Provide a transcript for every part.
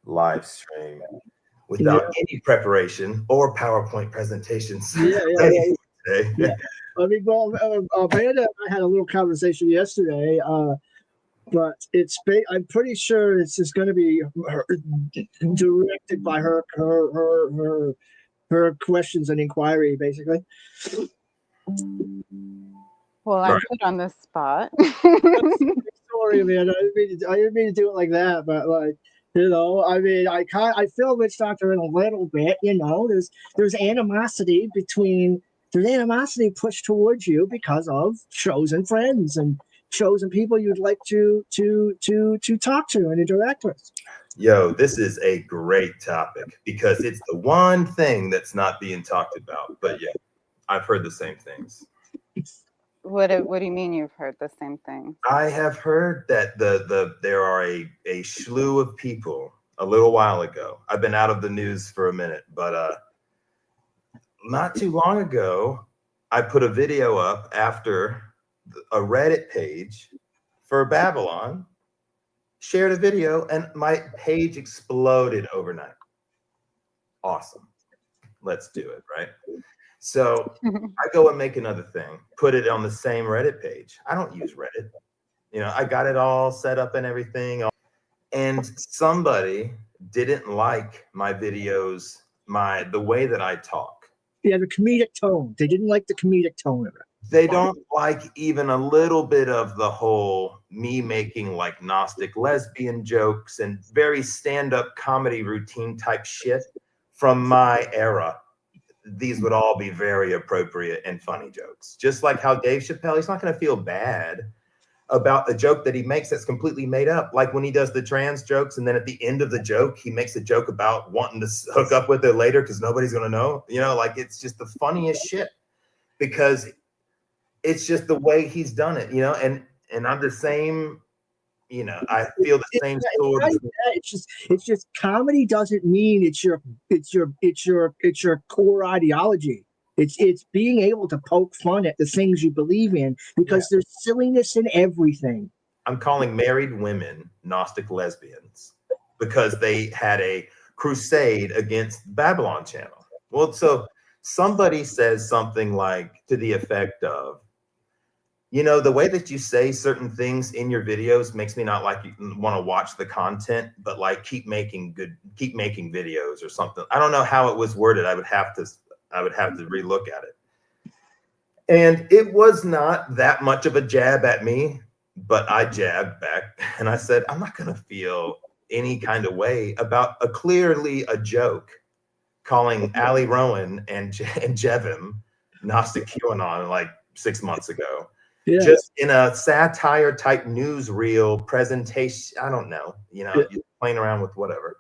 live stream without any preparation or PowerPoint presentations. Yeah. I mean, well, Amanda and I had a little conversation yesterday, but I'm pretty sure it's just going to be directed by her questions and inquiry, basically. Well, I'm put on the spot. Sorry, man. I didn't mean to do it like that, but like, I mean, I feel Witch Doctor in a little bit. There's animosity pushed towards you because of chosen friends and chosen people you'd like to talk to and interact with. Yo, this is a great topic because it's the one thing that's not being talked about. But yeah, I've heard the same things. What do you mean you've heard the same thing? I have heard that there are a slew of people a little while ago. I've been out of the news for a minute, but not too long ago, I put a video up after a Reddit page for Babylon shared a video and my page exploded overnight. Awesome. Let's do it, right? So I go and make another thing, put it on the same Reddit page. I don't use Reddit. I got it all set up and everything. And somebody didn't like my videos, the way that I talk. Yeah, the comedic tone. They didn't like the comedic tone of it. They don't like even a little bit of the whole me making like Gnostic lesbian jokes and very stand-up comedy routine type shit from my era. These would all be very appropriate and funny jokes. Just like how Dave Chappelle, he's not going to feel bad about a joke that he makes that's completely made up. Like when he does the trans jokes and then at the end of the joke, he makes a joke about wanting to hook up with her later because nobody's going to know. Like it's just the funniest shit because it's just the way he's done it, and I'm the same. I feel the same sword. It's just comedy doesn't mean it's your core ideology. It's being able to poke fun at the things you believe in because there's silliness in everything. I'm calling married women Gnostic lesbians because they had a crusade against Babylon Channel. Well, so somebody says something like to the effect of, the way that you say certain things in your videos makes me not like you want to watch the content, but like keep making videos or something. I don't know how it was worded. I would have to relook at it. And it was not that much of a jab at me, but I jabbed back and I said, I'm not going to feel any kind of way about clearly a joke calling Ali Rowan and Jevim Gnostic QAnon like 6 months ago. Yeah. Just in a satire type newsreel presentation. I don't know, you're playing around with whatever.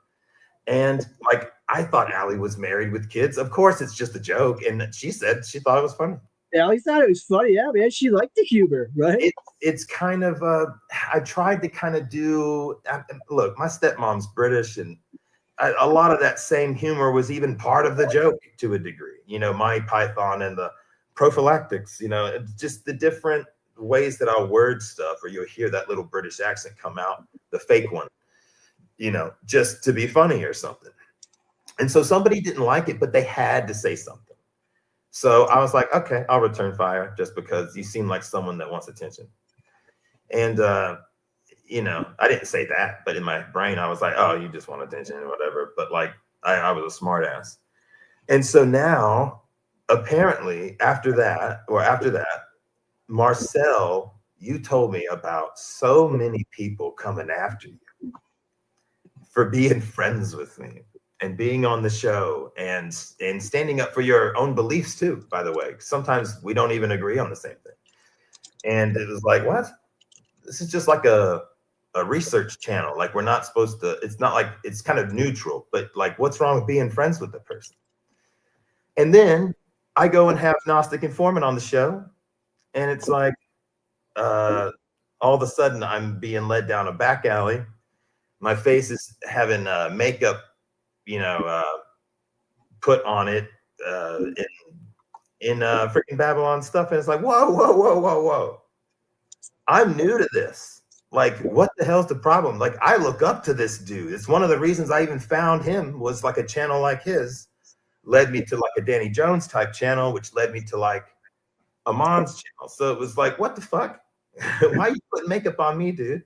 And like, I thought Allie was married with kids. Of course, it's just a joke. And she said she thought it was funny. Allie thought it was funny. Yeah, man. She liked the humor, right? It's kind of, I tried to kind of look, my stepmom's British and a lot of that same humor was even part of the joke to a degree. My Python and the prophylactics, just the different ways that I'll word stuff, or you'll hear that little British accent come out, the fake one, just to be funny or something. And so somebody didn't like it, but they had to say something. So I was like, okay, I'll return fire just because you seem like someone that wants attention. And, I didn't say that, but in my brain, I was like, oh, you just want attention or whatever. But like, I was a smart ass. And so now, apparently after that, Marcel, you told me about so many people coming after you for being friends with me and being on the show and standing up for your own beliefs too, by the way. Sometimes we don't even agree on the same thing. And it was like, what? This is just like a research channel. Like we're not supposed to, it's not like, it's kind of neutral, but like what's wrong with being friends with the person? And then I go and have Gnostic Informant on the show. And it's like, all of a sudden I'm being led down a back alley. My face is having makeup, put on it in freaking Babylon stuff. And it's like, whoa. I'm new to this. Like, what the hell's the problem? Like, I look up to this dude. It's one of the reasons I even found him, was like a channel like his led me to like a Danny Jones type channel, which led me to like Amon's channel. So it was like, what the fuck? Why you putting makeup on me, dude?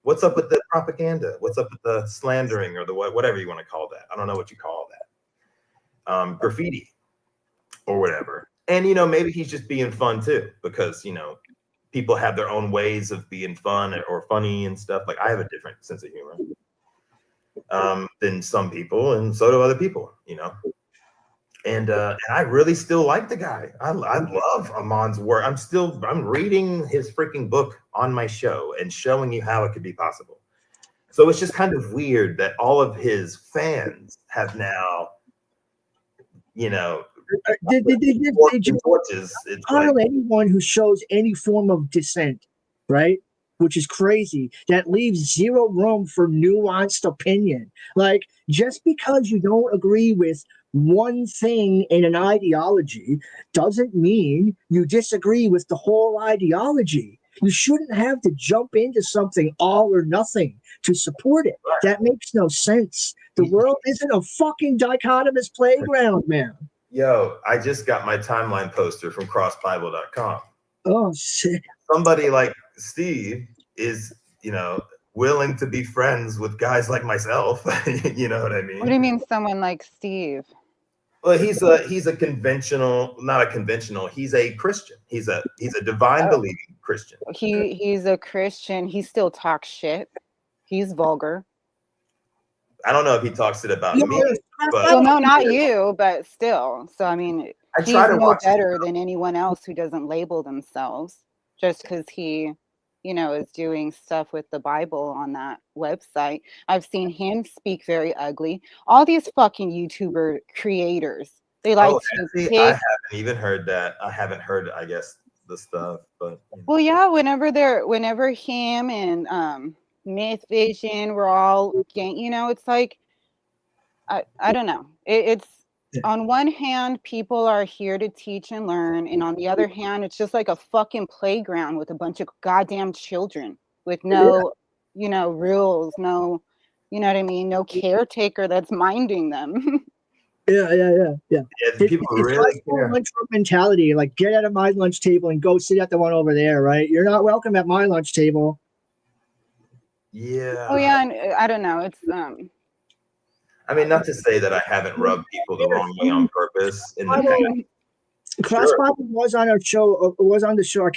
What's up with the propaganda? What's up with the slandering or the whatever you want to call that? I don't know what you call that. Graffiti or whatever. And maybe he's just being fun too, because people have their own ways of being fun or funny and stuff. Like, I have a different sense of humor than some people, and so do other people, And I really still like the guy. I love Amon's work. I'm reading his freaking book on my show and showing you how it could be possible. So it's just kind of weird that all of his fans have now, torches. It's honor anyone who shows any form of dissent, right? Which is crazy. That leaves zero room for nuanced opinion. Like, just because you don't agree with one thing in an ideology doesn't mean you disagree with the whole ideology. You shouldn't have to jump into something all or nothing to support it. That makes no sense. The world isn't a fucking dichotomous playground, man. Yo, I just got my timeline poster from crossbible.com. Oh, shit. Somebody like Steve is, willing to be friends with guys like myself. You know what I mean? What do you mean, someone like Steve? Well, he's a conventional, not a conventional. He's a Christian. He's a divine believing Christian. He's a Christian. He still talks shit. He's vulgar. I don't know if he talks it about me, but well, no, not you, but still. So I mean, he's no better than anyone else who doesn't label themselves just because he, is doing stuff with the Bible on that website. I've seen him speak very ugly. All these fucking YouTuber creators, they like to pick. I haven't even heard that. I haven't heard, I guess, the stuff, but well, yeah, whenever him and Myth Vision were all it's like I don't know. It's on one hand, people are here to teach and learn, and on the other hand, it's just like a fucking playground with a bunch of goddamn children with no, rules, no, you know what I mean, no caretaker that's minding them. Yeah. People really care. Lunchroom mentality, like, get out of my lunch table and go sit at the one over there, right? You're not welcome at my lunch table. Yeah. Oh yeah, and I don't know. It's I mean, not to say that I haven't rubbed people the wrong way on purpose in the past. Cross Bible was on our show. Was on the show. I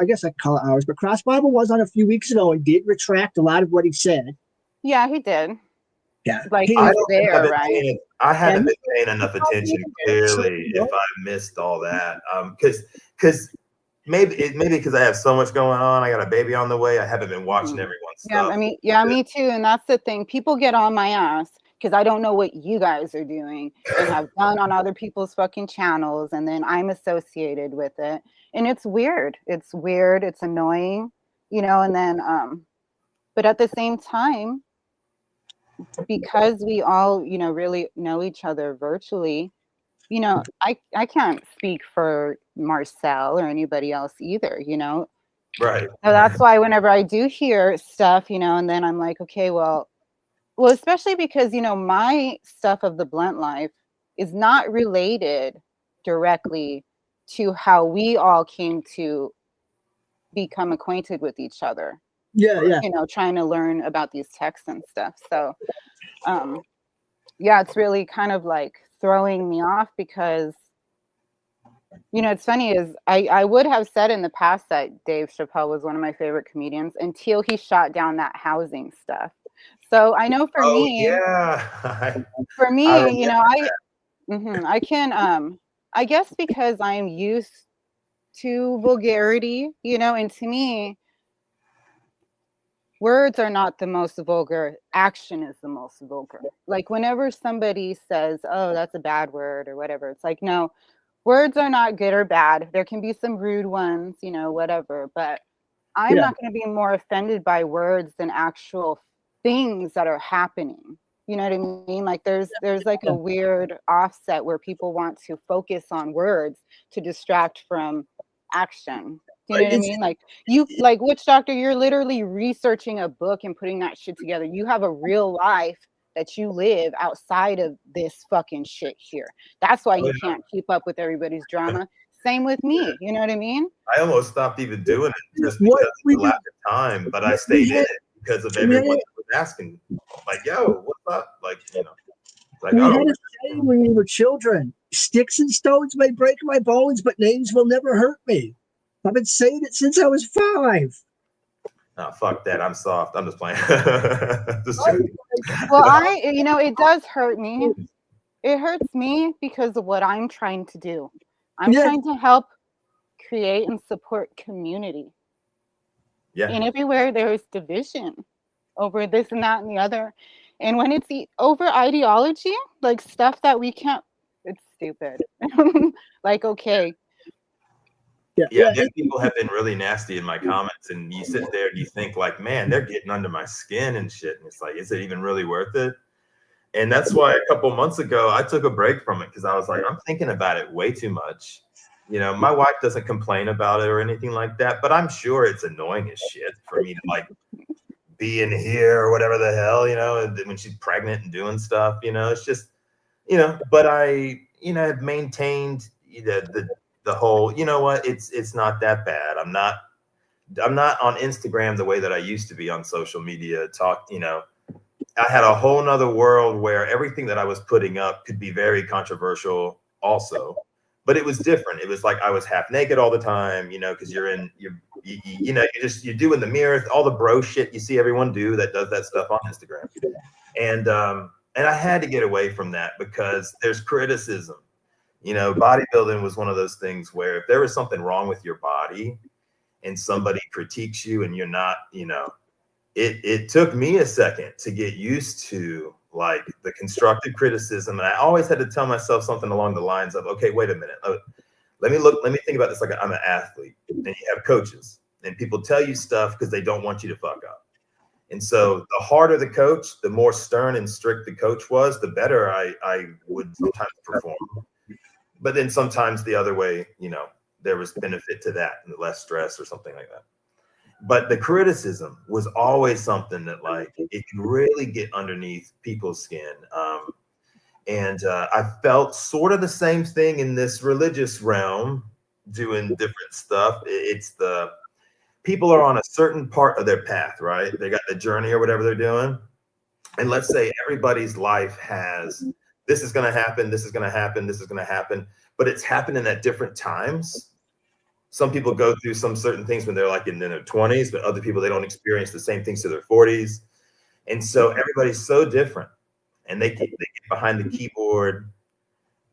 guess I can call it ours. But Cross Bible was on a few weeks ago and did retract a lot of what he said. Yeah, he did. Yeah, like he was there, right? I haven't been paying enough attention. Clearly, if I missed all that, because maybe because I have so much going on. I got a baby on the way. I haven't been watching everyone's stuff. I mean, me too. And that's the thing. People get on my ass because I don't know what you guys are doing and have done on other people's fucking channels, and then I'm associated with it, and it's weird. It's weird. It's annoying, And then, but at the same time, because we all, really know each other virtually, I can't speak for Marcel or anybody else either, Right. So that's why whenever I do hear stuff, and then I'm like, okay, well, especially because, my stuff of the Blunt Life is not related directly to how we all came to become acquainted with each other. Yeah. Trying to learn about these texts and stuff. So, it's really kind of like throwing me off because, it's funny is I would have said in the past that Dave Chappelle was one of my favorite comedians until he shot down that housing stuff. So I know for me, I can, I guess because I'm used to vulgarity, and to me, words are not the most vulgar. Action is the most vulgar. Like whenever somebody says, oh, that's a bad word or whatever, it's like, no, words are not good or bad. There can be some rude ones, whatever. But I'm not going to be more offended by words than actual things that are happening. You know what I mean? Like there's like a weird offset where people want to focus on words to distract from action. Do you know what I mean? Like you, like Witch Doctor, you're literally researching a book and putting that shit together. You have a real life that you live outside of this fucking shit here. That's why you can't keep up with everybody's drama. Same with me. You know what I mean? I almost stopped even doing it just because of the lack of time, but I stayed in it because of everyone that was asking, like, yo, what's up? Like, you know, like, we had a saying when we were children: sticks and stones may break my bones, but names will never hurt me. I've been saying it since I was 5. No, fuck that. I'm soft. I'm just playing. Well, you know, it does hurt me. It hurts me because of what I'm trying to do. I'm trying to help create and support community. Yeah. And everywhere there is division over this and that and the other. And when it's over ideology, like stuff that we can't, it's stupid. Like, okay. Yeah, people have been really nasty in my comments, and you sit there and you think like, man, they're getting under my skin and shit. And it's like, is it even really worth it? And that's why a couple months ago, I took a break from it because I was like, I'm thinking about it way too much. You know, my wife doesn't complain about it or anything like that, but I'm sure it's annoying as shit for me to like be in here or whatever the hell, you know, when she's pregnant and doing stuff, you know, it's just, you know, but I, you know, have maintained the whole, you know what, it's not that bad. I'm not on Instagram the way that I used to be on social media. You know, I had a whole nother world where everything that I was putting up could be very controversial also, but it was different. It was like I was half naked all the time, you know, because you know, you're doing the mirror, all the bro shit you see everyone do that does that stuff on Instagram. And I had to get away from that because there's criticism. You know, bodybuilding was one of those things where if there was something wrong with your body and somebody critiques you and you're not, you know, it took me a second to get used to like the constructive criticism. And I always had to tell myself something along the lines of, okay, wait a minute. Let me think about this like I'm an athlete, and you have coaches and people tell you stuff because they don't want you to fuck up. And so the harder the coach, the more stern and strict the coach was, the better I would sometimes perform. But then sometimes the other way, you know, there was benefit to that and less stress or something like that. But the criticism was always something that like it could really get underneath people's skin. I felt sort of the same thing in this religious realm, doing different stuff. It's the people are on a certain part of their path, right? They got the journey or whatever they're doing. And let's say everybody's life has, this is going to happen, this is going to happen, this is going to happen, but it's happening at different times. Some people go through some certain things when they're like in their 20s, but other people, they don't experience the same things to their 40s. And so everybody's so different, and they get behind the keyboard.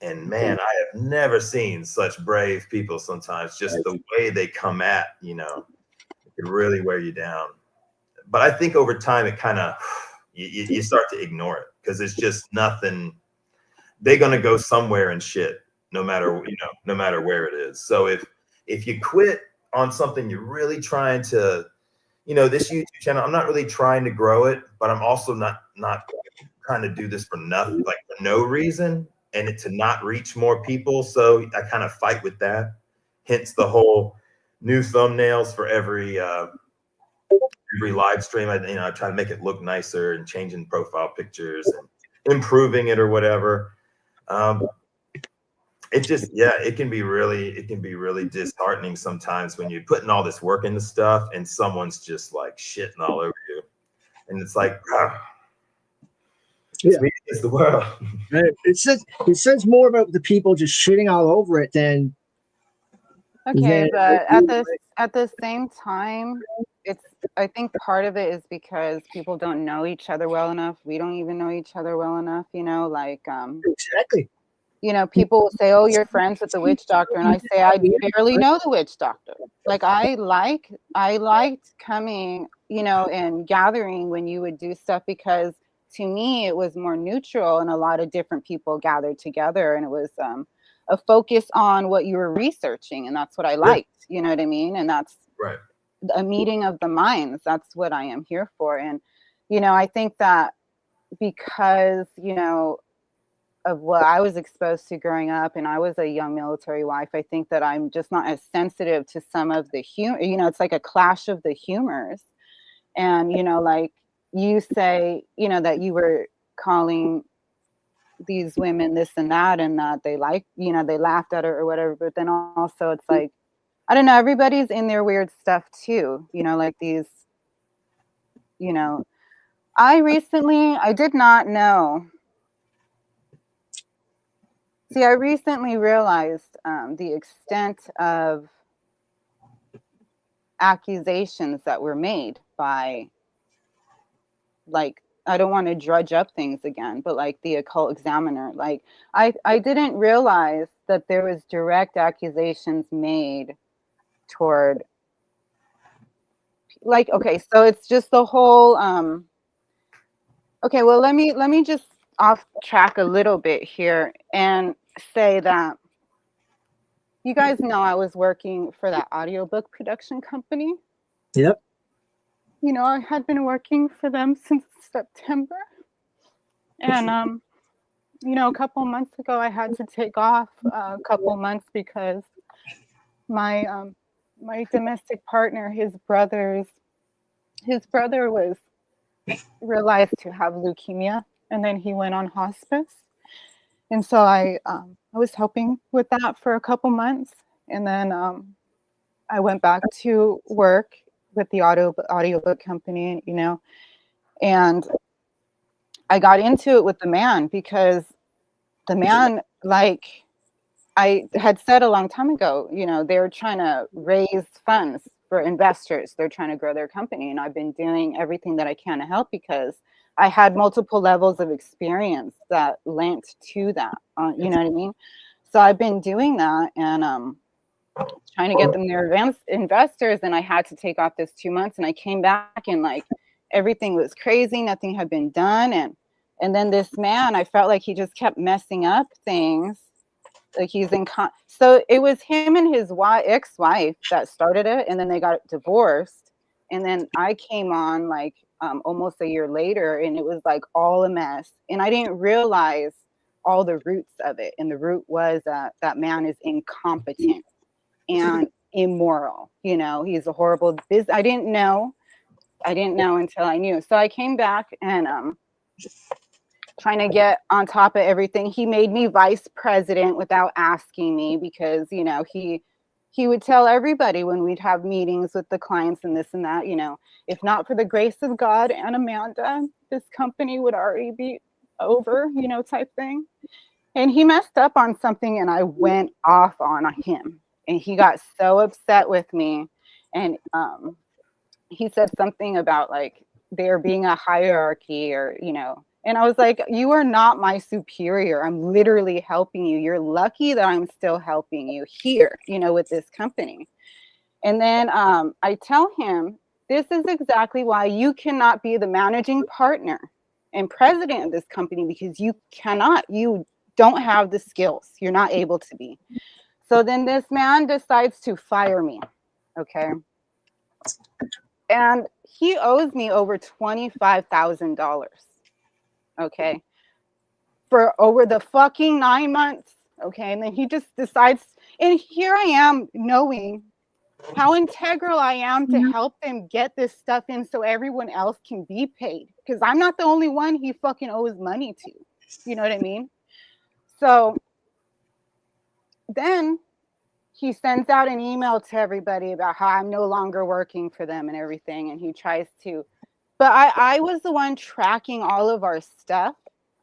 And man, I have never seen such brave people sometimes, just the way they come at, you know, it can really wear you down. But I think over time, it kind of, you start to ignore it because it's just nothing. They're going to go somewhere and shit, no matter where it is. So if you quit on something you're really trying to, you know, this YouTube channel, I'm not really trying to grow it, but I'm also not trying to do this for nothing, like for no reason, and it to not reach more people. So I kind of fight with that. Hence the whole new thumbnails for every live stream. I try to make it look nicer and changing profile pictures and improving it or whatever. It just, it can be really disheartening sometimes when you're putting all this work into stuff and someone's just like shitting all over you, and it's like, it's the world. It says more about the people just shitting all over it than. Okay, but at the same time, I think part of it is because people don't know each other well enough. We don't even know each other well enough, you know, like exactly. You know, people will say, "Oh, you're friends with the witch doctor," and I say, "I barely know the witch doctor." Like I liked coming, you know, and gathering when you would do stuff because to me it was more neutral and a lot of different people gathered together, and it was a focus on what you were researching, and that's what I liked. You know what I mean? And that's right. A meeting of the minds. That's what I am here for. And you know, I think that because, you know, what I was exposed to growing up, and I was a young military wife, I think that I'm just not as sensitive to some of the humor. It's like a clash of the humors. And, like you say, that you were calling these women this and that they like, they laughed at her or whatever. But then also it's like, I don't know, everybody's in their weird stuff too, like these, I did not know. See, I recently realized the extent of accusations that were made by, like, I don't want to drudge up things again, but like the occult examiner, like I didn't realize that there was direct accusations made toward, like, okay, so it's just the whole okay, well, let me just off track a little bit here and say that you guys know I was working for that audiobook production company. Yep. I had been working for them since September. And a couple months ago I had to take off a couple months because my my domestic partner, his brother was realized to have leukemia, and then he went on hospice. And so I was helping with that for a couple months, and then I went back to work with the audiobook company, and I got into it with the man because the man, like I had said a long time ago, they're trying to raise funds for investors. They're trying to grow their company, and I've been doing everything that I can to help because I had multiple levels of experience that lent to that. You know what I mean? So I've been doing that and trying to get them their investors. And I had to take off this 2 months, and I came back and like everything was crazy. Nothing had been done. And then this man, I felt like he just kept messing up things. Like he's so it was him and his ex-wife that started it, and then they got divorced. And then I came on like almost a year later, and it was like all a mess. And I didn't realize all the roots of it. And the root was that man is incompetent and immoral. He's a horrible business. I didn't know until I knew. So I came back and trying to get on top of everything. He made me vice president without asking me because, he would tell everybody when we'd have meetings with the clients and this and that, if not for the grace of God and Amanda, this company would already be over, type thing. And he messed up on something, and I went off on him, and he got so upset with me. And he said something about like there being a hierarchy or, and I was like, you are not my superior. I'm literally helping you. You're lucky that I'm still helping you here, with this company. And then I tell him, this is exactly why you cannot be the managing partner and president of this company, because you don't have the skills. You're not able to be. So then this man decides to fire me. Okay. And he owes me over $25,000. Okay. For over the fucking 9 months. Okay. And then he just decides, and here I am knowing how integral I am to help them get this stuff in so everyone else can be paid. Because I'm not the only one he fucking owes money to. You know what I mean? So then he sends out an email to everybody about how I'm no longer working for them and everything. And he tries to, but I was the one tracking all of our stuff.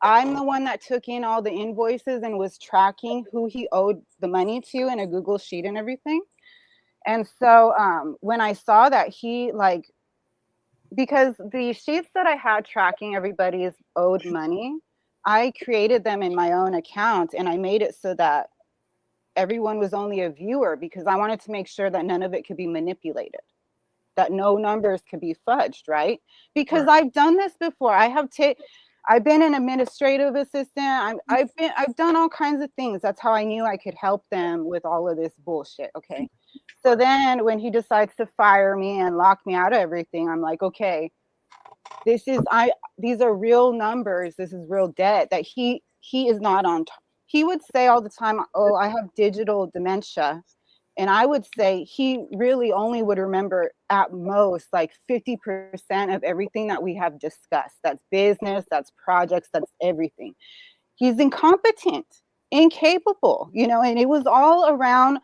I'm the one that took in all the invoices and was tracking who he owed the money to in a Google sheet and everything. And so when I saw that he because the sheets that I had tracking everybody's owed money, I created them in my own account, and I made it so that everyone was only a viewer because I wanted to make sure that none of it could be manipulated, that no numbers could be fudged, right? Because right. I've done this before. I've been an administrative assistant. I've done all kinds of things. That's how I knew I could help them with all of this bullshit. Okay. So then when he decides to fire me and lock me out of everything, I'm like, okay, these are real numbers. This is real debt that he he is not on top. He would say all the time, oh, I have digital dementia. And I would say he really only would remember at most like 50% of everything that we have discussed. That's business, that's projects, that's everything. He's incompetent, incapable, and it was all around.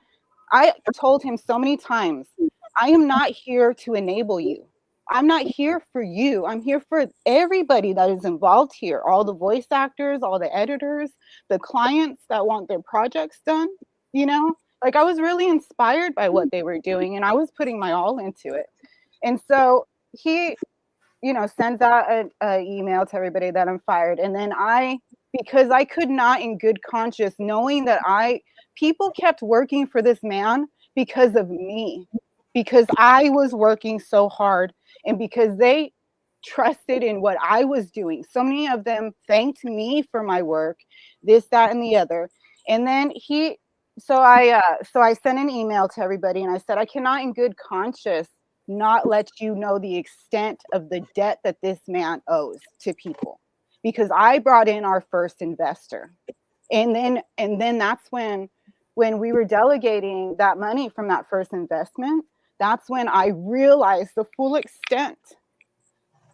I told him so many times, I am not here to enable you. I'm not here for you. I'm here for everybody that is involved here. All the voice actors, all the editors, the clients that want their projects done, Like, I was really inspired by what they were doing, and I was putting my all into it. And so he, sends out an email to everybody that I'm fired. And then because I could not in good conscience, knowing that people kept working for this man because of me, because I was working so hard and because they trusted in what I was doing. So many of them thanked me for my work, this, that, and the other. And then so I sent an email to everybody and I said, I cannot in good conscience not let you know the extent of the debt that this man owes to people, because I brought in our first investor. And then that's when we were delegating that money from that first investment, that's when I realized the full extent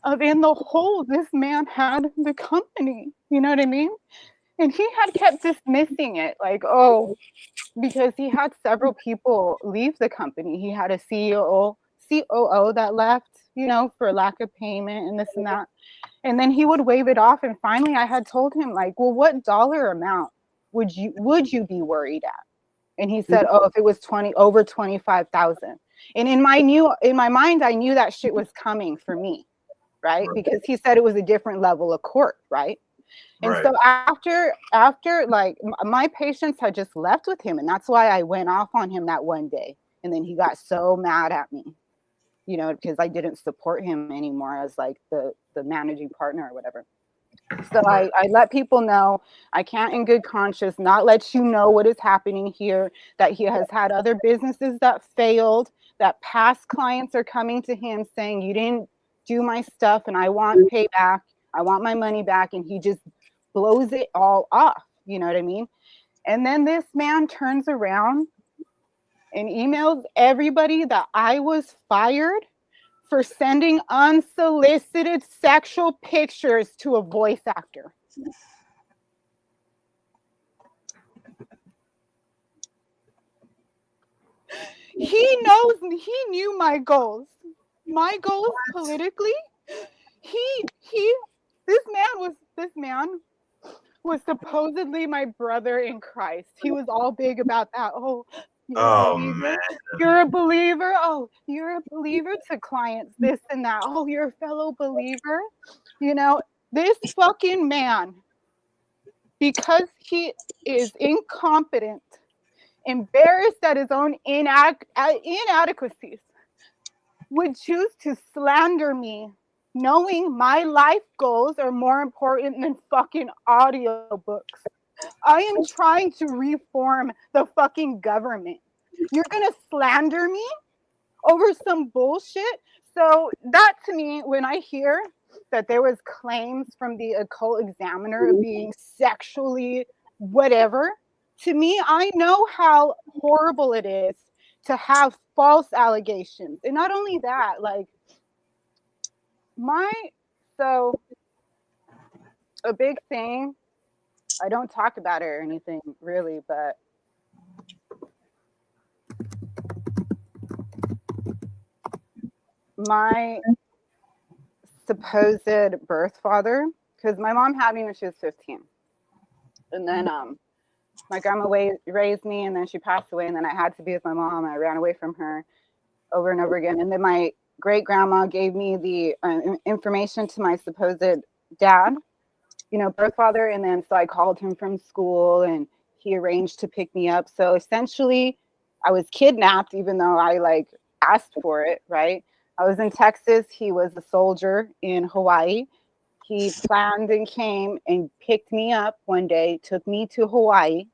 of in the hole this man had the company. You know what I mean? And he had kept dismissing it, like, oh, because he had several people leave the company. He had a COO that left, for lack of payment and this and that. And then he would wave it off. And finally I had told him, like, well, what dollar amount would you be worried at? And he said, oh, if it was over 25,000. And in my mind, I knew that shit was coming for me, right? Because he said it was a different level of court, right? And so after like my patients had just left with him, and that's why I went off on him that one day. And then he got so mad at me, because I didn't support him anymore as like the managing partner or whatever. So I let people know I can't in good conscience not let you know what is happening here, that he has had other businesses that failed, that past clients are coming to him saying, you didn't do my stuff and I want payback. I want my money back. And he just blows it all off. You know what I mean? And then this man turns around and emails everybody that I was fired for sending unsolicited sexual pictures to a voice actor. He knew my goals. My goals politically. This man was supposedly my brother in Christ. He was all big about that. Oh, man. You're a believer. Oh, you're a believer to clients, this and that. Oh, you're a fellow believer. This fucking man, because he is incompetent, embarrassed at his own inadequacies, would choose to slander me, knowing my life goals are more important than fucking audiobooks. I am trying to reform the fucking government. You're gonna slander me over some bullshit? So that, to me, when I hear that there was claims from the occult examiner of being sexually whatever, to me, I know how horrible it is to have false allegations. And not only that, like a big thing, I don't talk about it or anything really, but my supposed birth father, because my mom had me when she was 15. And then my grandma raised me, and then she passed away, and then I had to be with my mom. I ran away from her over and over again. And then my great grandma gave me the information to my supposed dad, birth father. And then so I called him from school and he arranged to pick me up. So essentially I was kidnapped, even though I asked for it, right? I was in Texas. He was a soldier in Hawaii. He planned and came and picked me up one day, took me to Hawaii.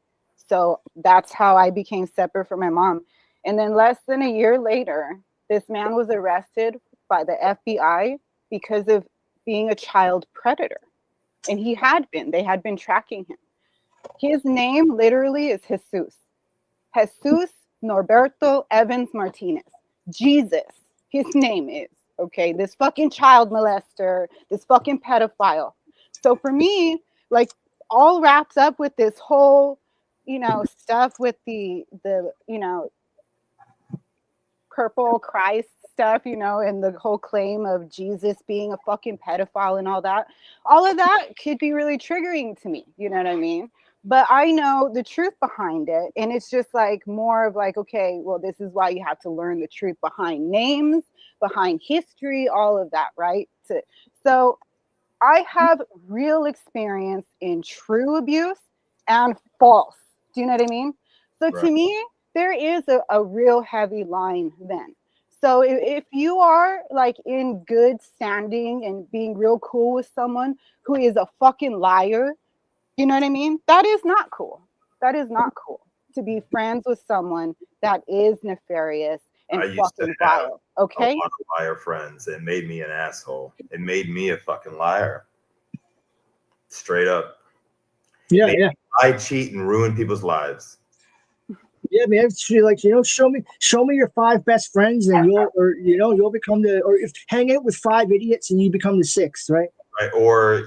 So that's how I became separate from my mom. And then less than a year later, this man was arrested by the FBI because of being a child predator. And they had been tracking him. His name literally is Jesus. Jesus Norberto Evans Martinez. Jesus, his name is, okay? This fucking child molester, this fucking pedophile. So for me, like, all wraps up with this whole, stuff with the purple Christ stuff, and the whole claim of Jesus being a fucking pedophile and all of that could be really triggering to me. You know what I mean? But I know the truth behind it. And it's just like more of like, okay, well, this is why you have to learn the truth behind names, behind history, all of that, right? So I have real experience in true abuse and false. Do you know what I mean? So to me, there is a real heavy line then. So if you are like in good standing and being real cool with someone who is a fucking liar, you know what I mean? That is not cool. That is not cool to be friends with someone that is nefarious and fucking vile. Okay? A lot of liar friends. It made me an asshole. It made me a fucking liar. Straight up. Yeah. I cheat and ruin people's lives. Yeah, man. It's like, show me your 5 best friends, and you'll become hang out with 5 idiots and you become the 6th, right? Right. Or,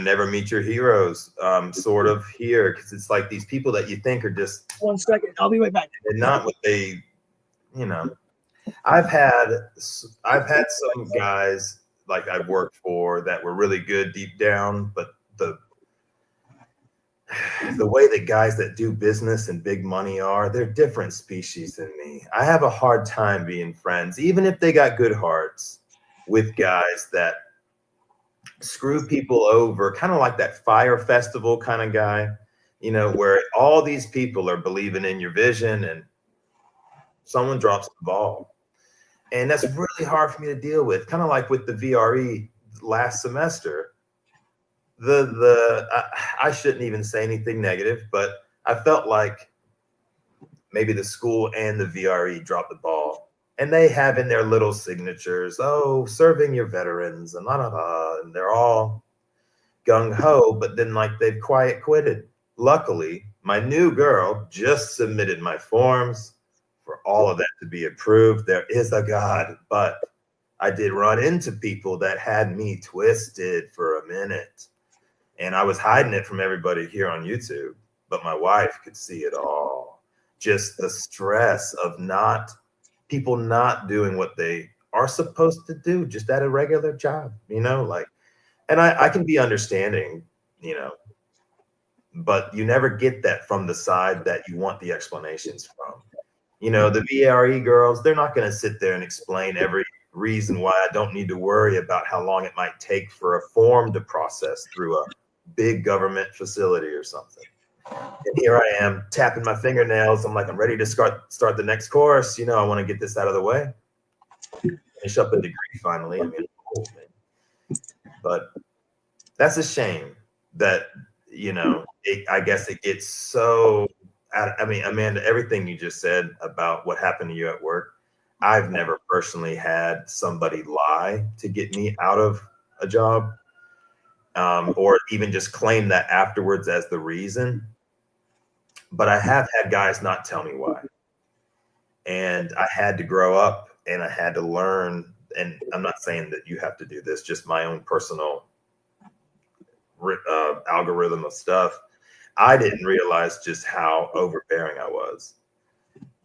never meet your heroes, sort of here. Because it's like these people that you think are just... 1 second. I'll be right back. And not what they, I've had some guys like I've worked for that were really good deep down, but the way that guys that do business and big money are, they're different species than me. I have a hard time being friends, even if they got good hearts, with guys that screw people over, kind of like that Fire Festival kind of guy, where all these people are believing in your vision and someone drops the ball. And that's really hard for me to deal with. Kind of like with the VRE last semester. I shouldn't even say anything negative, but I felt like maybe the school and the VRE dropped the ball. And they have in their little signatures, serving your veterans and and they're all gung-ho, but then like they've quiet quitted. Luckily, my new girl just submitted my forms for all of that to be approved. There is a God, but I did run into people that had me twisted for a minute. And I was hiding it from everybody here on YouTube, but my wife could see it all. Just the stress of people not doing what they are supposed to do, just at a regular job, and I can be understanding, but you never get that from the side that you want the explanations from. The VRE girls, they're not going to sit there and explain every reason why I don't need to worry about how long it might take for a form to process through a big government facility or something. And here I am tapping my fingernails. I'm like, I'm ready to start the next course. I want to get this out of the way. Finish up a degree finally. But that's a shame that, I guess it gets so... Amanda, everything you just said about what happened to you at work, I've never personally had somebody lie to get me out of a job, or even just claim that afterwards as the reason. But I have had guys not tell me why. And I had to grow up and I had to learn. And I'm not saying that you have to do this, just my own personal algorithm of stuff. I didn't realize just how overbearing I was.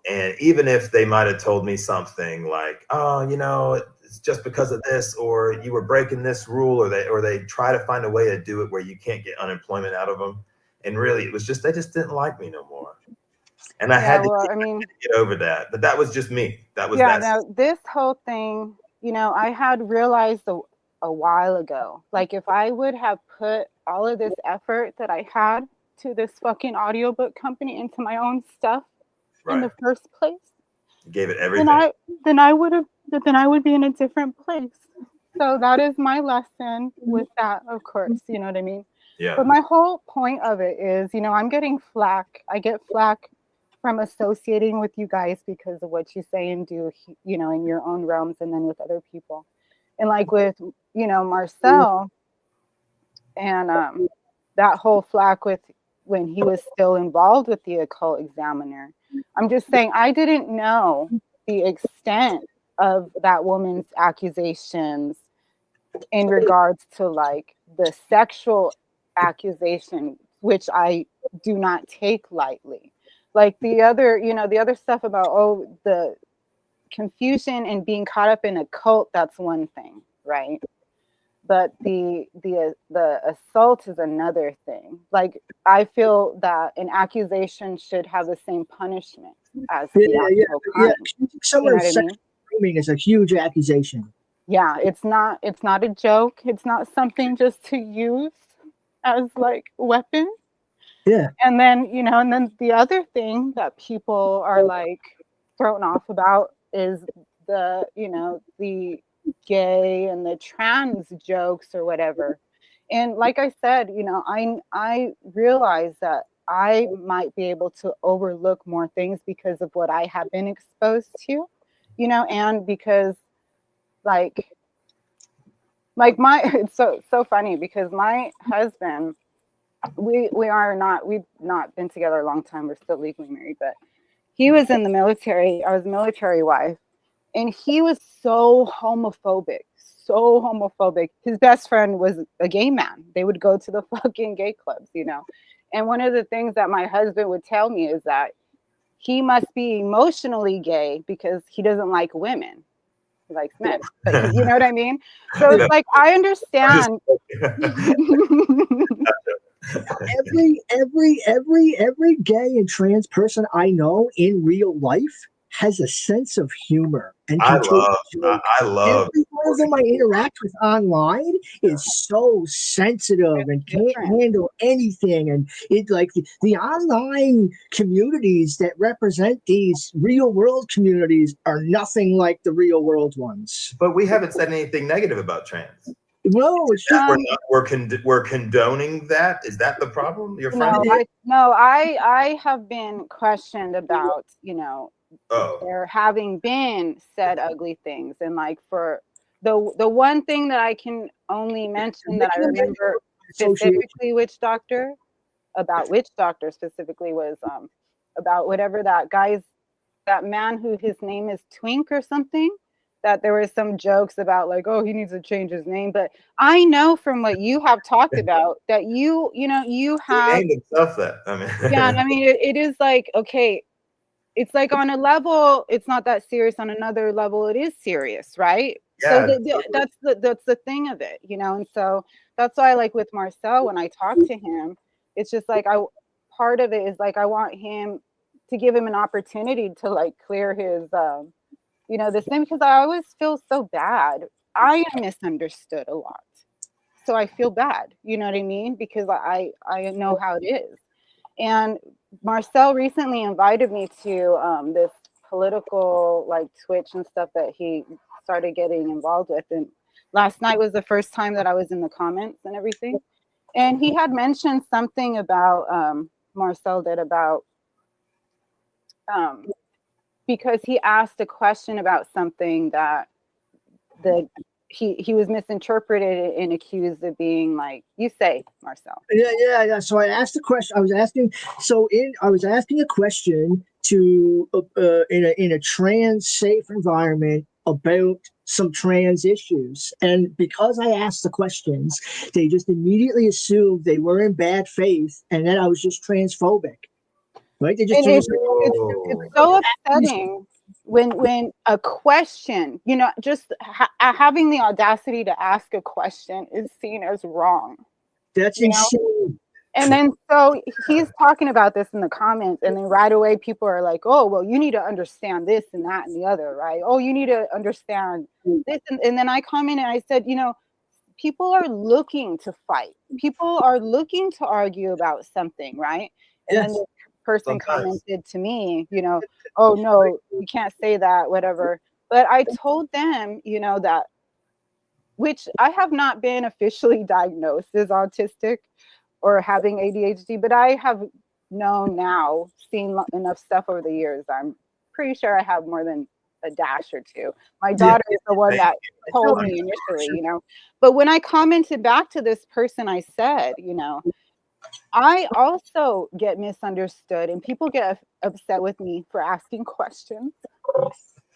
And even if they might have told me something like, it's just because of this, or you were breaking this rule, or they try to find a way to do it where you can't get unemployment out of them. And really, it was just, they just didn't like me no more. And I had to get over that. But that was just me. That was this whole thing, I had realized a while ago, like if I would have put all of this effort that I had to this fucking audiobook company into my own stuff in the first place, gave it everything, then I would be in a different place. So that is my lesson with that, of course. You know what I mean? Yeah. But my whole point of it is, I'm getting flack. I get flack from associating with you guys because of what you say and do, in your own realms and then with other people. And like with, Marcel, and that whole flack with when he was still involved with the occult examiner. I'm just saying I didn't know the extent of that woman's accusations in regards to like the sexual accusation, which I do not take lightly. Like the other, the other stuff about, oh, the confusion and being caught up in a cult, that's one thing, right? But the assault is another thing. Like I feel that an accusation should have the same punishment as the actual crime. Someone grooming is a huge accusation. Yeah, it's not a joke. It's not something just to use as like weapon. Yeah. And then, and then the other thing that people are like thrown off about is the, the gay and the trans jokes or whatever. And like I said, I realize that I might be able to overlook more things because of what I have been exposed to, and because like my it's so funny because my husband, we've not been together a long time, we're still legally married, but he was in the military. I was a military wife, and he was so homophobic. His best friend was a gay man. They would go to the fucking gay clubs, and one of the things that my husband would tell me is that he must be emotionally gay because he doesn't like women. He likes men, but you know what I mean? So it's like, I understand. every gay and trans person I know in real life has a sense of humor. And I love every one of them I interact with online is so sensitive and can't handle anything. And it like the online communities that represent these real world communities are nothing like the real world ones. But we haven't said anything negative about trans. No, it's just we're condoning that. Is that the problem? Your friend? I have been questioned about, Oh. there having been said ugly things, and like for the one thing that I can only mention that I remember specifically witch doctor specifically was about whatever that man who his name is Twink or something, that there was some jokes about like, oh, he needs to change his name. But I know from what you have talked about that you have named himself that. I mean, yeah, I mean it is like, okay, it's like on a level it's not that serious, on another level it is serious, right? Yeah, so that's the thing of it, and so that's why, like with Marcel, when I talk to him, it's just like part of it is like I want him to give him an opportunity to like clear his this thing, because I always feel so bad. I am misunderstood a lot, so I feel bad, you know what I mean, because I know how it is. And Marcel recently invited me to this political like Twitch and stuff that he started getting involved with, and last night was the first time that I was in the comments and everything, and he had mentioned something about Marcel did about because he asked a question about something that he was misinterpreted and accused of being like, you say, Marcel. Yeah. So I asked a question. I was asking a question to in a trans safe environment about some trans issues, and because I asked the questions, they just immediately assumed they were in bad faith, and that I was just transphobic. Right? They just it's so upsetting when a question, just having the audacity to ask a question is seen as wrong. That's insane. And then so he's talking about this in the comments, and then right away people are like, oh, well, you need to understand this and that and the other, right? Oh, you need to understand this. And then I commented, I said, people are looking to fight. People are looking to argue about something, right? And then the person commented to me, oh, no, you can't say that, whatever. But I told them, that, which I have not been officially diagnosed as autistic or having ADHD, but I have known now, seen enough stuff over the years. I'm pretty sure I have more than a dash or two. My daughter is the one that told me initially, you know. But when I commented back to this person, I said, you know, I also get misunderstood and people get upset with me for asking questions.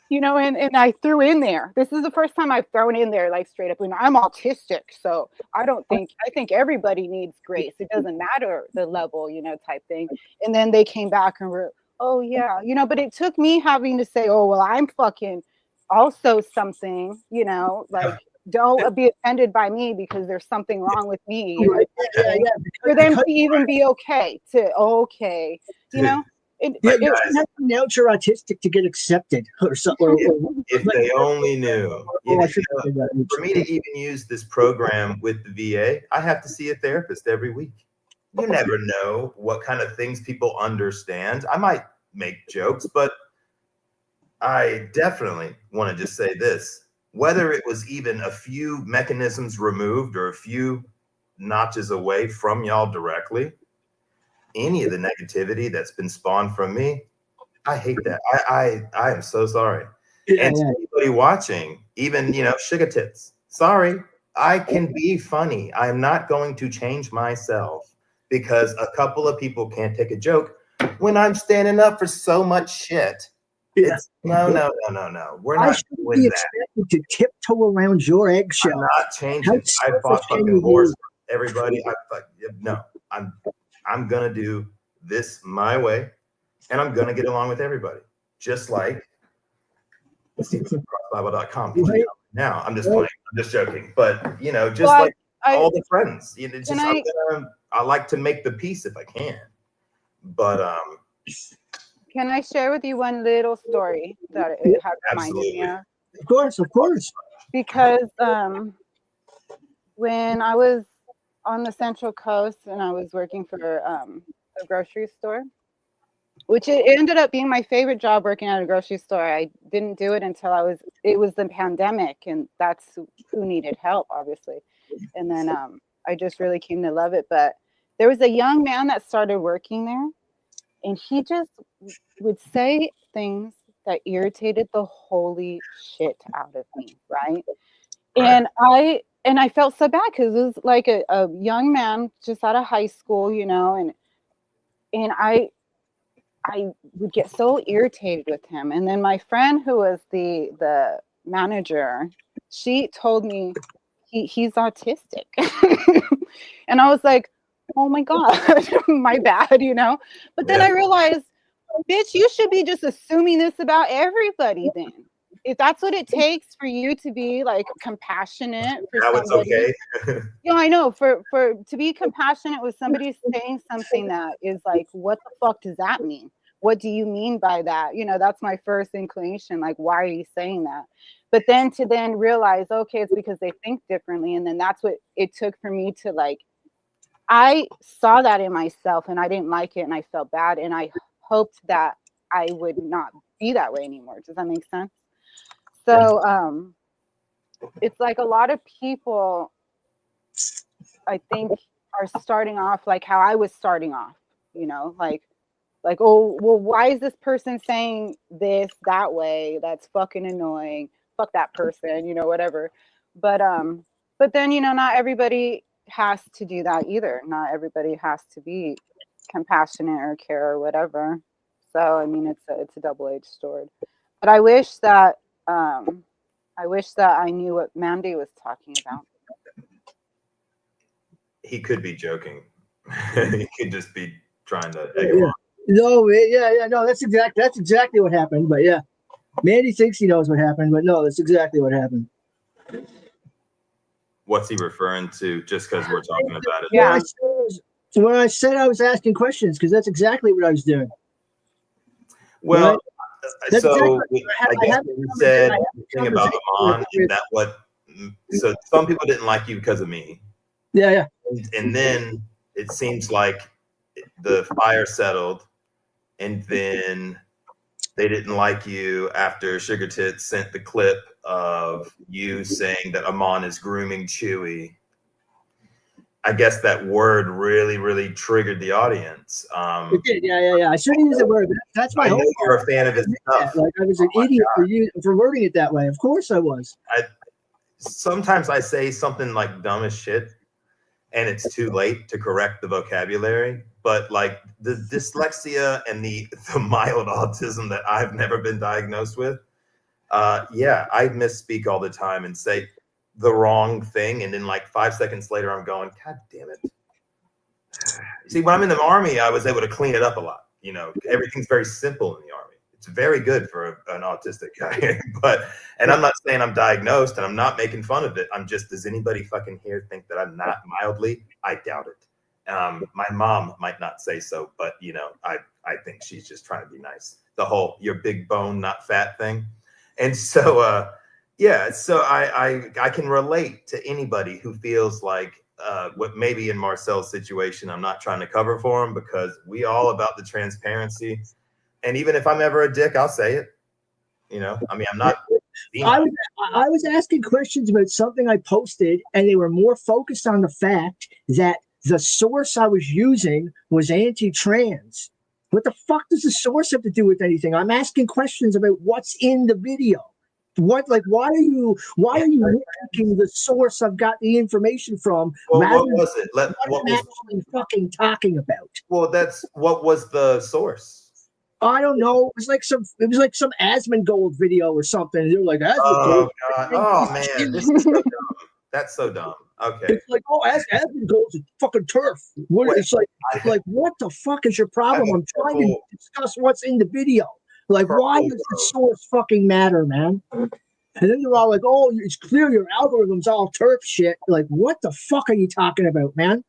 You know, and I threw in there. This is the first time I've thrown in there like straight up. You know, I'm autistic, so I think everybody needs grace. It doesn't matter the level, you know, type thing. And then they came back and were, oh yeah, you know. But it took me having to say, oh well, I'm fucking also something, you know, like don't be offended by me because there's something wrong with me. You know, for them to even be okay, you know. You don't have to announce you're autistic to get accepted or something. If they only knew. You know, for me to even use this program with the VA, I have to see a therapist every week. You never know what kind of things people understand. I might make jokes, but I definitely want to just say this. Whether it was even a few mechanisms removed or a few notches away from y'all directly, any of the negativity that's been spawned from me, I hate that. I am so sorry. And to anybody watching, even, you know, sugar tits, sorry, I can be funny. I'm not going to change myself because a couple of people can't take a joke when I'm standing up for so much shit. It's no. We're not doing that. Expected to tiptoe around your eggshell. I'm not changing. I fought fucking wars for everybody. No, I'm gonna do this my way, and I'm gonna get along with everybody, just like Bible.com. Now I'm just playing. I'm just joking, but you know, just like all the friends. You know, just I like to make the peace if I can, but Can I share with you one little story that it has reminded me of? Of course. Because when I was on the Central Coast and I was working for a grocery store, which it ended up being my favorite job, working at a grocery store. I didn't do it until it was the pandemic, and that's who needed help, obviously. And then I just really came to love it. But there was a young man that started working there, and he just would say things that irritated the holy shit out of me, right? And I felt so bad because it was like a young man just out of high school, you know, and I would get so irritated with him. And then my friend who was the manager, she told me he's autistic. And I was like, oh my God, my bad, you know? But then I realized, bitch, you should be just assuming this about everybody then. If that's what it takes for you to be like compassionate for somebody. It's okay. You know, I know for to be compassionate with somebody saying something that is like, what the fuck does that mean? What do you mean by that? You know, that's my first inclination. Like, why are you saying that? But then to realize, okay, it's because they think differently. And then that's what it took for me to like, I saw that in myself and I didn't like it and I felt bad. And I hoped that I would not be that way anymore. Does that make sense? So it's like a lot of people, I think, are starting off like how I was starting off, you know, like, oh, well, why is this person saying this that way? That's fucking annoying. Fuck that person, you know, whatever. But then, you know, not everybody has to do that either. Not everybody has to be compassionate or care or whatever. So, I mean, it's a double-edged sword. But I wish that I knew what Mandy was talking about. He could be joking. He could just be trying to egg him on. No, that's exactly what happened. But yeah, Mandy thinks he knows what happened, but no, that's exactly what happened. What's he referring to? Just because we're talking about it. Yeah. When I said I was asking questions, because that's exactly what I was doing. Well, right? So exactly I guess you said the thing about Amon, is that what? So some people didn't like you because of me. Yeah. And then it seems like the fire settled, and then they didn't like you after Sugar Tits sent the clip of you saying that Amon is grooming Chewy. I guess that word really triggered the audience. It did, yeah. I shouldn't use the word. But that's my I know whole. you're a fan of his stuff. Like I was an idiot for wording it that way. Of course I was. Sometimes I say something like dumb as shit, and it's too late to correct the vocabulary. But like the dyslexia and the mild autism that I've never been diagnosed with, yeah, I misspeak all the time and say the wrong thing, and then like 5 seconds later, I'm going, God damn it. See, when I'm in the Army, I was able to clean it up a lot. You know, everything's very simple in the Army. It's very good for an autistic guy. And I'm not saying I'm diagnosed, and I'm not making fun of it. I'm just, does anybody fucking here think that I'm not mildly? I doubt it. My mom might not say so, but you know, I think she's just trying to be nice. The whole "you're big bone, not fat" thing. And so, yeah, so I can relate to anybody who feels like what maybe in Marcel's situation, I'm not trying to cover for him, because we all about the transparency. And even if I'm ever a dick, I'll say it. You know, I mean, I'm not. I was asking questions about something I posted, and they were more focused on the fact that the source I was using was anti-trans. What the fuck does the source have to do with anything? I'm asking questions about what's in the video. Why are you nitpicking the source I've got the information from? Well, what was it? What I'm actually fucking talking about. Well, what was the source? I don't know. It was like some Asmongold video or something. They were like, oh God, oh man, this is so dumb. That's so dumb. Okay. It's like, Asmongold's a fucking turf. It's like, what the fuck is your problem? I'm trying to discuss what's in the video. Like, why does the source fucking matter, man? And then they're all like, oh, it's clear your algorithm's all turf shit. Like, what the fuck are you talking about, man?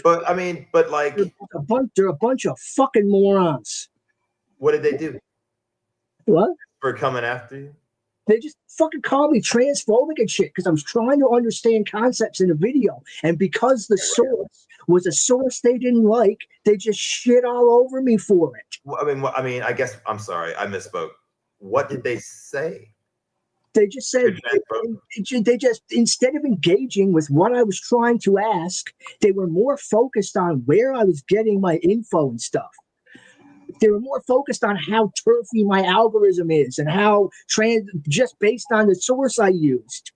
But I mean, like, they're a bunch of fucking morons. What did they do? What? For coming after you? They just fucking called me transphobic and shit because I was trying to understand concepts in a video. And because the source was a source they didn't like, they just shit all over me for it. Well, I mean, I guess, I'm sorry, I misspoke. What did they say? They just said, they just, instead of engaging with what I was trying to ask, they were more focused on where I was getting my info and stuff. They were more focused on how turfy my algorithm is and how just based on the source I used.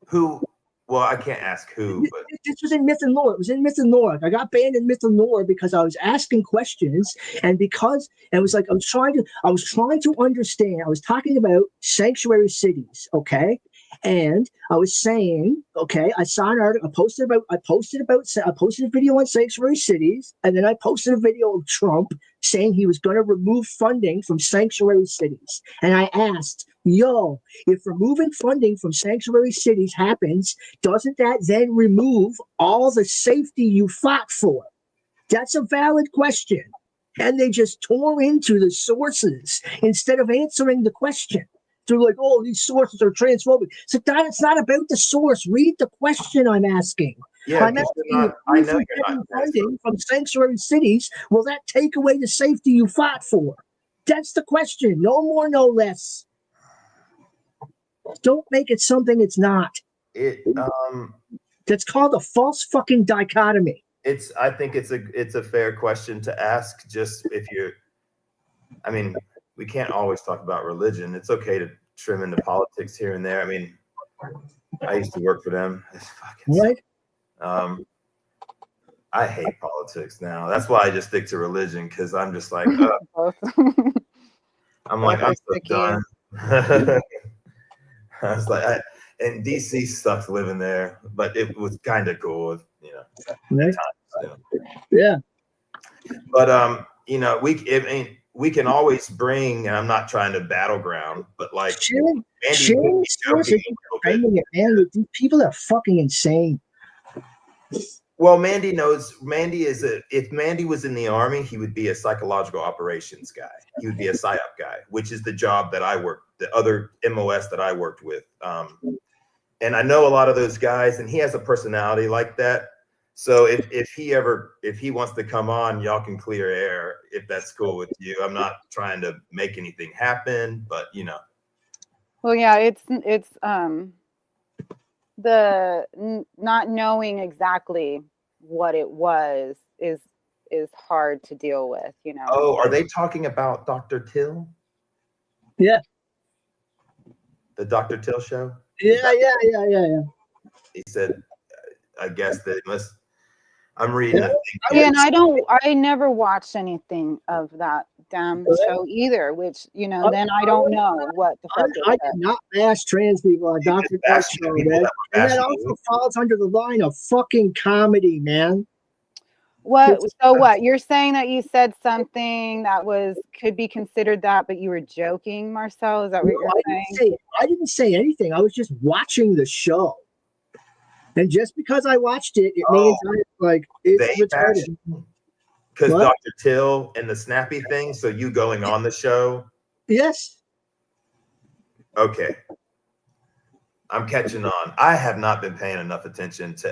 Who? Well, I can't ask who, but this was in Myth and Lore. It was in Myth and Lore. I got banned in Myth and Lore because I was asking questions, and because it was like I was trying to understand. I was talking about sanctuary cities, okay? And I was saying, okay, I saw an article. I posted a video on sanctuary cities, and then I posted a video of Trump saying he was going to remove funding from sanctuary cities. And I asked, yo, if removing funding from sanctuary cities happens, doesn't that then remove all the safety you fought for? That's a valid question. And they just tore into the sources instead of answering the question. They're like, oh, these sources are transphobic. So it's not about the source. Read the question I'm asking. Yeah, I'm asking I know you're not funding from sanctuary cities. Will that take away the safety you fought for? That's the question. No more, no less. Don't make it something it's not. That's called a false fucking dichotomy. I think it's a fair question to ask. Just if you're, I mean, we can't always talk about religion. It's okay to trim into politics here and there. I mean, I used to work for them. It's fucking right. I hate politics now. That's why I just stick to religion, because I'm just like, I'm so done. I was like, and DC sucks living there, but it was kind of cool, you know. Right. Times, you know. Yeah. But you know, we can always bring, and I'm not trying to battleground, but like, people are fucking insane. Well, Mandy knows. If Mandy was in the Army, he would be a psychological operations guy. He would be a PSYOP guy, which is the job that I worked, the other MOS that I worked with. And I know a lot of those guys, and he has a personality like that. So if he wants to come on, y'all can clear air if that's cool with you. I'm not trying to make anything happen, but you know. Well, yeah, not knowing exactly what it was is hard to deal with, you know. Oh, are they talking about Dr. Till? Yeah. The Dr. Till show? Yeah. He said, I guess they must. I'm reading. Yeah. a thing Yeah, here. and I never watched anything of that damn show either, which, you know, then I don't know what the fuck I it did said. not bash trans people on You Dr. just Phil bashing show, the people man. that were And that bashing also you. falls under the line of fucking comedy, man. What? So what? You're saying that you said something that could be considered that, but you were joking, Marcel? Is that what you're saying? I didn't say anything. I was just watching the show. And just because I watched it, it means it's They retarded. Because What? Dr. Till and the snappy thing, so you going on the show. Yes. Okay. I'm catching on. I have not been paying enough attention to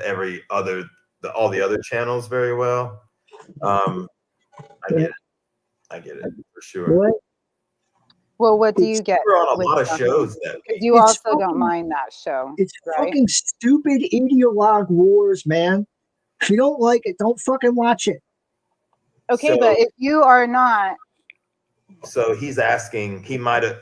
all the other channels very well. I get it for sure. What? Well, what do you get? We're on a with lot of them? shows that Because you It's also don't fucking- mind that show. It's right? fucking stupid ideologue wars, man. If you don't like it, don't fucking watch it. Okay, So- but if you are not, So he's asking, he might have,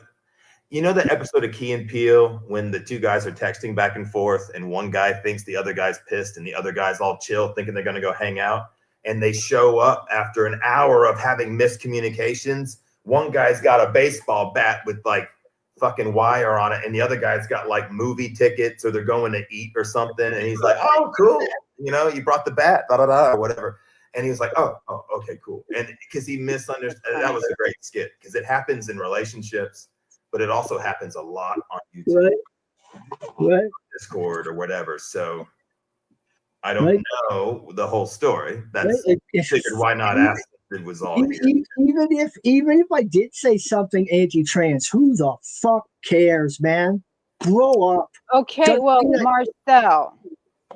you know, the episode of Key and Peele when the two guys are texting back and forth and one guy thinks the other guy's pissed and the other guy's all chill thinking they're going to go hang out. And they show up after an hour of having miscommunications. One guy's got a baseball bat with like fucking wire on it. And the other guy's got like movie tickets or they're going to eat or something. And he's like, oh, cool. You know, you brought the bat, or whatever. And he was like, oh, okay, cool. And because he misunderstood, that was a great skit because it happens in relationships, but it also happens a lot on YouTube, Right. Discord, or whatever. So I don't know the whole story. That's figured why not ask if it was all here. Even if I did say something anti-trans, who the fuck cares, man? Grow up. okay, Don't well, do that. Marcel,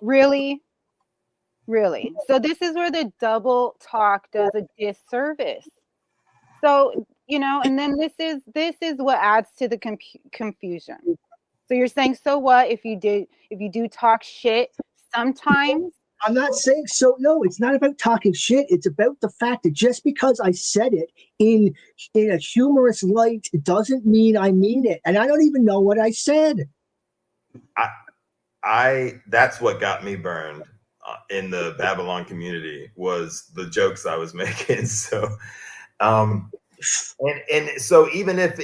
really? Really? So this is where the double talk does a disservice. So, you know, and then this is what adds to the confusion. So you're saying, so what if you do talk shit sometimes? I'm not saying so. No, it's not about talking shit. It's about the fact that just because I said it in a humorous light, it doesn't mean I mean it. And I don't even know what I said. That's what got me burned in the Babylon community was the jokes I was making. So, and so even if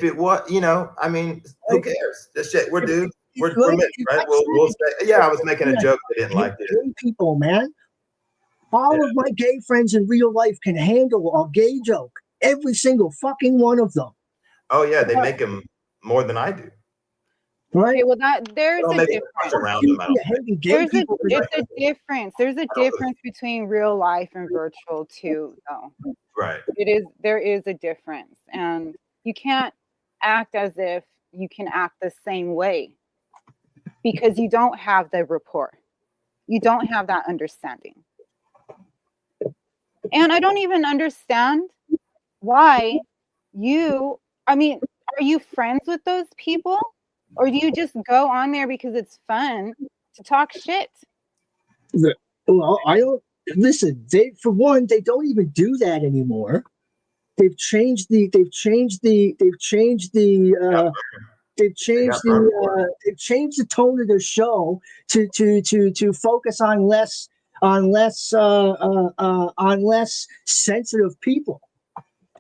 it was, you know, I mean, who cares? This shit, we're dudes. We're mixed, right? We'll say, yeah, I was making a joke. They didn't like it. Gay people, man. All of my gay friends in real life can handle a gay joke. Every single fucking one of them. Oh yeah, they make them more than I do. Right? Okay, well, there's Don't a make it difference. around them. I don't think. It's a difference. There's a difference between real life and virtual too, though. Right. There is a difference, and you can't act as if you can act the same way because you don't have the rapport. You don't have that understanding. And I don't even understand why I mean, are you friends with those people? Or do you just go on there because it's fun to talk shit? Well, I don't listen. They don't even do that anymore. They've changed the tone of their show to focus on less sensitive people.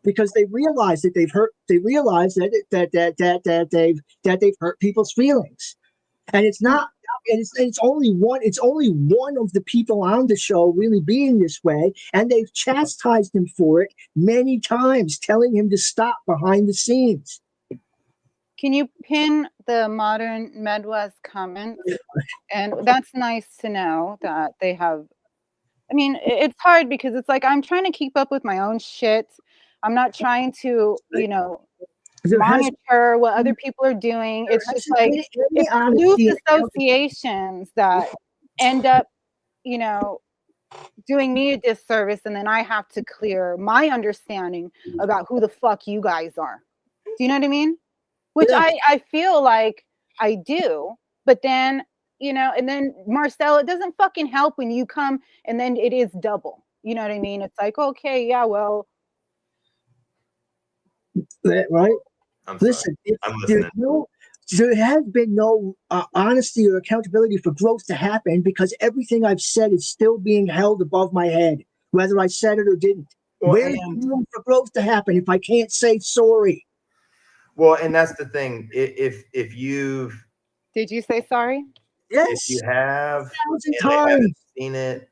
Because they realize that they've hurt hurt people's feelings, and it's only one of the people on the show really being this way, and they've chastised him for it many times, telling him to stop behind the scenes. Can you pin the Modern Midwest comment? And that's nice to know that they have. I mean, it's hard because it's like I'm trying to keep up with my own shit. I'm not trying to, you know, monitor what other people are doing. It's just like it's loose associations that end up, you know, doing me a disservice, and then I have to clear my understanding about who the fuck you guys are. Do you know what I mean? Which I feel like I do, but then, you know, and then Marcel, it doesn't fucking help when you come and then it is double. You know what I mean? It's like, okay, yeah, well, Right? I'm sorry. Listen, I'm listening. there has been no honesty or accountability for growth to happen because everything I've said is still being held above my head, whether I said it or didn't. Well, Where's the room for growth to happen if I can't say sorry? Well, and that's the thing. If you've did you say sorry? if Yes, you have 1,000 and they haven't times. seen it,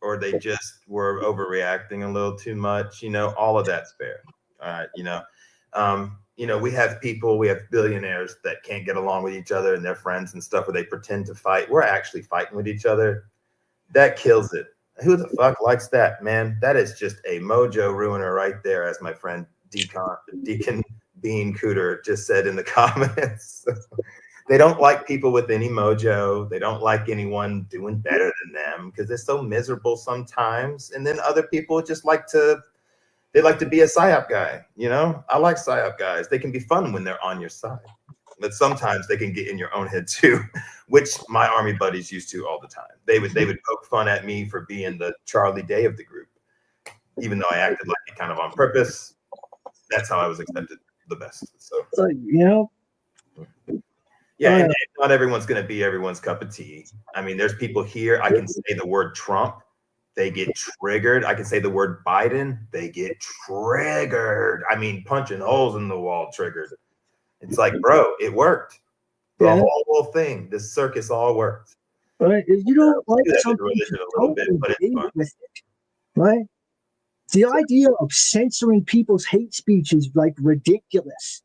or they just were overreacting a little too much, all of that's fair. All right, we have billionaires that can't get along with each other and their friends and stuff, where they pretend to fight. We're actually fighting with each other. That kills it. Who the fuck likes that, man? That is just a mojo ruiner right there, as my friend Deacon Bean Cooter just said in the comments. They don't like people with any mojo. They don't like anyone doing better than them because they're so miserable sometimes. And then other people just like to be a psyop guy. I like psyop guys. They can be fun when they're on your side, but sometimes they can get in your own head too, which my army buddies used to all the time. They would poke fun at me for being the Charlie Day of the group, even though I acted like it kind of on purpose. That's how I was accepted the best. So, yeah, and not everyone's going to be everyone's cup of tea. I mean, there's people here. I can say the word Trump, they get triggered. I can say the word Biden, they get triggered. I mean, punching holes in the wall triggered. It's like, bro, it worked. The whole thing, this circus all worked. Right? If you don't like something, religion a little bit, but it's fun. with it, right? The idea of censoring people's hate speech is like ridiculous.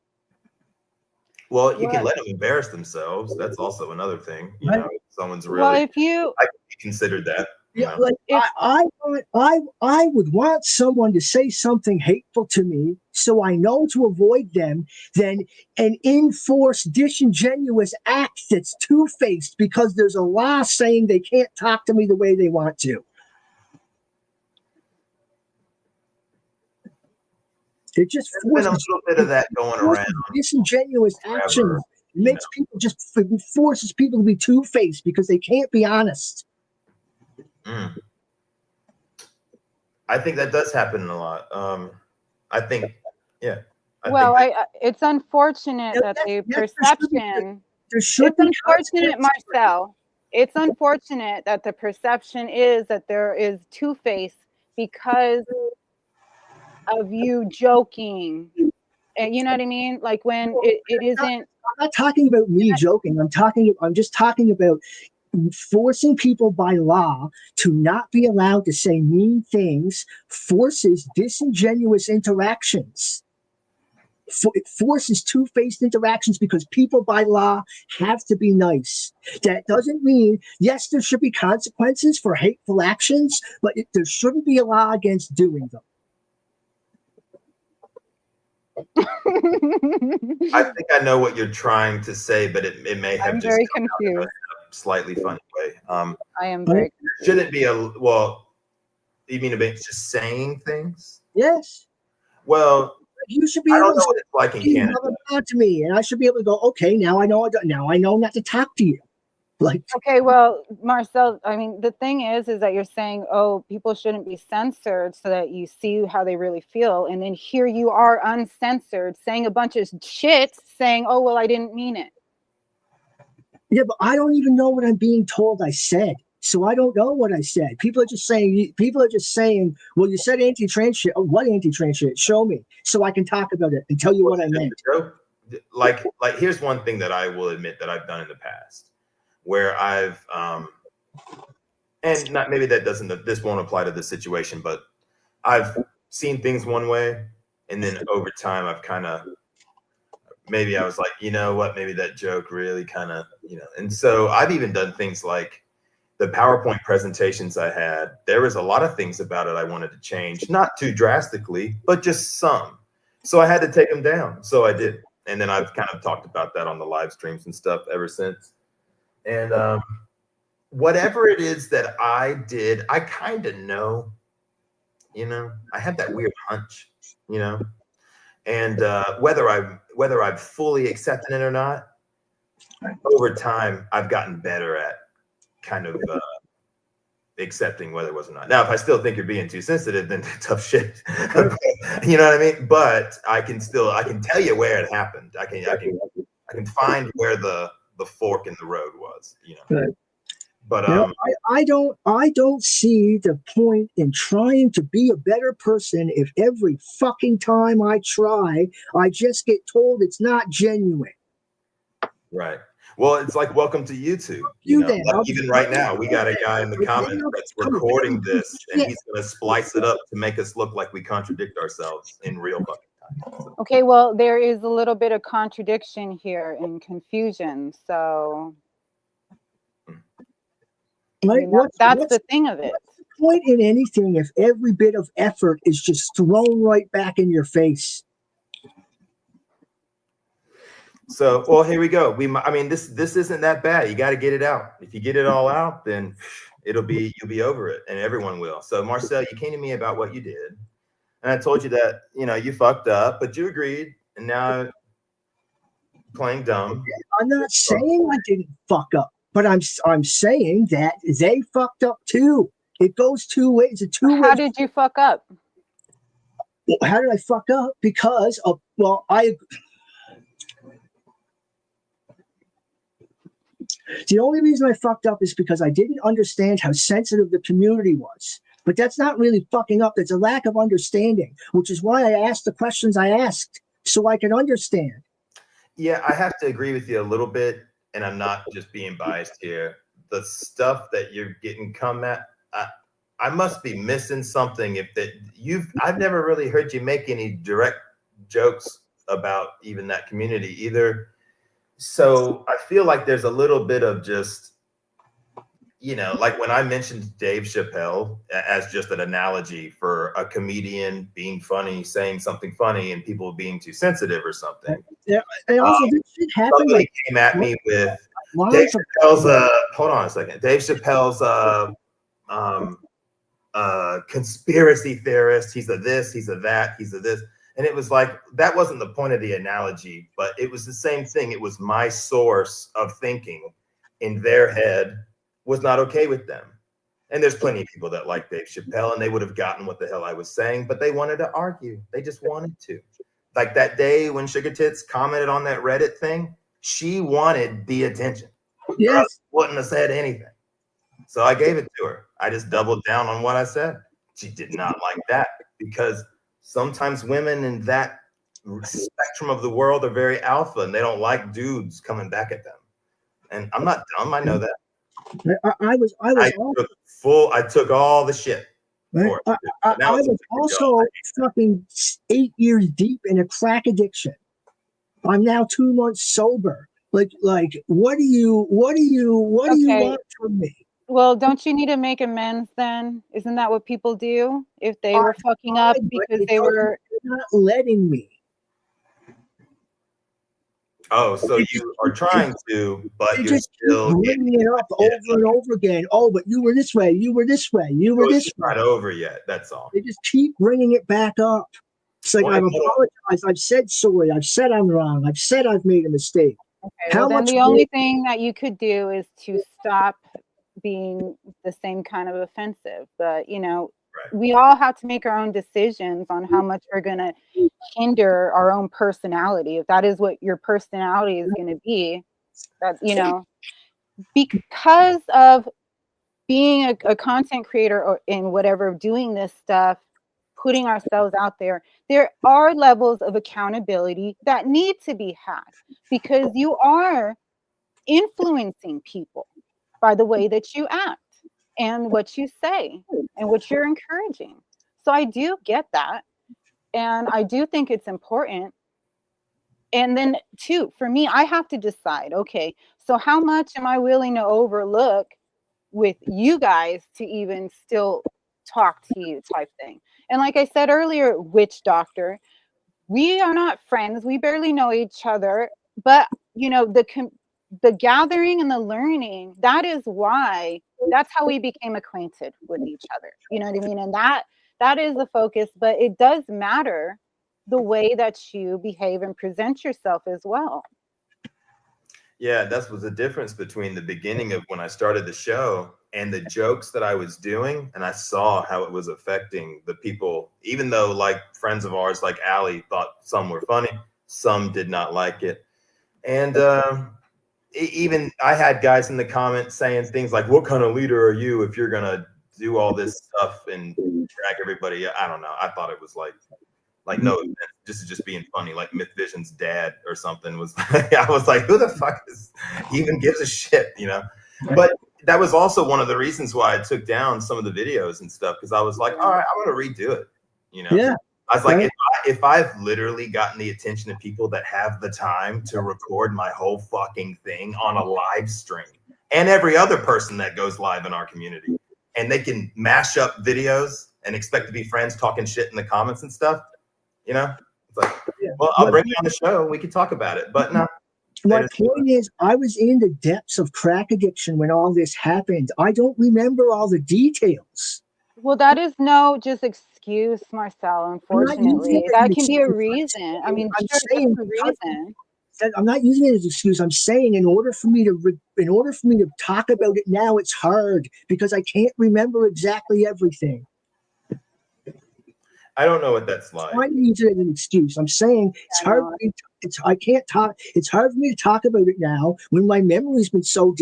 Well, you can let them embarrass themselves. That's also another thing. If someone's really, well, if you, I can be considered that. Yeah, like I would want someone to say something hateful to me so I know to avoid them than an enforced disingenuous act that's two-faced because there's a law saying they can't talk to me the way they want to. It just forces a little bit of that going around. Disingenuous actions. It makes people forces people to be two-faced because they can't be honest. I think that does happen a lot. I think, yeah. It's unfortunate that the perception. It's unfortunate, Marcel. It's unfortunate that the perception is that there is two-face because of you joking. And you know what I mean? Like when it isn't. I'm not talking about me joking. I'm just talking about forcing people by law to not be allowed to say mean things forces disingenuous interactions. It forces two-faced interactions because people by law have to be nice. That doesn't mean, yes, there should be consequences for hateful actions, but there shouldn't be a law against doing them. I think I know what you're trying to say, but it may have I'm just very come out in confused. a slightly funny way. I am very confused. Shouldn't be you mean about just saying things? Yes. Well, you should be I able don't know what it's like in Canada. Talk to me, and I should be able to go, okay, now I know not to talk to you. Like, okay, well, Marcel, I mean, the thing is that you're saying, oh, people shouldn't be censored so that you see how they really feel. And then here you are uncensored saying a bunch of shit saying, oh, well, I didn't mean it. Yeah, but I don't even know what I'm being told I said. So I don't know what I said. People are just saying, well, you said anti-trans shit. Oh, what anti-trans shit? Show me so I can talk about it and tell you what I meant. Like here's one thing that I will admit that I've done in the past, where I've and not maybe this won't apply to this situation, but I've seen things one way, and then over time I've kind of maybe I was like, you know what, maybe that joke really kind of, and so I've even done things like the PowerPoint presentations I had. There was a lot of things about it I wanted to change, not too drastically, but just some. So I had to take them down. So I did. And then I've kind of talked about that on the live streams and stuff ever since. And whatever it is that I did, I kind of know, I have that weird hunch, and whether I've fully accepted it or not, over time, I've gotten better at kind of accepting whether it was or not. Now, if I still think you're being too sensitive, then tough shit. You know what I mean? But I can tell you where it happened. I can find where the fork in the road was. You know. Right. But I don't see the point in trying to be a better person if every fucking time I try, I just get told it's not genuine. Right. Well, it's like welcome to YouTube. You You know, then. like even right now, we got a guy in the comments that's recording this, and he's going to splice it up to make us look like we contradict ourselves in real fucking time. So. Okay, well, there is a little bit of contradiction here and confusion. So I mean, that's the thing of it. What's the point in anything if every bit of effort is just thrown right back in your face? So, well, here we go. I mean, this isn't that bad. You got to get it out. If you get it all out, then you'll be over it, and everyone will. So, Marcel, you came to me about what you did, and I told you that you fucked up, but you agreed, and now playing dumb. I'm not saying I didn't fuck up, but I'm saying that they fucked up too. It goes two ways. It's a two-way. How did you fuck up? Well, how did I fuck up? Because of the only reason I fucked up is because I didn't understand how sensitive the community was. But that's not really fucking up. That's a lack of understanding, which is why I asked the questions I asked, so I can understand. Yeah, I have to agree with you a little bit, and I'm not just being biased here. The stuff that you're getting come at, I must be missing something. I've never really heard you make any direct jokes about even that community either. So I feel like there's a little bit of just, like when I mentioned Dave Chappelle as just an analogy for a comedian being funny, saying something funny, and people being too sensitive or something. Yeah, and also this shit happened. Somebody came at me with Dave Chappelle's. Hold on a second. Dave Chappelle's conspiracy theorist. He's a this. He's a that. He's a this. And it was like, that wasn't the point of the analogy, but it was the same thing. It was my source of thinking in their head was not okay with them. And there's plenty of people that like Dave Chappelle, and they would have gotten what the hell I was saying, but they wanted to argue. They just wanted to. Like that day when Sugar Tits commented on that Reddit thing, she wanted the attention. Yes. Wouldn't have said anything. So I gave it to her. I just doubled down on what I said. She did not like that because sometimes women in that spectrum of the world are very alpha, and they don't like dudes coming back at them. And I'm not dumb. I know that. I took all the shit. Right? I was also fucking 8 years deep in a crack addiction. I'm now 2 months sober. Like, what do you want from me? Well, don't you need to make amends then? Isn't that what people do if they were fucking up because they were not letting me? Oh, so you are trying to, but you're just still bringing it up over and over again. Oh, but you were this way. You were this way. You were this way. Not over yet. That's all. They just keep bringing it back up. It's like I've apologized. I've said sorry. I've said I'm wrong. I've said I've made a mistake. Okay, well, then the only thing that you could do is to stop being the same kind of offensive. But we all have to make our own decisions on how much we're going to hinder our own personality. If that is what your personality is going to be, that because of being a content creator or in whatever, doing this stuff, putting ourselves out there are levels of accountability that need to be had, because you are influencing people by the way that you act and what you say and what you're encouraging. So I do get that. And I do think it's important. And then too, for me, I have to decide, okay, so how much am I willing to overlook with you guys to even still talk to you type thing? And like I said earlier, Witch Doctor, we are not friends. We barely know each other, but the gathering and the learning, that's how we became acquainted with each other. You know what I mean? And that is the focus, but it does matter the way that you behave and present yourself as well. Yeah, that was the difference between the beginning of when I started the show and the jokes that I was doing, and I saw how it was affecting the people. Even though, like, friends of ours, like Allie, thought some were funny, some did not like it, and even I had guys in the comments saying things like, "What kind of leader are you if you're gonna do all this stuff and drag everybody?" I don't know. I thought it was like no, this is just being funny. Like Myth Vision's dad or something was. I was like, who the fuck even gives a shit, you know? But that was also one of the reasons why I took down some of the videos and stuff, because I was like, all right, I'm gonna redo it, you know? Yeah. I was like, if I've literally gotten the attention of people that have the time to record my whole fucking thing on a live stream, and every other person that goes live in our community, and they can mash up videos and expect to be friends talking shit in the comments and stuff, you know, it's like, well, I'll bring you on the show and we can talk about it. But no. My point is, I was in the depths of crack addiction when all this happened. I don't remember all the details. Well, that is no just excuse, Marcel. Unfortunately, that can be a reason. I mean, I'm sure, saying that's a reason. I'm not using it as an excuse. I'm saying in order for me to talk about it now, it's hard because I can't remember exactly everything. I don't know what that's like. I'm not using it as an excuse. I'm saying it's hard. I can't talk. It's hard for me to talk about it now when my memory's been so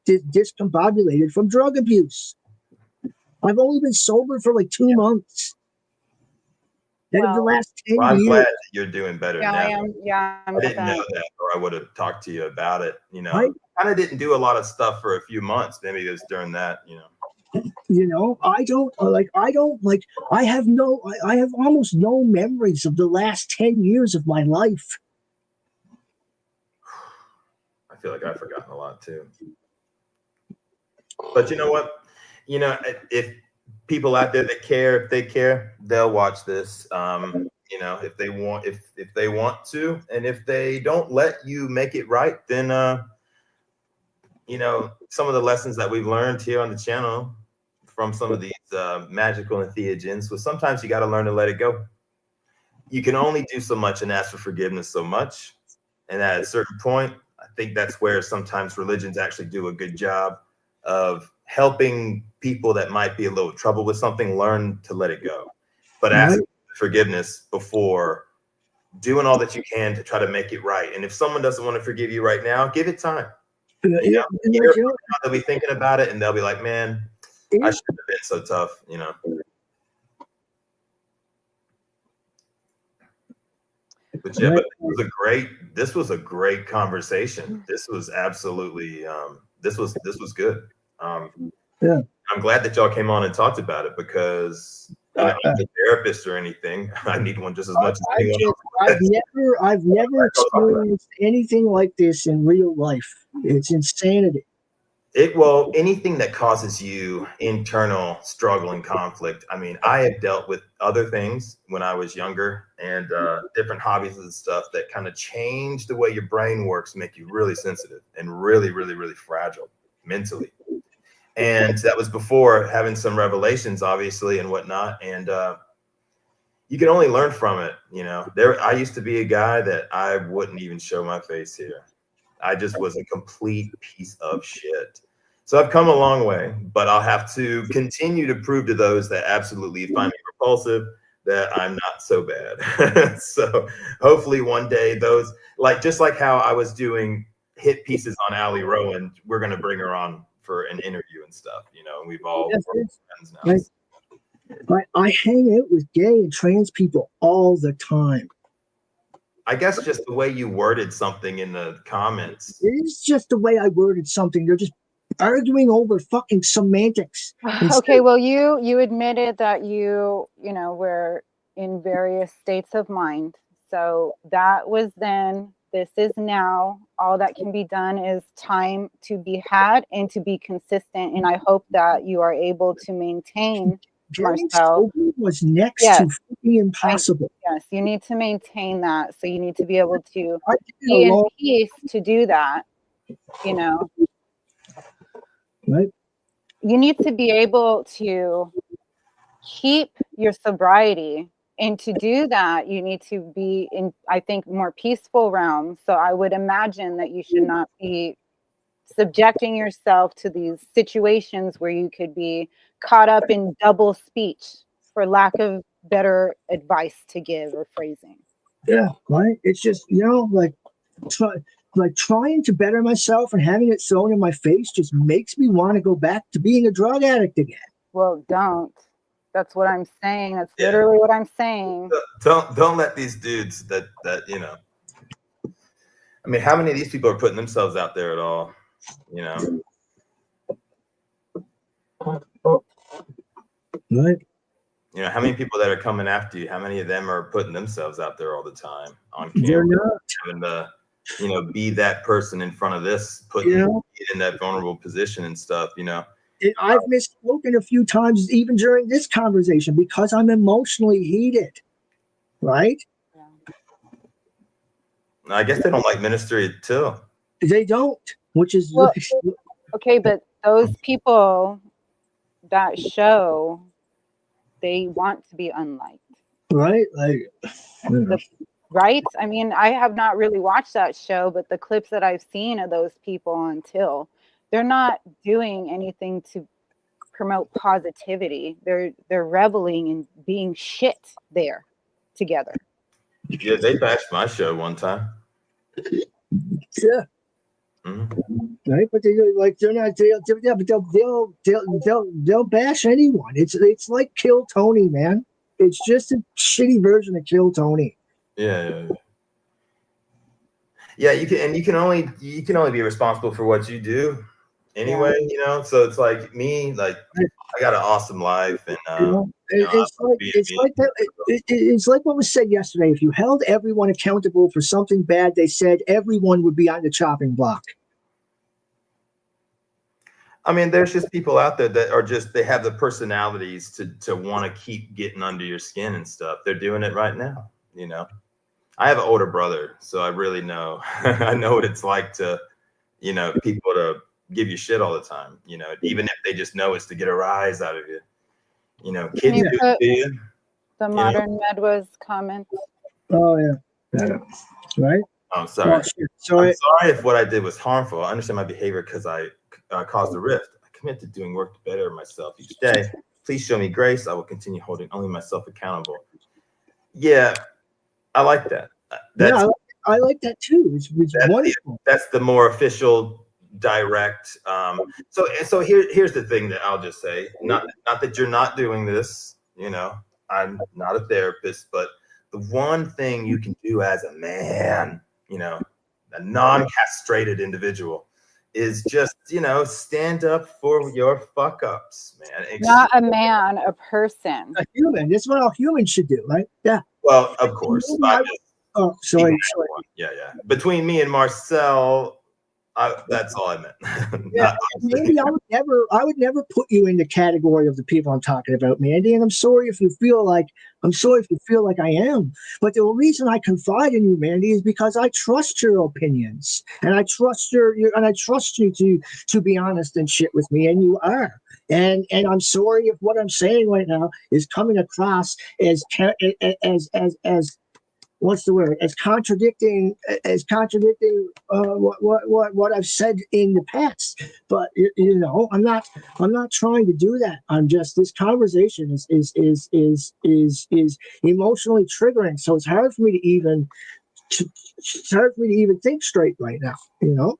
discombobulated from drug abuse. I've only been sober for like 2 months. Out of the last 10 years. I'm glad that you're doing better now. I am. Yeah, I didn't know that, or I would have talked to you about it. You know, I kind of didn't do a lot of stuff for a few months. Maybe it was during that. You know. You know, I have almost no memories of the last 10 years of my life. I feel like I've forgotten a lot too. But you know what? You know, if people out there that care, if they care, they'll watch this. You know, if they want to, and if they don't let you make it right, then you know, some of the lessons that we've learned here on the channel from some of these magical entheogens was sometimes you got to learn to let it go. You can only do so much and ask for forgiveness so much. And at a certain point, I think that's where sometimes religions actually do a good job of helping people that might be a little trouble with something learn to let it go. But ask for forgiveness before doing all that you can to try to make it right. And if someone doesn't want to forgive you right now, give it time. You know, they'll be thinking about it and they'll be like, man, I shouldn't have been so tough, you know. But yeah, but this was a great conversation. This was absolutely this was good. Yeah. I'm glad that y'all came on and talked about it, because I'm not a therapist or anything. I need one just as much as anyone else. I've never experienced anything like this in real life. It's insanity. Well, anything that causes you internal struggle and conflict. I mean, I have dealt with other things when I was younger, and different hobbies and stuff that kind of change the way your brain works, make you really sensitive and really, really, really fragile mentally. And that was before having some revelations, obviously, and whatnot. And you can only learn from it. You know, I used to be a guy that I wouldn't even show my face here. I just was a complete piece of shit. So I've come a long way, but I'll have to continue to prove to those that absolutely find me repulsive that I'm not so bad. So hopefully one day those, just like how I was doing hit pieces on Allie Rowan, we're going to bring her on for an interview and stuff, you know, and we've all friends now. I hang out with gay and trans people all the time. I guess just the way you worded something in the comments. It is just the way I worded something. They're just arguing over fucking semantics. Okay, well, you admitted that you know, were in various states of mind. So that was then, this is now. All that can be done is time to be had and to be consistent. And I hope that you are able to maintain, Marcel. Was next to fucking impossible. Yes, you need to maintain that. So you need to be able to be in peace to do that, you know. Right. You need to be able to keep your sobriety And to do that, you need to be in, I think, more peaceful realms. So I would imagine that you should not be subjecting yourself to these situations where you could be caught up in double speech, for lack of better advice to give or phrasing. Yeah, right. It's just, you know, like trying to better myself and having it thrown in my face just makes me want to go back to being a drug addict again. Well, don't. That's what I'm saying. That's Yeah. literally what I'm saying. Don't let these dudes that you know. I mean, how many of these people are putting themselves out there at all? You know. Right. You know, how many people that are coming after you? How many of them are putting themselves out there all the time on They're camera, not. having to, you know, be that person in front of this, putting it in that vulnerable position and stuff. You know. I've misspoken a few times, even during this conversation, because I'm emotionally heated. Right? I guess they don't like ministry too. They don't, which is Well, okay, but those people that show, they want to be unliked. Right? Like, right? I mean, I have not really watched that show, but the clips that I've seen of those people until, they're not doing anything to promote positivity. They're reveling in being shit there together. Yeah, they bashed my show one time. Yeah. Mm-hmm. Right, but they're not. They'll bash anyone. It's like Kill Tony, man. It's just a shitty version of Kill Tony. Yeah. You can only be responsible for what you do anyway. Yeah. You know, so it's like me. Like I got an awesome life, and it's like what was said yesterday. If you held everyone accountable for something bad they said, everyone would be on the chopping block. I mean, there's just people out there that are just, they have the personalities to want to keep getting under your skin and stuff. They're doing it right now, you know. I have an older brother, so I really know. I know what it's like to, you know, people to give you shit all the time, you know, even if they just know it's to get a rise out of you. You know, kids do it to you. The Modern Medwas comment. Oh, yeah. Right? I'm sorry. Oh, sorry. I'm sorry if what I did was harmful. I understand my behavior because I caused a rift. I commit to doing work to better myself each day. Please show me grace. I will continue holding only myself accountable. Yeah, I like that. I like that too. It's wonderful. That's the more official, direct. So here's the thing that I'll just say. Not that you're not doing this. You know, I'm not a therapist, but the one thing you can do as a man, you know, a non-castrated individual, is just, you know, stand up for your fuck ups, man. Not a man, a person. A human. That's what all humans should do, right? Yeah. Well, of course. Sorry. Yeah. Between me and Marcel, that's all I meant. Yeah, Mandy, I would never put you in the category of the people I'm talking about, Mandy. And I'm sorry if you feel like I am. But the reason I confide in you, Mandy, is because I trust your opinions, and I trust I trust you to be honest and shit with me, and you are. And I'm sorry if what I'm saying right now is coming across as what's the word? As contradicting what I've said in the past. But you know, I'm not trying to do that. I'm just, this conversation is emotionally triggering. So it's hard for me to even think straight right now. You know.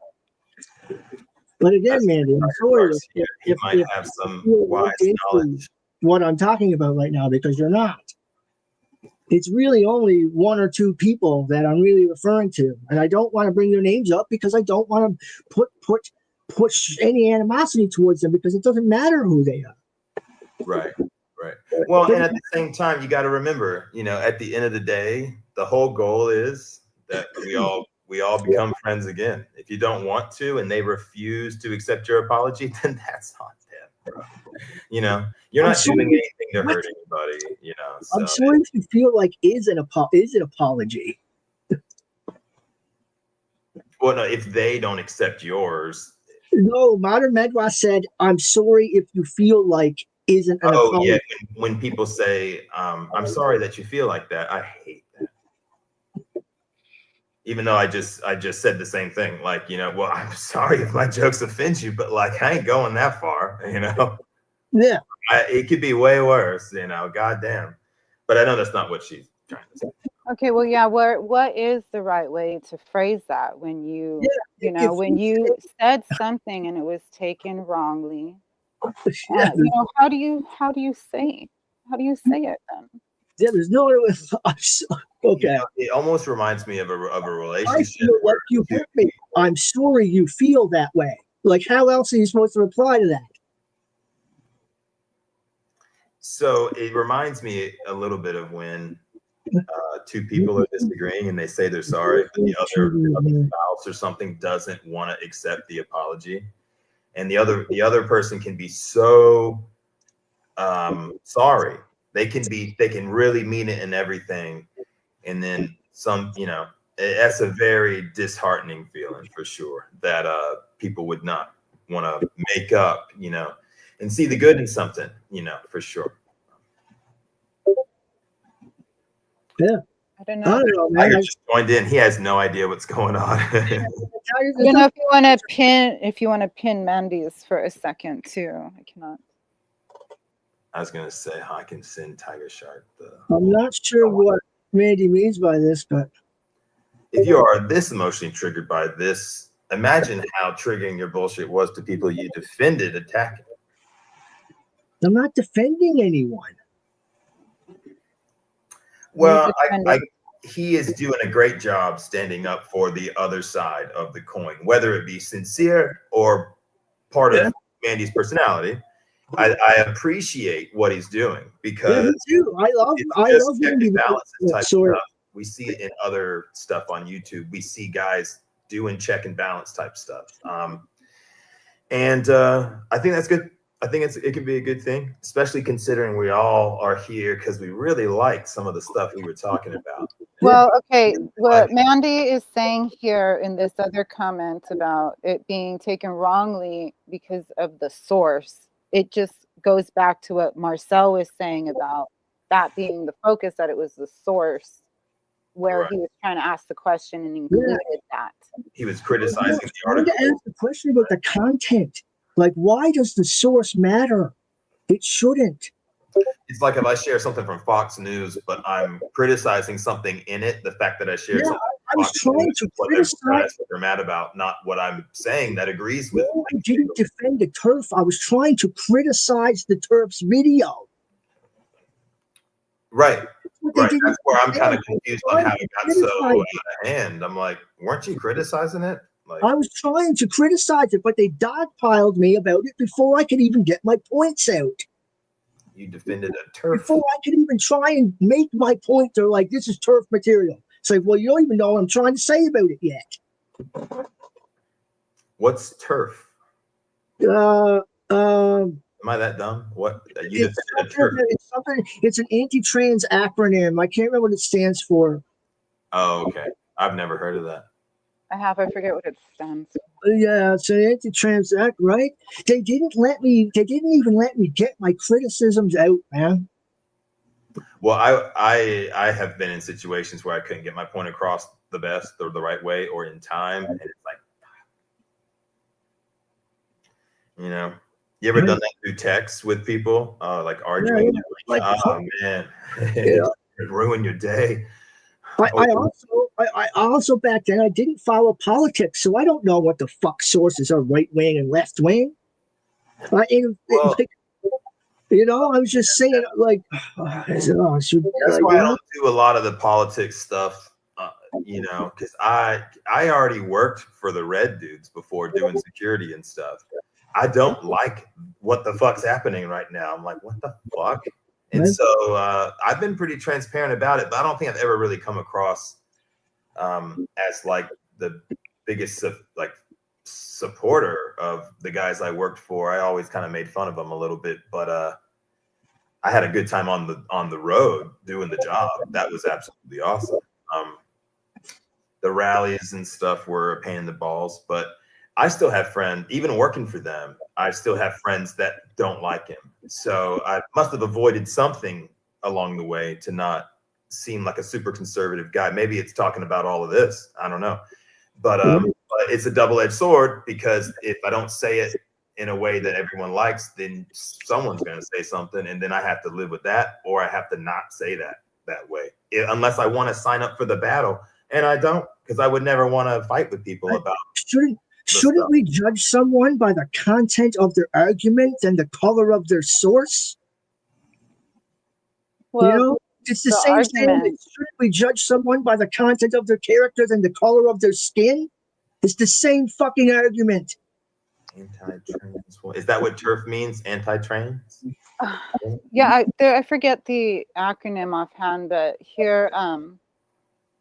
But again, Mandy, I'm sorry if you might have some wise knowledge. What I'm talking about right now, because you're not. It's really only one or two people that I'm really referring to, and I don't want to bring their names up because I don't want to push any animosity towards them, because it doesn't matter who they are. Right. Well, and at the same time, you got to remember, you know, at the end of the day, the whole goal is that we all become friends again. If you don't want to, and they refuse to accept your apology, then that's on them, bro. You know, you're not doing anything to hurt anybody. You know, so. I'm sorry if you feel like is an apology. Well, no, if they don't accept yours. No, Modern Medwas said, "I'm sorry if you feel like isn't an Oh apology. yeah, when people say, "I'm sorry that you feel like that," I hate that. Even though I just said the same thing, like, well, I'm sorry if my jokes offend you, but like I ain't going that far, Yeah. It could be way worse, goddamn. But I know that's not what she's trying to say. Okay, well, yeah, what is the right way to phrase that when you, if when you you said something and it was taken wrongly? Yeah, How do you say it then? yeah, there's no okay. It almost reminds me of a I relationship. feel like you hurt me. I'm sorry you feel that way. Like, how else are you supposed to reply to that? So it reminds me a little bit of when two people are disagreeing and they say they're sorry, but the other spouse or something doesn't want to accept the apology, and the other person can be so sorry. They can really mean it and everything, and then some. That's a very disheartening feeling for sure. That people would not want to make up, and see the good in something, for sure. Yeah. I don't know. man. Tiger just joined in. He has no idea what's going on. I don't know if you want to pin Mandy's for a second too. I cannot. I was gonna say I can send Tiger Shark I'm not sure what Mandy means by this, but if you are this emotionally triggered by this, imagine how triggering your bullshit was to people you defended attacking. I'm not defending anyone. Well, he is doing a great job standing up for the other side of the coin, whether it be sincere or part of Mandy's personality. I appreciate what he's doing because me too. I love Mandy type stuff. We see it in other stuff on YouTube. We see guys doing check and balance type stuff, and I think that's good. I think it could be a good thing, especially considering we all are here because we really like some of the stuff we were talking about. Well, okay, what Mandy is saying here in this other comment about it being taken wrongly because of the source, it just goes back to what Marcel was saying about that being the focus, that it was the source where he was trying to ask the question and included that. He was criticizing the article. I wanted to ask the question about the content. Like, why does the source matter? It shouldn't. It's like if I share something from Fox News, but I'm criticizing something in it, the fact that I shared something I was trying to criticize what they're mad about, not what I'm saying that agrees with. I didn't defend the turf. I was trying to criticize the turf's video. Right. That's where I'm kind of confused on how it got so out of hand. I'm like, weren't you criticizing it? Like, I was trying to criticize it, but they dogpiled me about it before I could even get my points out. You defended a turf. Before I could even try and make my point, they're like, this is turf material. It's like, well, you don't even know what I'm trying to say about it yet. What's turf? Am I that dumb? What? You defended a turf. It's an anti-trans acronym. I can't remember what it stands for. Oh, okay. I've never heard of that. I forget what it stands for. Yeah, it's an anti-trans act, right? They didn't even let me get my criticisms out, man. Well, I have been in situations where I couldn't get my point across the best or the right way or in time. And it's like, you ever done that through text with people? Like arguing? Oh, man. It ruined your day. I also back then I didn't follow politics, so I don't know what the fuck sources are right wing and left wing. I was just saying that's why I don't do a lot of the politics stuff, because I already worked for the red dudes before doing security and stuff. I don't like what the fuck's happening right now. I'm like, what the fuck? And so I've been pretty transparent about it, but I don't think I've ever really come across as like the biggest supporter of the guys I worked for. I always kind of made fun of them a little bit, but I had a good time on the road doing the job. That was absolutely awesome. The rallies and stuff were a pain in the balls, but I still have friends, even working for them, I still have friends that don't like him. So I must have avoided something along the way to not seem like a super conservative guy. Maybe it's talking about all of this. I don't know. But it's a double-edged sword, because if I don't say it in a way that everyone likes, then someone's going to say something, and then I have to live with that, or I have to not say that way, unless I want to sign up for the battle, and I don't, because I would never want to fight with people about. Shouldn't we judge someone by the content of their argument and the color of their source? Well, you know, it's the same thing. Shouldn't we judge someone by the content of their character and the color of their skin? It's the same fucking argument. Anti-trans. Is that what TERF means? Anti-trans? Yeah, I forget the acronym offhand, but here,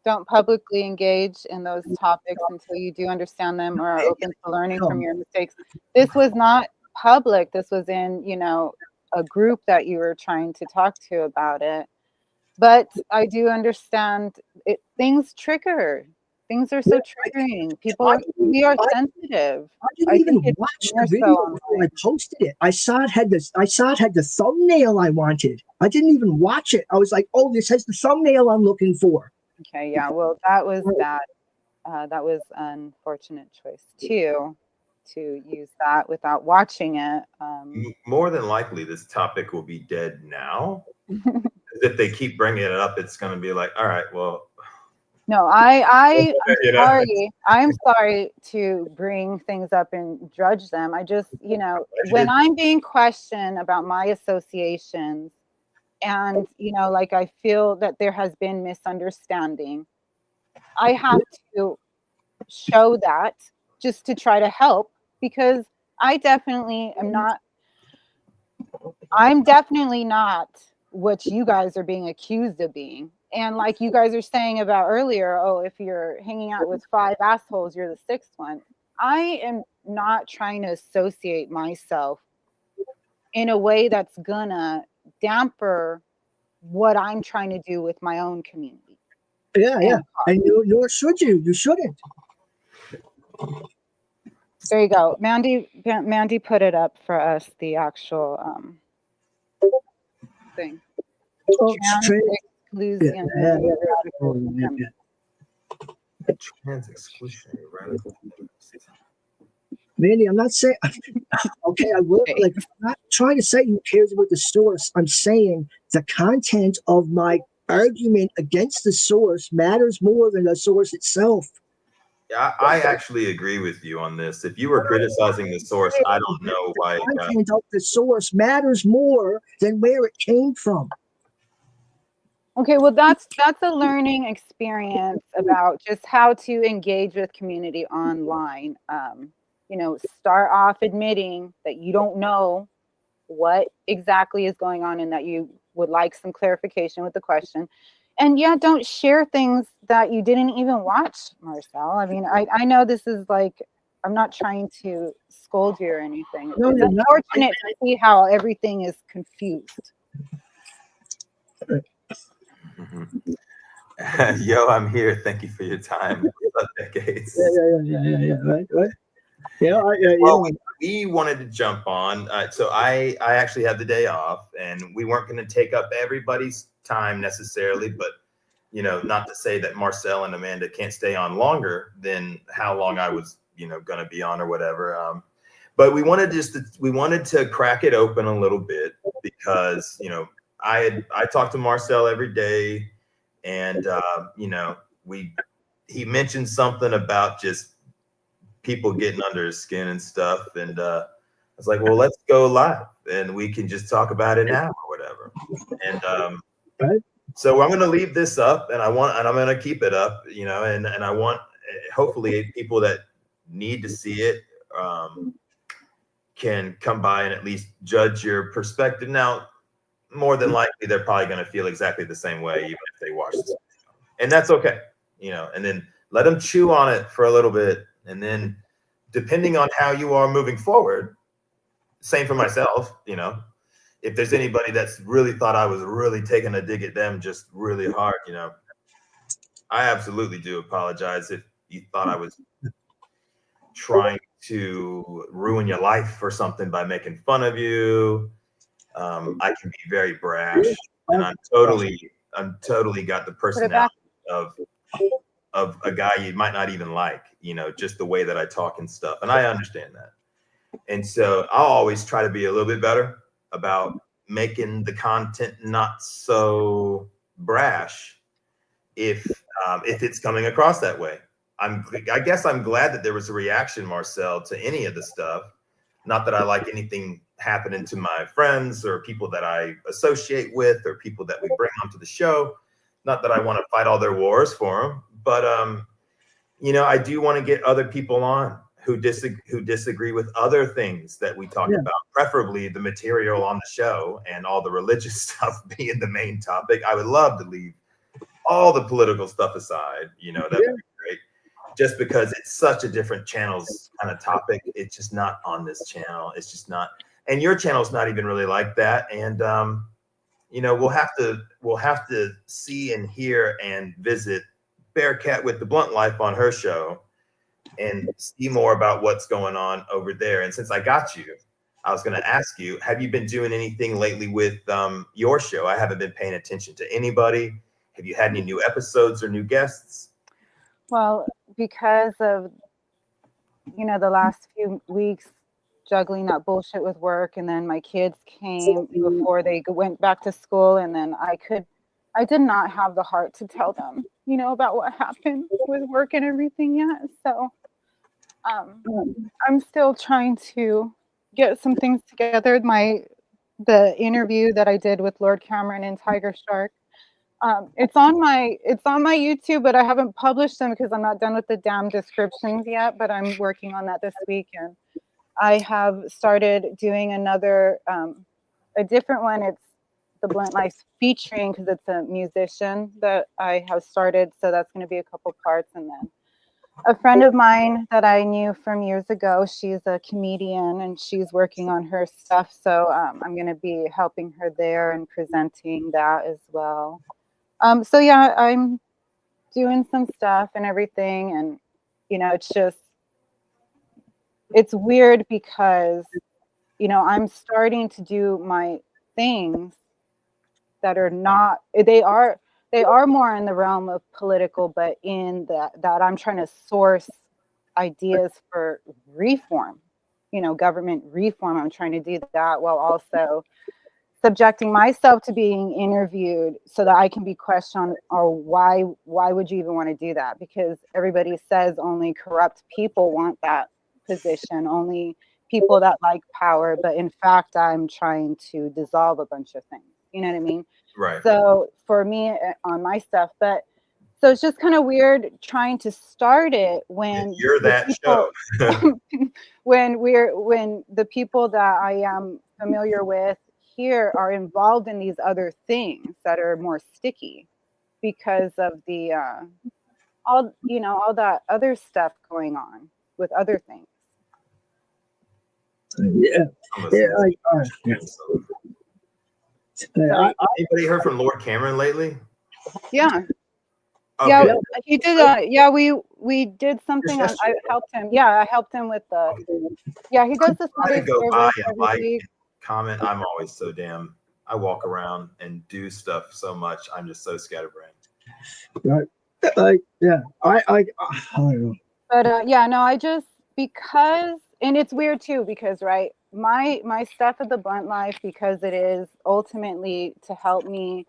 don't publicly engage in those topics until you do understand them or are open to learning from your mistakes. This was not public. This was in, a group that you were trying to talk to about it. But I do understand things trigger. Things are so triggering. We are sensitive. I didn't even watch the video before I posted it. I saw it had the thumbnail I wanted. I didn't even watch it. I was like, oh, this has the thumbnail I'm looking for. Okay, yeah. Well, that was bad. That was an unfortunate choice too, to use that without watching it. More than likely, this topic will be dead now. If they keep bringing it up, it's going to be like, all right, well. No, I'm sorry. I'm sorry to bring things up and judge them. I just, when I'm being questioned about my associations, and like I feel that there has been misunderstanding, I have to show that just to try to help, because I'm definitely not what you guys are being accused of being. And like you guys are saying about earlier, oh, if you're hanging out with 5 assholes, you're the 6th one. I am not trying to associate myself in a way that's gonna damper what I'm trying to do with my own community. Yeah. And nor should you. You shouldn't. There you go. Mandy put it up for us, the actual thing. Trans exclusionary radical. Mandy, I'm not saying, okay, I will, like, I'm not trying to say who cares about the source. I'm saying the content of my argument against the source matters more than the source itself. Yeah, I actually agree with you on this. If you were criticizing the source, I don't know why. The content of the source matters more than where it came from. Okay, well, that's a learning experience about just how to engage with community online. Start off admitting that you don't know what exactly is going on and that you would like some clarification with the question. And yeah, don't share things that you didn't even watch, Marcel. I mean, I know this is like, I'm not trying to scold you or anything. No, it's unfortunate to see how everything is confused. Yo, I'm here. Thank you for your time. Decades. Yeah. Right. Well, we wanted to jump on. So I actually had the day off, and we weren't going to take up everybody's time necessarily, but not to say that Marcel and Amanda can't stay on longer than how long I was, going to be on or whatever. But we wanted to crack it open a little bit, because I talked to Marcel every day, and he mentioned something about just people getting under his skin and stuff, and I was like, well, let's go live and we can just talk about it now or whatever. And so I'm going to leave this up, and I'm going to keep it up, and I want, hopefully, people that need to see it can come by and at least judge your perspective. Now, more than likely, they're probably going to feel exactly the same way, even if they watch this, and that's okay, and then let them chew on it for a little bit. And then depending on how you are moving forward, same for myself, if there's anybody that's really thought I was really taking a dig at them just really hard, I absolutely do apologize if you thought I was trying to ruin your life or something by making fun of you. I can be very brash, and I'm totally got the personality of a guy you might not even like, just the way that I talk and stuff. And I understand that. And so I'll always try to be a little bit better about making the content not so brash if it's coming across that way. I guess I'm glad that there was a reaction, Marcel, to any of the stuff. Not that I like anything happening to my friends or people that I associate with or people that we bring onto the show. Not that I want to fight all their wars for them, but I do want to get other people on who disagree with other things that we talk about, preferably the material on the show and all the religious stuff being the main topic. I would love to leave all the political stuff aside, that would be great. Just because it's such a different channel's kind of topic. It's just not on this channel. It's just not. And your channel's not even really like that. And, we'll have to see and hear and visit Bearcat with the Blunt Life on her show and see more about what's going on over there. And since I got you, I was going to ask you, have you been doing anything lately with your show? I haven't been paying attention to anybody. Have you had any new episodes or new guests? Well, because of, the last few weeks juggling that bullshit with work, and then my kids came before they went back to school, and then I did not have the heart to tell them, about what happened with work and everything yet. So I'm still trying to get some things together. The interview that I did with Lord Cameron and Tiger Shark. It's on my YouTube, but I haven't published them because I'm not done with the damn descriptions yet. But I'm working on that this week, and I have started doing another, a different one. It's the Blunt Life featuring, because it's a musician that I have started. So that's going to be a couple parts, and then a friend of mine that I knew from years ago. She's a comedian, and she's working on her stuff. So I'm going to be helping her there and presenting that as well. So yeah, I'm doing some stuff and everything, and it's weird because I'm starting to do my things that are not, they are more in the realm of political, but in that I'm trying to source ideas for reform, government reform. I'm trying to do that while also subjecting myself to being interviewed so that I can be questioned, or why would you even want to do that? Because everybody says only corrupt people want that position, only people that like power. But in fact, I'm trying to dissolve a bunch of things. You know what I mean? Right. So for me on my stuff, so it's just kind of weird trying to start it when you're that people, show. when the people that I am familiar with here are involved in these other things that are more sticky because of the all that other stuff going on with other things. Anybody heard from Lord Cameron lately? Yeah. Okay. Yeah, he did. We did something. I helped him. Yeah, I helped him with the. Yeah, he does this I Sunday go by service and every like week. and comment. I'm always so damn. I walk around and do stuff so much. I'm just so scatterbrained. Right. I don't know. But I just, because, and it's weird too, because my stuff at the Blunt Life, because it is ultimately to help me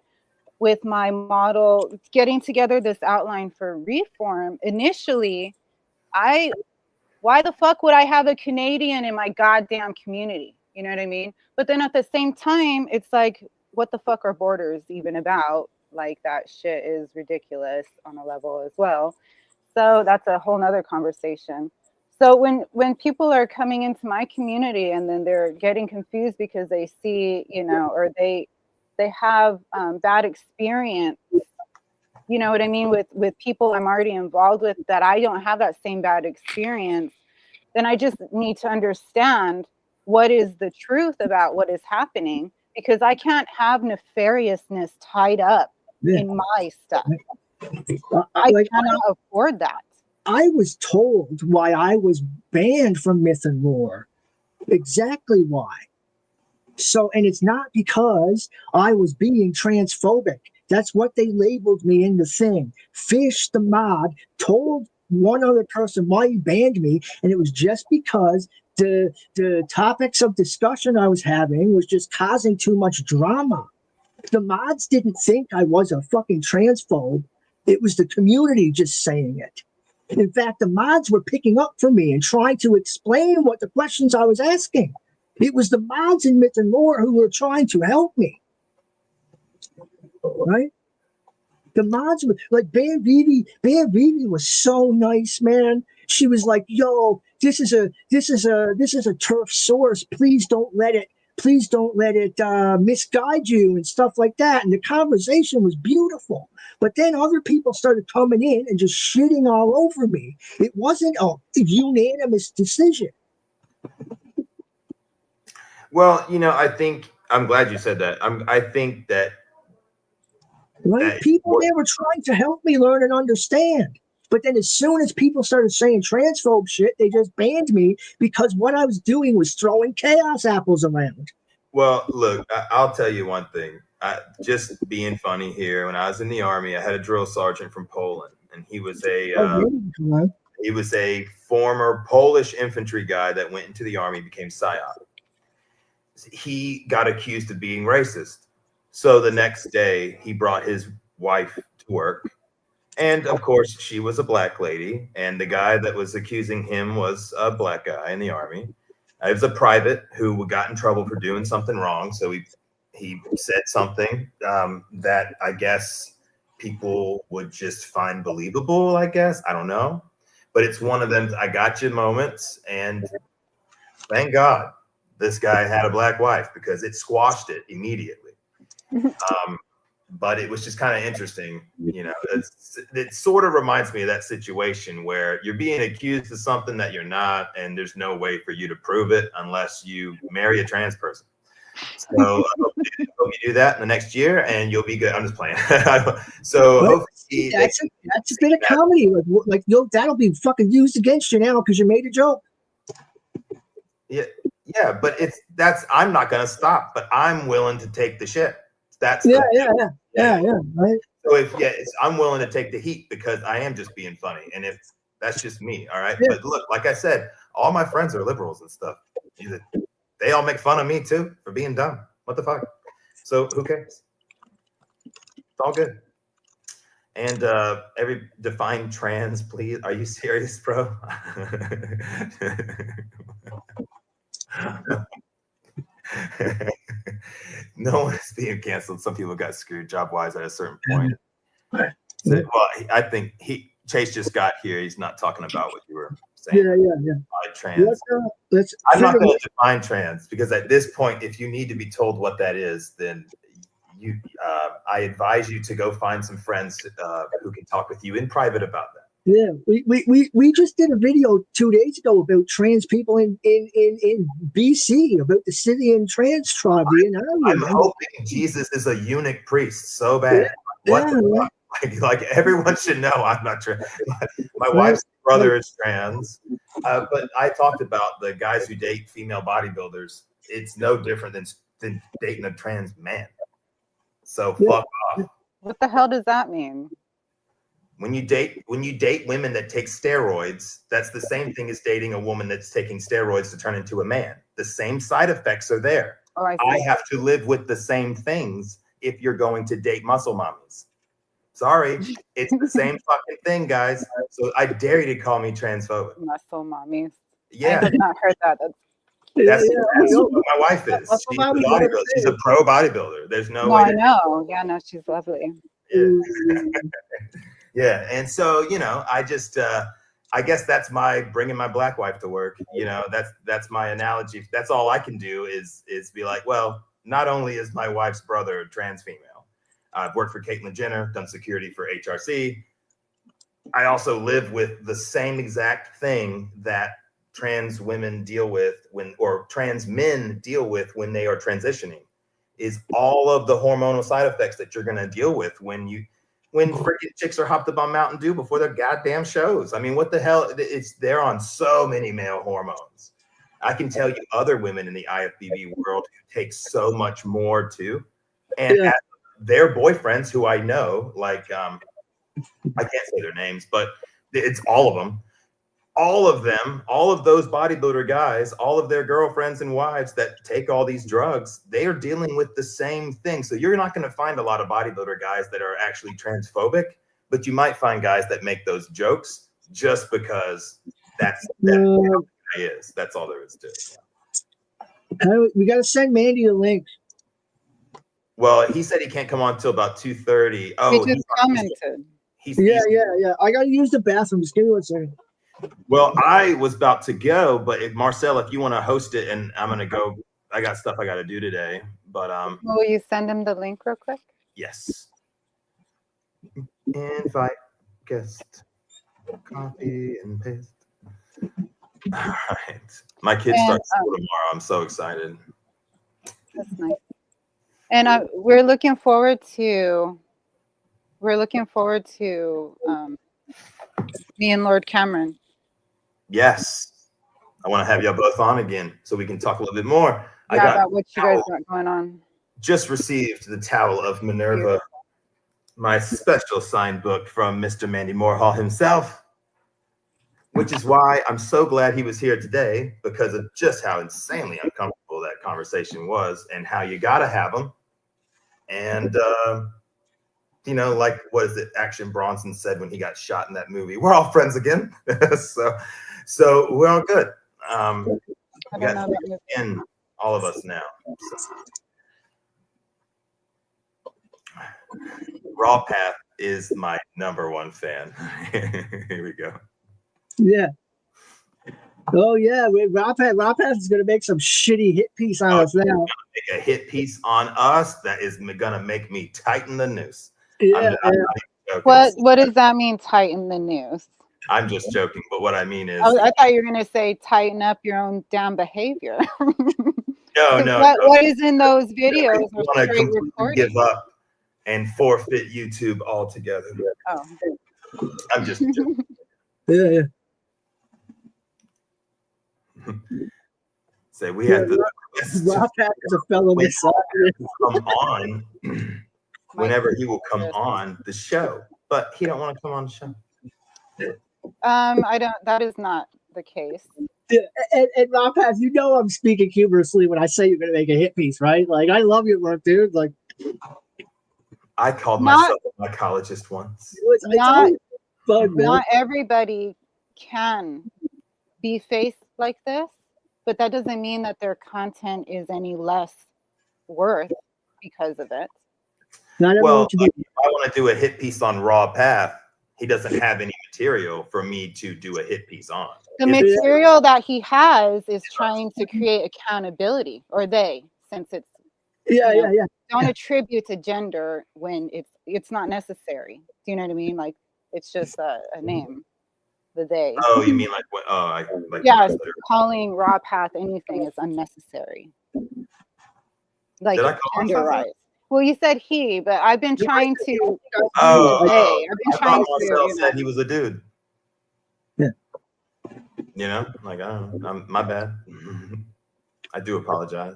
with my model, getting together this outline for reform. Initially, why the fuck would I have a Canadian in my goddamn community? You know what I mean? But then at the same time, it's like, what the fuck are borders even about? Like, that shit is ridiculous on a level as well. So that's a whole nother conversation. So when people are coming into my community and then they're getting confused because they see, or they have bad experience, you know what I mean, with people I'm already involved with, that I don't have that same bad experience, then I just need to understand what is the truth about what is happening, because I can't have nefariousness tied up in my stuff. I cannot afford that. I was told why I was banned from Myth and Lore. Exactly why. So, and it's not because I was being transphobic. That's what they labeled me in the thing. Fish, the mod, told one other person why he banned me, and it was just because the topics of discussion I was having was just causing too much drama. The mods didn't think I was a fucking transphobe. It was the community just saying it. In fact, the mods were picking up for me and trying to explain what the questions I was asking. It was the mods in Myth and Lore who were trying to help me. Right? The mods were like Ban Vivi was so nice, man. She was like, yo, this is a turf source. Please don't let it misguide you and stuff like that. And the conversation was beautiful. But then other people started coming in and just shitting all over me. It wasn't a unanimous decision. Well, I think I'm glad you said that. I think that right? People there were trying to help me learn and understand. But then as soon as people started saying transphobe shit, they just banned me because what I was doing was throwing chaos apples around. Well, look, I'll tell you one thing. Just being funny here, when I was in the Army, I had a drill sergeant from Poland, and he was a former Polish infantry guy that went into the Army, became PSYOP. He got accused of being racist. So the next day, he brought his wife to work. And of course, she was a black lady. And the guy that was accusing him was a black guy in the Army. It was a private who got in trouble for doing something wrong. So he said something that I guess people would just find believable, I guess. I don't know. But it's one of them I got you moments. And thank God this guy had a black wife because it squashed it immediately. But it was just kind of interesting, it sort of reminds me of that situation where you're being accused of something that you're not, and there's no way for you to prove it unless you marry a trans person. So I hope you do that in the next year and you'll be good. I'm just playing. So hopefully that's a bit of comedy. Like that'll be fucking used against you now because you made a joke. Yeah, but I'm not gonna stop, but I'm willing to take the shit. That's yeah, right. So I'm willing to take the heat because I am just being funny, and if that's just me, all right. Yeah. But look, like I said, all my friends are liberals and stuff. They all make fun of me too for being dumb. What the fuck? So who cares? It's all good. And every define trans, please. Are you serious, bro? No one is being canceled. Some people got screwed job-wise at a certain point. So, well, I think Chase just got here. He's not talking about what you were saying. Yeah. Trans. I'm not going to define trans because at this point, if you need to be told what that is, then I advise you to go find some friends who can talk with you in private about that. Yeah, we just did a video 2 days ago about trans people in BC, about the Scythian trans tribe. I'm hoping Jesus is a eunuch priest so bad. Like everyone should know I'm not trans. My wife's brother is trans, but I talked about the guys who date female bodybuilders. It's no different than dating a trans man. So fuck off. What the hell does that mean? When you date women that take steroids, that's the same thing as dating a woman that's taking steroids to turn into a man. The same side effects are there. Oh, I have to live with the same things if you're going to date muscle mommies. Sorry, it's the same fucking thing, guys. So I dare you to call me transphobic. Muscle mommies. Yeah. I have not heard that. That's what my wife is. She's a bodybuilder. She's a pro bodybuilder. There's no way. I know. Yeah, no, she's lovely. Yeah. Yeah, and so I just I guess that's my bringing my black wife to work. That's my analogy. That's all I can do is be like, well, not only is my wife's brother a trans female, I've worked for Caitlyn Jenner, done security for HRC. I also live with the same exact thing that trans women deal with or trans men deal with when they are transitioning, is all of the hormonal side effects that you're going to deal with when you. when freaking chicks are hopped up on Mountain Dew before their goddamn shows. I mean, what the hell? They're on so many male hormones. I can tell you other women in the IFBB world who take so much more too. And Yeah. their boyfriends who I know, like, I can't say their names, but it's all of them. All of them, all of those bodybuilder guys, all of their girlfriends and wives that take all these drugs, they are dealing with the same thing. So you're not going to find a lot of bodybuilder guys that are actually transphobic, but you might find guys that make those jokes just because that's how it is. That's all there is to it. We got to send Mandy a link. Well, he said he can't come on until about 2:30. Oh, He just commented. Yeah. I got to use the bathroom. Just give me 1 second. Well, I was about to go, but if Marcel, if you want to host it, and I'm gonna go, I got stuff I got to do today. But Will you send him the link real quick? yes. Invite guest. Copy and paste. All right. My kids start school tomorrow. I'm so excited. That's nice. And we're looking forward to me and Lord Cameron. Yes. I want to have y'all both on again so we can talk a little bit more. I Yeah, got about what you guys got going on. just received the Towel of Minerva, my special signed book from Mr. Mandy Moorhall himself, which is why I'm so glad he was here today, because of just how insanely uncomfortable that conversation was and how you got to have them. And, you know, like, what is it Action Bronson said when he got shot in that movie? We're all friends again. so we're all good. I We don't got know that movie. in all of us now. Raw Path is my #1 fan. Here we go. Yeah. Oh yeah, Raw Path is gonna make some shitty hit piece on us now. Make a hit piece on us that is gonna make me tighten the noose. Yeah. I'm not even joking. What does that mean, tighten the noose? I'm just joking, but what I mean is, I thought you were gonna say tighten up your own damn behavior. no. What is in those videos? I want to completely give up and forfeit YouTube altogether. Oh. I'm just joking. Yeah. Say we had the Raw Path is a fellow misogynist. come on whenever he will come on the show, but he don't want to come on the show. I don't. That is not the case. Yeah, and Raw Path, you know I'm speaking humorously when I say you're gonna make a hit piece, right? Like, I love your work, dude. Like, I called myself a mycologist once. Not everybody can be faced like this, but that doesn't mean that their content is any less worth because of it. Well, if I want to do a hit piece on Raw Path, he doesn't have any material for me to do a hit piece on. The material that he has is trying to create accountability, or since it's don't attribute to gender when it's not necessary. Do you know what I mean? Like, it's just a name. The they. Oh, you mean like what? Oh, calling Raw Path anything is unnecessary. Like gender right. Well, you said he, but I've been trying to. I thought said he was a dude. Yeah. You know, like, I don't know. My bad. I do apologize.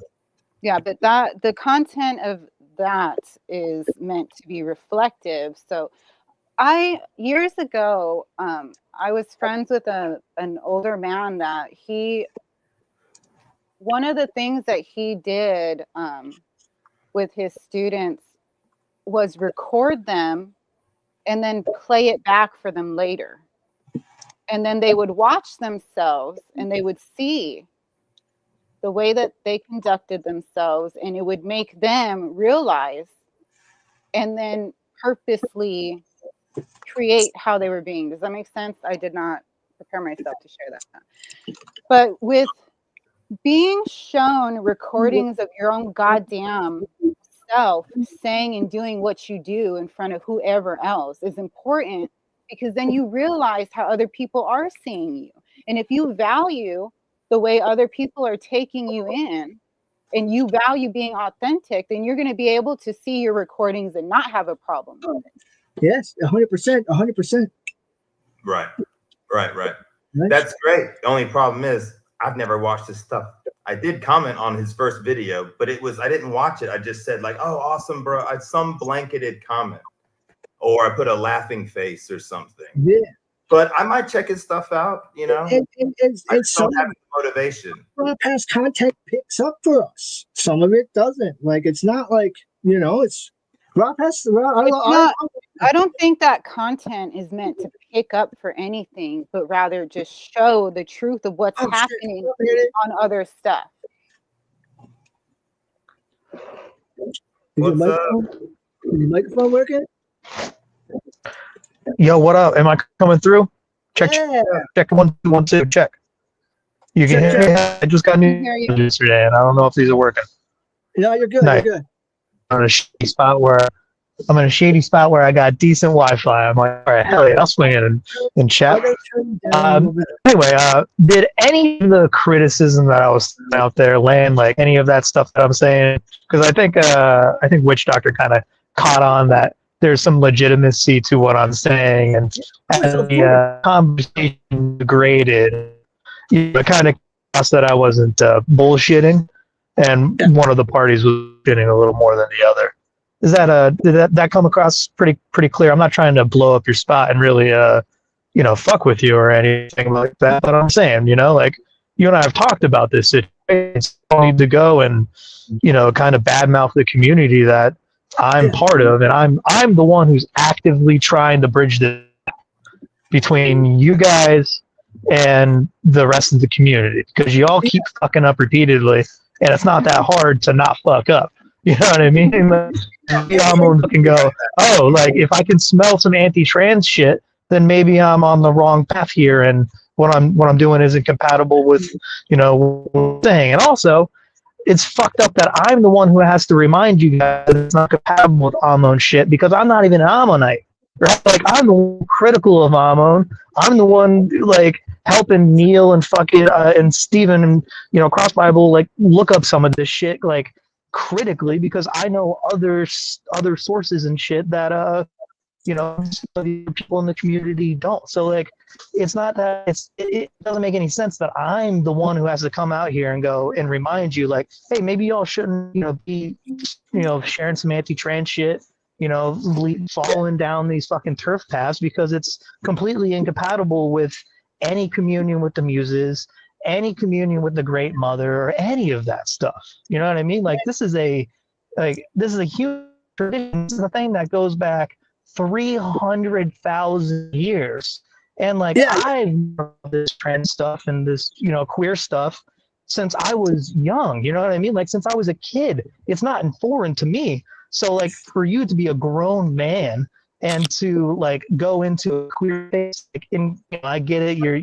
Yeah, but the content of that is meant to be reflective. So years ago, I was friends with an older man that one of the things that he did with his students was record them and then play it back for them later. And then they would watch themselves and they would see the way that they conducted themselves, and it would make them realize and then purposely create how they were being. Does that make sense? I did not prepare myself to share that. But with being shown recordings of your own goddamn self saying and doing what you do in front of whoever else is important, because then you realize how other people are seeing you. And if you value the way other people are taking you in, and you value being authentic, then you're going to be able to see your recordings and not have a problem with it. Yes, 100%, 100%. Right. That's great. The only problem is I've never watched his stuff. I did comment on his first video, but I didn't watch it. I just said like, "Oh, awesome, bro." I some blanketed comment, or I put a laughing face or something. Yeah. But I might check his stuff out. You know, And I just don't have the motivation. past content picks up for us. Some of it doesn't. Like it's not like it's I don't think that content is meant to pick up for anything, but rather just show the truth of what's happening on other stuff. Is your microphone working? Yo, what up? Am I coming through? Check, Yeah. check 1 2 1 2. Check. You can hear me. I just got new yesterday, and I don't know if these are working. No, you're good. Nice. You're good. I'm in a shady spot where I got decent Wi-Fi. I'm like, all right, hell yeah, I'll swing in and chat. Anyway, did any of the criticism that I was out there land, like any of that stuff that I'm saying? Because I think Witch Doctor kind of caught on that there's some legitimacy to what I'm saying, and as the conversation degraded, kind of that I wasn't bullshitting, and one of the parties was shitting a little more than the other. Is that did that come across pretty clear? I'm not trying to blow up your spot and really fuck with you or anything like that, but I'm saying, like you and I have talked about this situation. I need to go and kind of badmouth the community that I'm part of, and I'm the one who's actively trying to bridge the between you guys and the rest of the community, because you all keep fucking up repeatedly, and it's not that hard to not fuck up. You know what I mean? I'm can go, oh, like if I can smell some anti-trans shit, then maybe I'm on the wrong path here, and what I'm doing isn't compatible with thing. And also, it's fucked up that I'm the one who has to remind you guys that it's not compatible with Amon shit, because I'm not even an Ammonite. Right? Like I'm the one critical of Amon. I'm the one like helping Neil and fucking and Steven and Cross Bible like look up some of this shit like critically, because I know other sources and shit that people in the community don't. So like it's not that it doesn't make any sense that I'm the one who has to come out here and go and remind you like, hey, maybe y'all shouldn't be sharing some anti-trans shit, following down these fucking turf paths, because it's completely incompatible with any communion with the muses, any communion with the Great Mother, or any of that stuff. You know what I mean? Like this is a huge tradition. This is a thing that goes back 300,000 years, and like I've known this trans stuff and this queer stuff since I was young. You know what I mean? Like since I was a kid, it's not foreign to me. So like for you to be a grown man and to like go into a queer space, like, I get it. You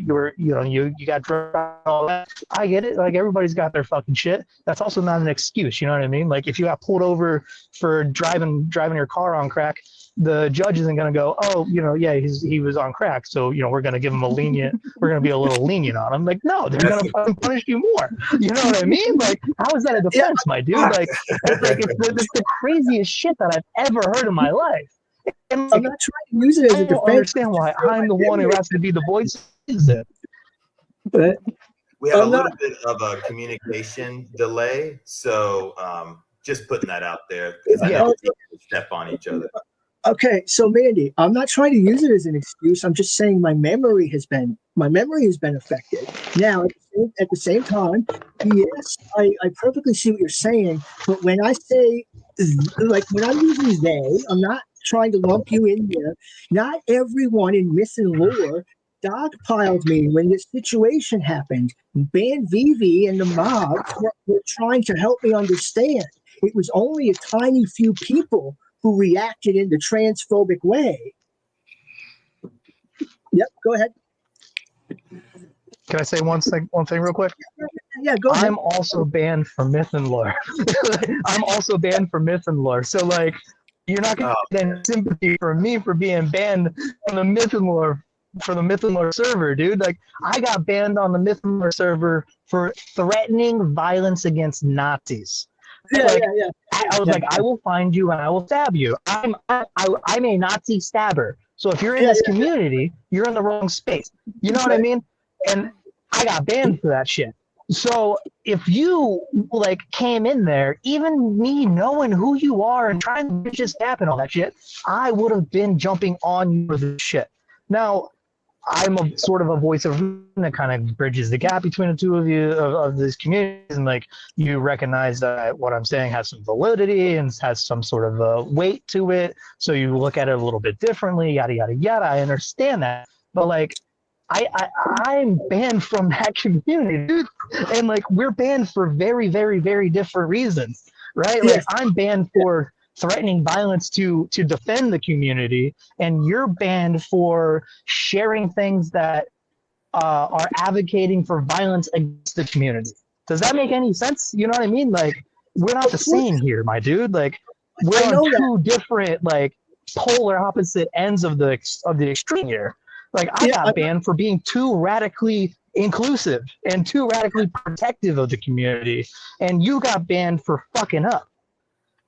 got drugs and all that. I get it. Like everybody's got their fucking shit. That's also not an excuse. You know what I mean? Like if you got pulled over for driving your car on crack, the judge isn't going to go, oh, he was on crack, so we're going to give him we're going to be a little lenient on him. Like, no, they're going to fucking punish you more. You know what I mean? Like, how is that a defense, my dude? Like, it's the craziest shit that I've ever heard in my life. And like, I'm not trying to use it as a defense. I don't understand why I'm the one who has to be the voice. But we have a little bit of a communication delay, so just putting that out there, because I know we step on each other. Okay, so Mandy, I'm not trying to use it as an excuse. I'm just saying my memory has been affected. Now, at the same time, yes, I perfectly see what you're saying. But when I say, like, when I'm using they, I'm not trying to lump you in here. Not everyone in Myth and Lore dogpiled me when this situation happened. Ban Vivi and the mob were trying to help me understand. It was only a tiny few people who reacted in the transphobic way. Yep, go ahead. Can I say one thing real quick? Yeah, go ahead. I'm also banned from Myth and Lore. I'm also banned from Myth and Lore. So like, you're not going to get any sympathy for me for being banned from the Myth and Lore, for the Myth and Lore server, dude. Like, I got banned on the Myth and Lore server for threatening violence against Nazis. Yeah. I was like, I will find you and I will stab you. I'm a Nazi stabber. So if you're in this community, you're in the wrong space. You know what I mean? And I got banned for that shit. So if you like came in there, even me knowing who you are and trying to just stab and all that shit, I would have been jumping on you for this shit. Now, I'm a sort of a voice of reason that kind of bridges the gap between the two of you of these communities, and like you recognize that what I'm saying has some validity and has some sort of weight to it, so you look at it a little bit differently, yada yada yada. I understand that, but like I'm banned from that community, dude, and like we're banned for very very very different reasons, right? Like I'm banned for threatening violence to defend the community, and you're banned for sharing things that are advocating for violence against the community. Does that make any sense? You know what I mean? Like, we're not the same here, my dude. Like, we're on two different, like, polar opposite ends of the extreme here. Like, I got banned for being too radically inclusive and too radically protective of the community, and you got banned for fucking up.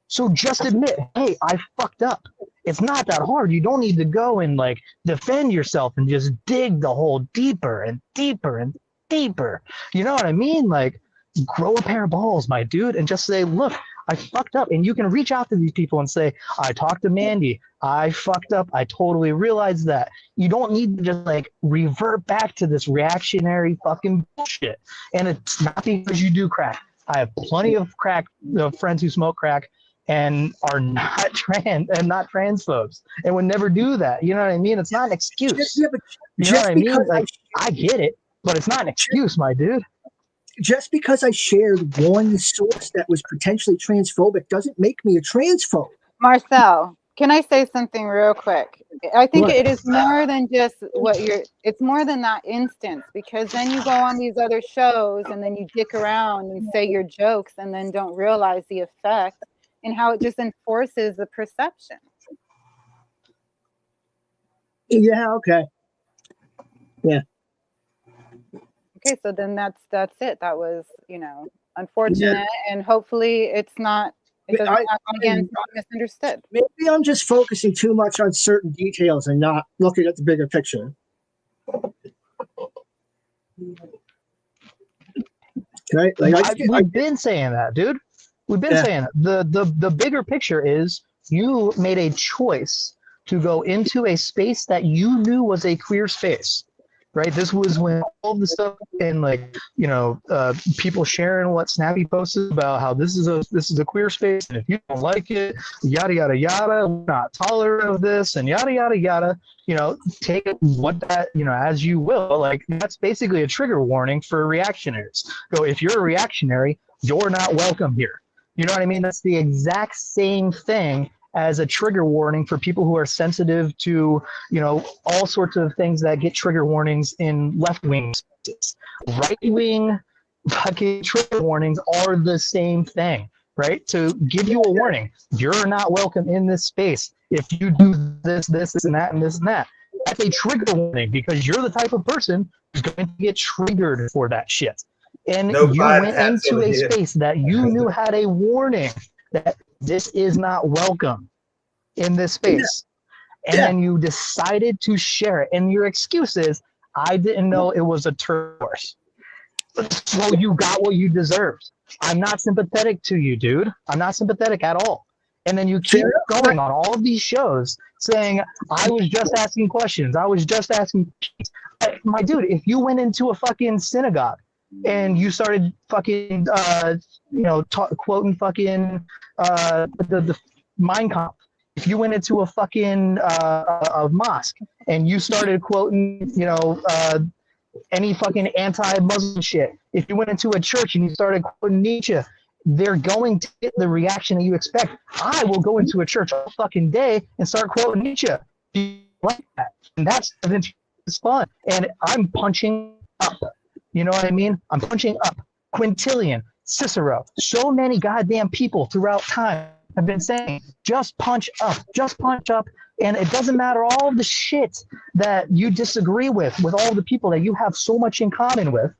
So just admit, hey, I fucked up. It's not that hard. You don't need to go and like defend yourself and just dig the hole deeper and deeper and deeper. You know what I mean? Like, grow a pair of balls, my dude, and just say, look, I fucked up. And you can reach out to these people and say, I talked to Mandy. I fucked up. I totally realized that. You don't need to just like revert back to this reactionary fucking bullshit. And it's not because you do crack. I have plenty of friends who smoke crack and are not transphobes and would never do that. You know what I mean? It's not an excuse. You know what I mean? Like, I get it, but it's not an excuse, my dude. Just because I shared one source that was potentially transphobic doesn't make me a transphobe. Marcel, can I say something real quick? I think it is more than just it's more than that instance, because then you go on these other shows and then you dick around and say your jokes and then don't realize the effect and how it just enforces the perception. Yeah, okay. Yeah. Okay, so then that's it. That was, unfortunate, and hopefully it doesn't happen again. Misunderstood. Maybe I'm just focusing too much on certain details and not looking at the bigger picture. Okay, we've been saying that, dude. We've been saying it. The bigger picture is you made a choice to go into a space that you knew was a queer space, right? This was when all the stuff and people sharing what Snappy posted about how this is a queer space, and if you don't like it, yada yada yada, we're not tolerant of this, and yada yada yada. Take it as you will. Like, that's basically a trigger warning for reactionaries. Go, if you're a reactionary, you're not welcome here. You know what I mean? That's the exact same thing as a trigger warning for people who are sensitive to, all sorts of things that get trigger warnings in left-wing spaces. Right-wing fucking trigger warnings are the same thing, right? To give you a warning, you're not welcome in this space. If you do this, and that, and this, and that, that's a trigger warning, because you're the type of person who's going to get triggered for that shit. And you went into a space that you knew had a warning that this is not welcome in this space. And then you decided to share it. And your excuse is, I didn't know it was a turf course. So you got what you deserved. I'm not sympathetic to you, dude. I'm not sympathetic at all. And then you keep going on all of these shows saying, I was just asking questions. I was just asking questions. My dude, if you went into a fucking synagogue and you started fucking, quoting fucking the Mein Kampf. If you went into a fucking a mosque and you started quoting, any fucking anti-Muslim shit. If you went into a church and you started quoting Nietzsche, they're going to get the reaction that you expect. I will go into a church all fucking day and start quoting Nietzsche. Like that. And that's fun. And I'm punching up. You know what I mean? I'm punching up. Quintilian, Cicero, so many goddamn people throughout time have been saying, just punch up, and it doesn't matter all the shit that you disagree with all the people that you have so much in common with.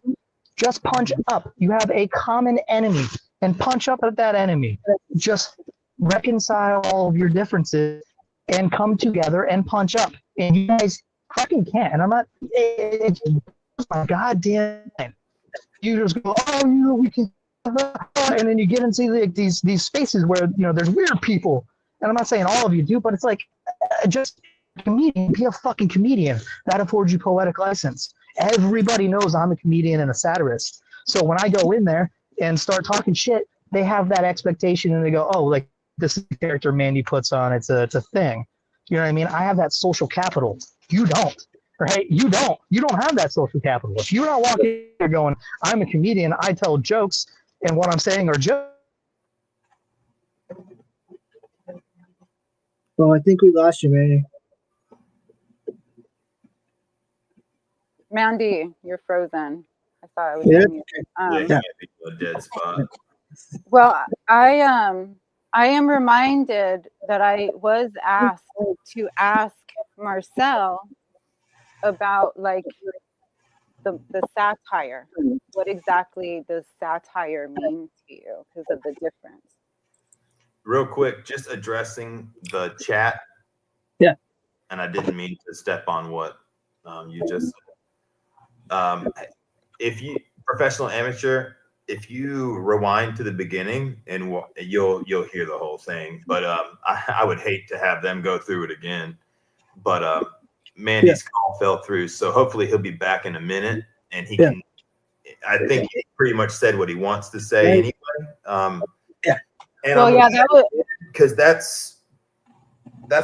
Just punch up. You have a common enemy and punch up at that enemy. Just reconcile all of your differences and come together and punch up. And you guys fucking can't. And I'm not, it's my goddamn mind. You just go, oh, you know, we can, and then you get into like these spaces where, you know, there's weird people. And I'm not saying all of you do, but it's like, just a comedian, be a fucking comedian. That affords you poetic license. Everybody knows I'm a comedian and a satirist. So when I go in there and start talking shit, they have that expectation and they go, oh, like this is the character Mandy puts on. It's a thing. You know what I mean? I have that social capital. You don't, right? You don't have that social capital. If you're not walking in here going, I'm a comedian, I tell jokes, and what I'm saying are jokes. Well, I think we lost you, Manny. Mandy, you're frozen. I thought I was Yeah. on mute. You can't be a dead spot. Well, I am reminded that I was asked to ask Marcel about like the satire. What exactly does satire mean to you because of the difference? Real quick, just addressing the chat. Yeah. And I didn't mean to step on what you just said. If you professional amateur, if you rewind to the beginning and you'll hear the whole thing. But I would hate to have them go through it again. But Mandy's call fell through, so hopefully he'll be back in a minute and he can. I think he pretty much said what he wants to say anyway. And well, yeah, that was because that's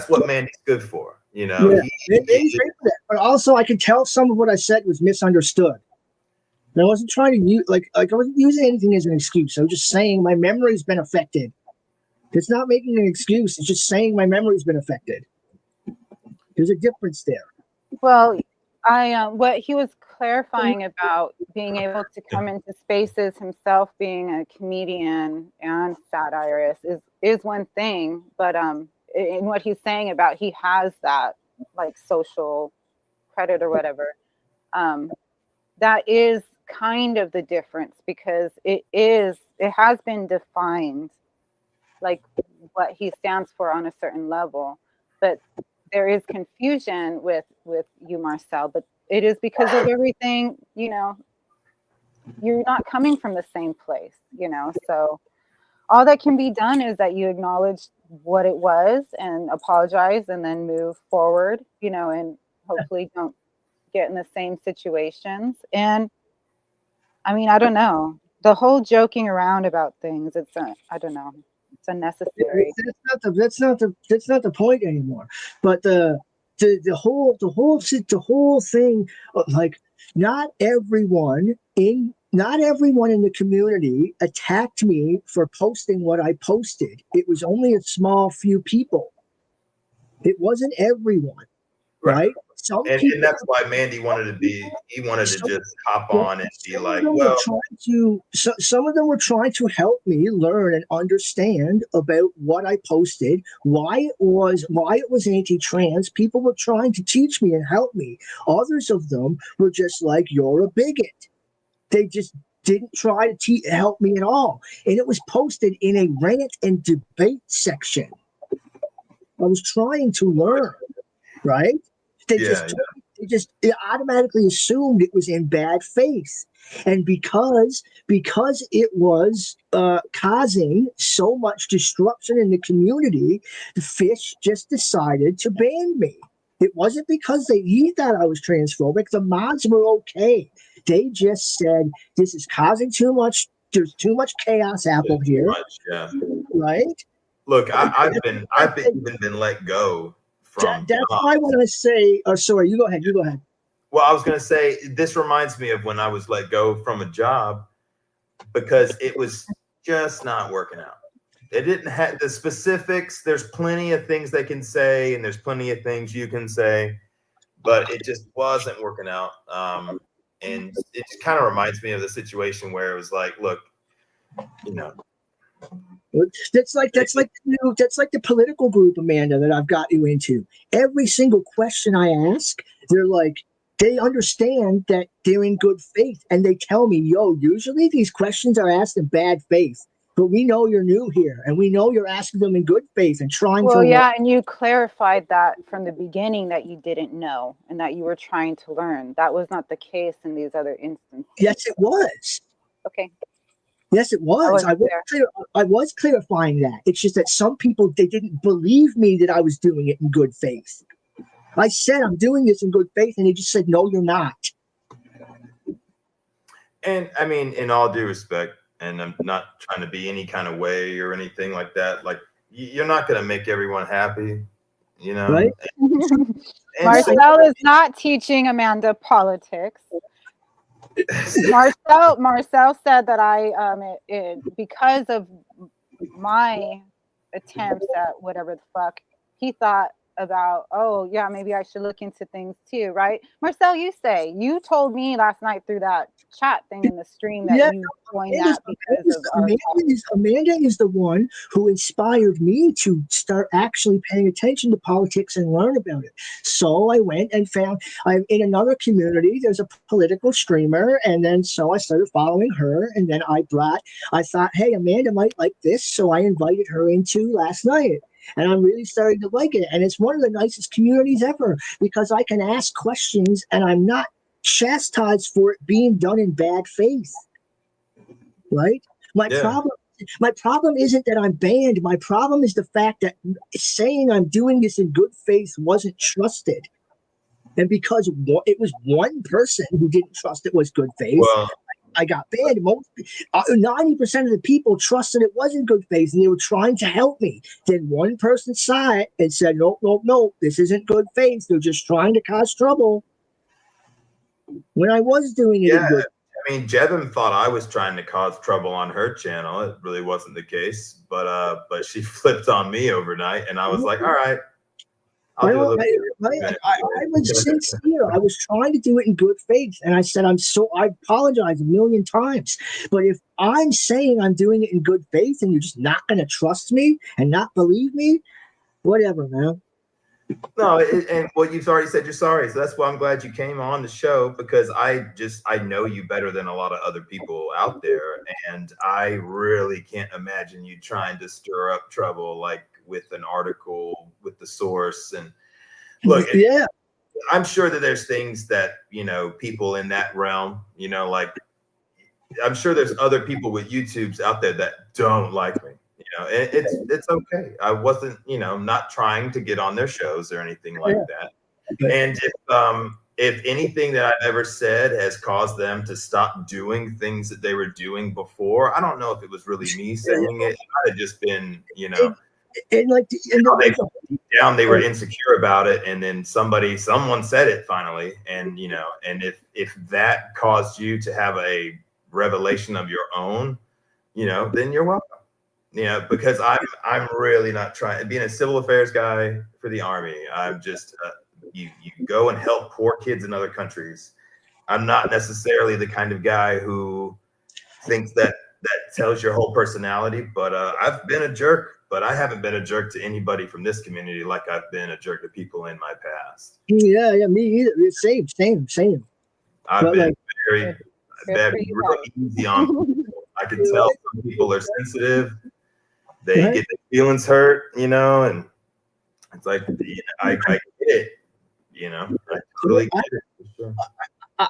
what Mandy's good for, you know. He's great for that. But also, I could tell some of what I said was misunderstood. And I wasn't trying to use I wasn't using anything as an excuse. I was just saying my memory's been affected. It's not making an excuse. It's just saying my memory's been affected. There's a difference there. well. What he was clarifying about being able to come into spaces himself, being a comedian and satirist, is one thing. But in what he's saying about he has that like social credit or whatever, that is kind of the difference because it has been defined like what he stands for on a certain level, but there is confusion with you, Marcel, but it is because of everything, you know, you're not coming from the same place, you know, so all that can be done is that you acknowledge what it was and apologize and then move forward, you know, and hopefully don't get in the same situations. And I mean, I don't know, the whole joking around about things, I don't know. It's unnecessary. That's not the point anymore. But the whole thing, like not everyone in the community attacked me for posting what I posted. It was only a small few people. It wasn't everyone, right? And that's why Mandy wanted to just hop on and be like, well, some of them were trying to help me learn and understand about what I posted, why it was anti-trans. People were trying to teach me and help me. Others of them were just like, you're a bigot. They just didn't try to help me at all. And it was posted in a rant and debate section. I was trying to learn, right? They just automatically assumed it was in bad faith. And because it was causing so much disruption in the community, the Fish just decided to ban me. It wasn't because he thought I was transphobic. The mods were okay. They just said, this is causing too much. There's too much chaos apple here. Right? Look, I've even been let go. That's why when I say, sorry, you go ahead. Well, I was going to say, this reminds me of when I was let go from a job because it was just not working out. It didn't have the specifics. There's plenty of things they can say, and there's plenty of things you can say, but it just wasn't working out. And it just kind of reminds me of the situation where it was like, look, you know. That's like the political group, Amanda, that I've got you into. Every single question I ask, they're like, they understand that they're in good faith, and they tell me, yo, usually these questions are asked in bad faith. but we know you're new here, and we know you're asking them in good faith and trying to Well, learn. yeah, and you clarified that from the beginning that you didn't know and that you were trying to learn. That was not the case in these other instances. Yes, it was. Okay. Yes, it was. wasn't there. I was clarifying that. It's just that some people, they didn't believe me that I was doing it in good faith. I said I'm doing this in good faith, and they just said, no, you're not. And I mean, in all due respect, and I'm not trying to be any kind of way or anything like that. Like, you're not going to make everyone happy, you know? Right. And Marcel is not teaching Amanda politics. Marcel said that because of my attempts at whatever the fuck, he thought about, oh yeah, maybe I should look into things too, right? Marcel, you told me last night through that chat thing in the stream that you joined that because of our Amanda is the one who inspired me to start actually paying attention to politics and learn about it. So I went and found, I'm in another community, there's a political streamer, and then so I started following her, and then I thought, hey, Amanda might like this, so I invited her into last night. And I'm really starting to like it. And it's one of the nicest communities ever because I can ask questions and I'm not chastised for it being done in bad faith. Right? My problem isn't that I'm banned. My problem is the fact that saying I'm doing this in good faith wasn't trusted. And because it was one person who didn't trust it was good faith, I got banned. 90% of the people trusted it wasn't good faith, and they were trying to help me. Then one person saw it and said, "No, this isn't good faith. They're just trying to cause trouble." When I was doing it, I mean, Jevin thought I was trying to cause trouble on her channel. It really wasn't the case, but she flipped on me overnight, and I was like, "All right." I was sincere. I was trying to do it in good faith. And I said, I apologize a million times. But if I'm saying I'm doing it in good faith and you're just not going to trust me and not believe me, whatever, man. No, and you've already said you're sorry. So that's why I'm glad you came on the show, because I know you better than a lot of other people out there. And I really can't imagine you trying to stir up trouble like with an article with the source. And look, I'm sure that there's things that, people in that realm, like I'm sure there's other people with YouTubes out there that don't like me. It's okay. I wasn't, not trying to get on their shows or anything like that. And if anything that I've ever said has caused them to stop doing things that they were doing before, I don't know if it was really me saying it. It might have just been, they were insecure about it, and then someone said it finally, and and if that caused you to have a revelation of your own, then you're welcome. Because I'm really not trying, being a civil affairs guy for the Army. I'm just you go and help poor kids in other countries. I'm not necessarily the kind of guy who thinks that tells your whole personality, but I've been a jerk. But I haven't been a jerk to anybody from this community like I've been a jerk to people in my past. Yeah, me either. Same. I've been very easy on people. I can tell some people are sensitive. They get their feelings hurt, and it's like, I get it, I totally get it. For sure.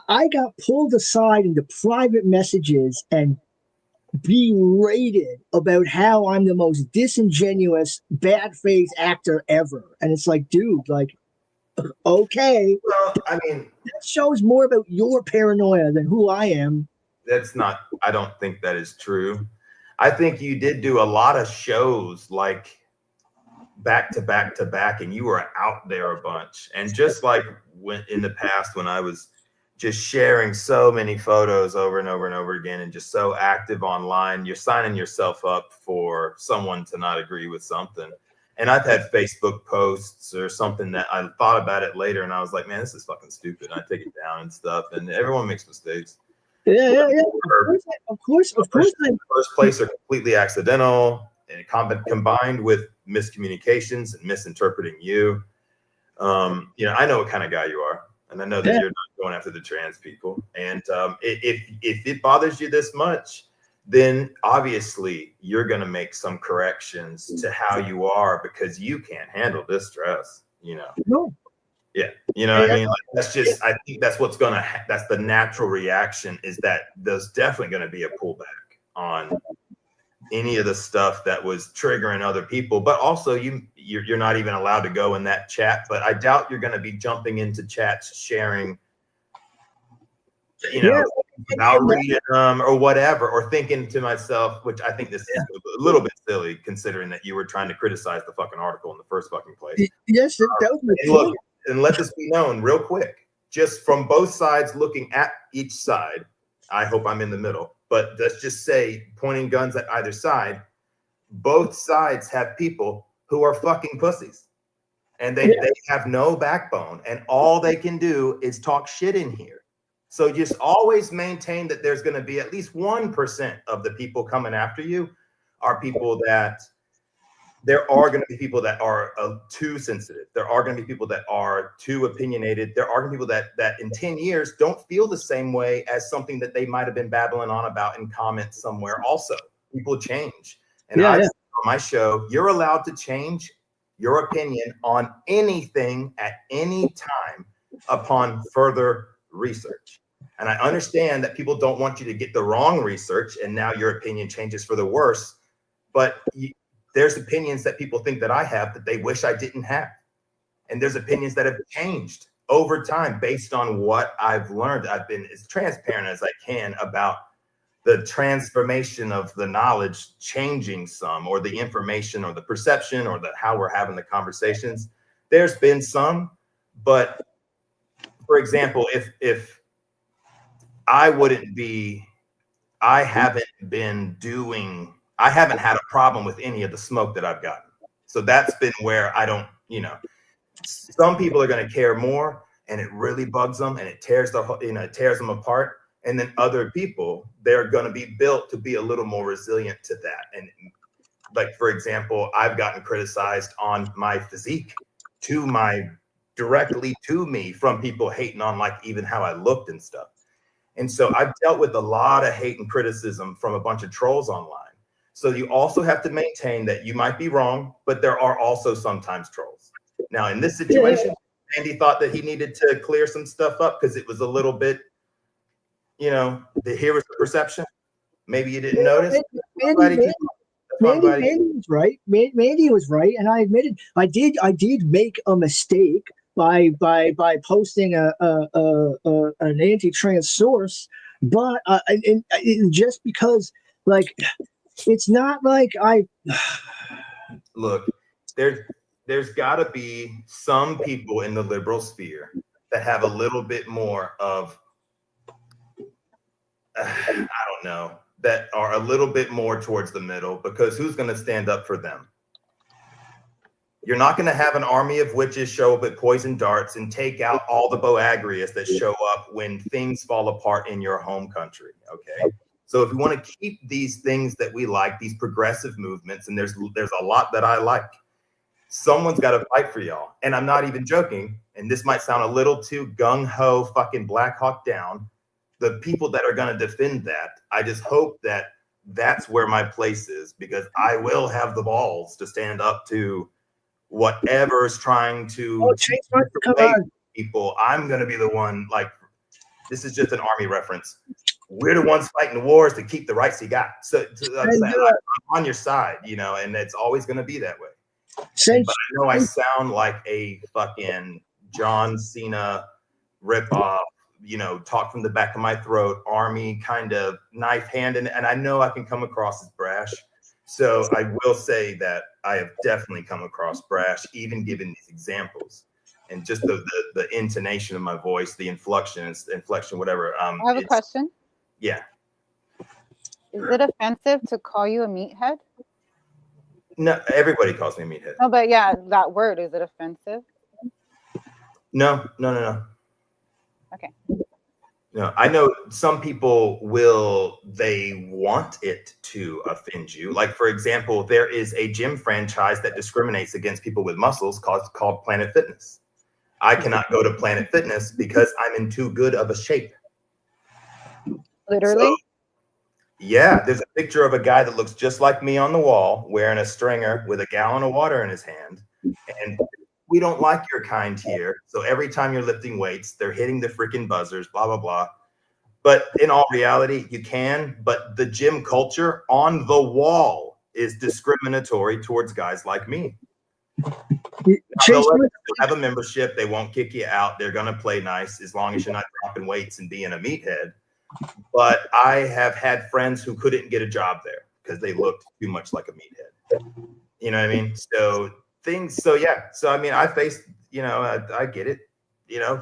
I got pulled aside into private messages and berated about how I'm the most disingenuous, bad faith actor ever. And it's like, dude, okay. Well, I mean, that shows more about your paranoia than who I am. I don't think that is true. I think you did do a lot of shows like back to back to back, and you were out there a bunch. And just like when in the past, when I was just sharing so many photos over and over and over again, and just so active online, you're signing yourself up for someone to not agree with something. And I've had Facebook posts or something that I thought about it later, and I was like, man, this is fucking stupid. And I take it down and stuff, and everyone makes mistakes. Yeah. Of course. First place are completely accidental and combined with miscommunications and misinterpreting you. I know what kind of guy you are, and I know that you're not going after the trans people. And if it bothers you this much, then obviously you're going to make some corrections to how you are because you can't handle this stress, you know? No. Yeah. You know what I mean? Like, that's just, I think that's what's going to, that's the natural reaction, is that there's definitely going to be a pullback on any of the stuff that was triggering other people. But also you're not even allowed to go in that chat, but I doubt you're going to be jumping into chats sharing, you know, about reading them or whatever, or thinking to myself, which I think this is a little bit silly considering that you were trying to criticize the fucking article in the first fucking place. Yes, that was my and look, and let this be known real quick, just from both sides, looking at each side. I hope I'm in the middle, but let's just say, pointing guns at either side, both sides have people who are fucking pussies, and they have no backbone, and all they can do is talk shit in here. So just always maintain that there's going to be at least 1% of the people coming after you are people that, there are going to be people that are too sensitive. There are going to be people that are too opinionated. There are going to be people that in 10 years don't feel the same way as something that they might have been babbling on about in comments somewhere. Also, people change. And on my show, you're allowed to change your opinion on anything at any time upon further research. And I understand that people don't want you to get the wrong research and now your opinion changes for the worse. But there's opinions that people think that I have that they wish I didn't have. And there's opinions that have changed over time based on what I've learned. I've been as transparent as I can about the transformation of the knowledge changing some, or the information or the perception or the how we're having the conversations. There's been some, but for example, if I wouldn't be, I haven't had a problem with any of the smoke that I've gotten. So that's been where I don't, you know, some people are going to care more and it really bugs them and it tears them apart. And then other people, they're going to be built to be a little more resilient to that. And like, for example, I've gotten criticized on my physique directly to me from people hating on like even how I looked and stuff. And so I've dealt with a lot of hate and criticism from a bunch of trolls online. So you also have to maintain that you might be wrong, but there are also sometimes trolls. Now, in this situation, Andy thought that he needed to clear some stuff up because it was a little bit, you know, here was the perception. Maybe you didn't notice. Mandy was right. Mandy was right, and I admitted I did make a mistake by posting an anti-trans source, but just because, like, it's not like I look. There's got to be some people in the liberal sphere that have a little bit more of I don't know, that are a little bit more towards the middle, because who's going to stand up for them? You're not going to have an army of witches show up at Poison Darts and take out all the Boagrius that show up when things fall apart in your home country. Okay. So if we want to keep these things that we like, these progressive movements, and there's a lot that I like, someone's got to fight for y'all. And I'm not even joking. And this might sound a little too gung-ho fucking Black Hawk Down. The people that are going to defend that, I just hope that that's where my place is, because I will have the balls to stand up to whatever is trying to people. I'm going to be the one, like, this is just an army reference. We're the ones fighting the wars to keep the rights you got. So I'm on your side, you know, and it's always going to be that way. But I know I sound like a fucking John Cena ripoff, you know, talk from the back of my throat, army kind of knife hand, and I know I can come across as brash. So I will say that I have definitely come across brash, even given these examples, and just the intonation of my voice, the inflection, whatever. I have a question. Yeah. Is it offensive to call you a meathead? No, everybody calls me a meathead. No, but yeah, that word, is it offensive? No. Okay. No, I know some people they want it to offend you. Like, for example, there is a gym franchise that discriminates against people with muscles called Planet Fitness. I cannot go to Planet Fitness because I'm in too good of a shape. Literally? So, Yeah, there's a picture of a guy that looks just like me on the wall, wearing a stringer with a gallon of water in his hand. And we don't like your kind here. So every time you're lifting weights, they're hitting the freaking buzzers, blah, blah, blah. But in all reality, you can. But the gym culture on the wall is discriminatory towards guys like me. They'll have a membership. They won't kick you out. They're going to play nice as long as you're not dropping weights and being a meathead. But I have had friends who couldn't get a job there because they looked too much like a meathead. You know what I mean? So yeah. So I mean, I faced, I get it,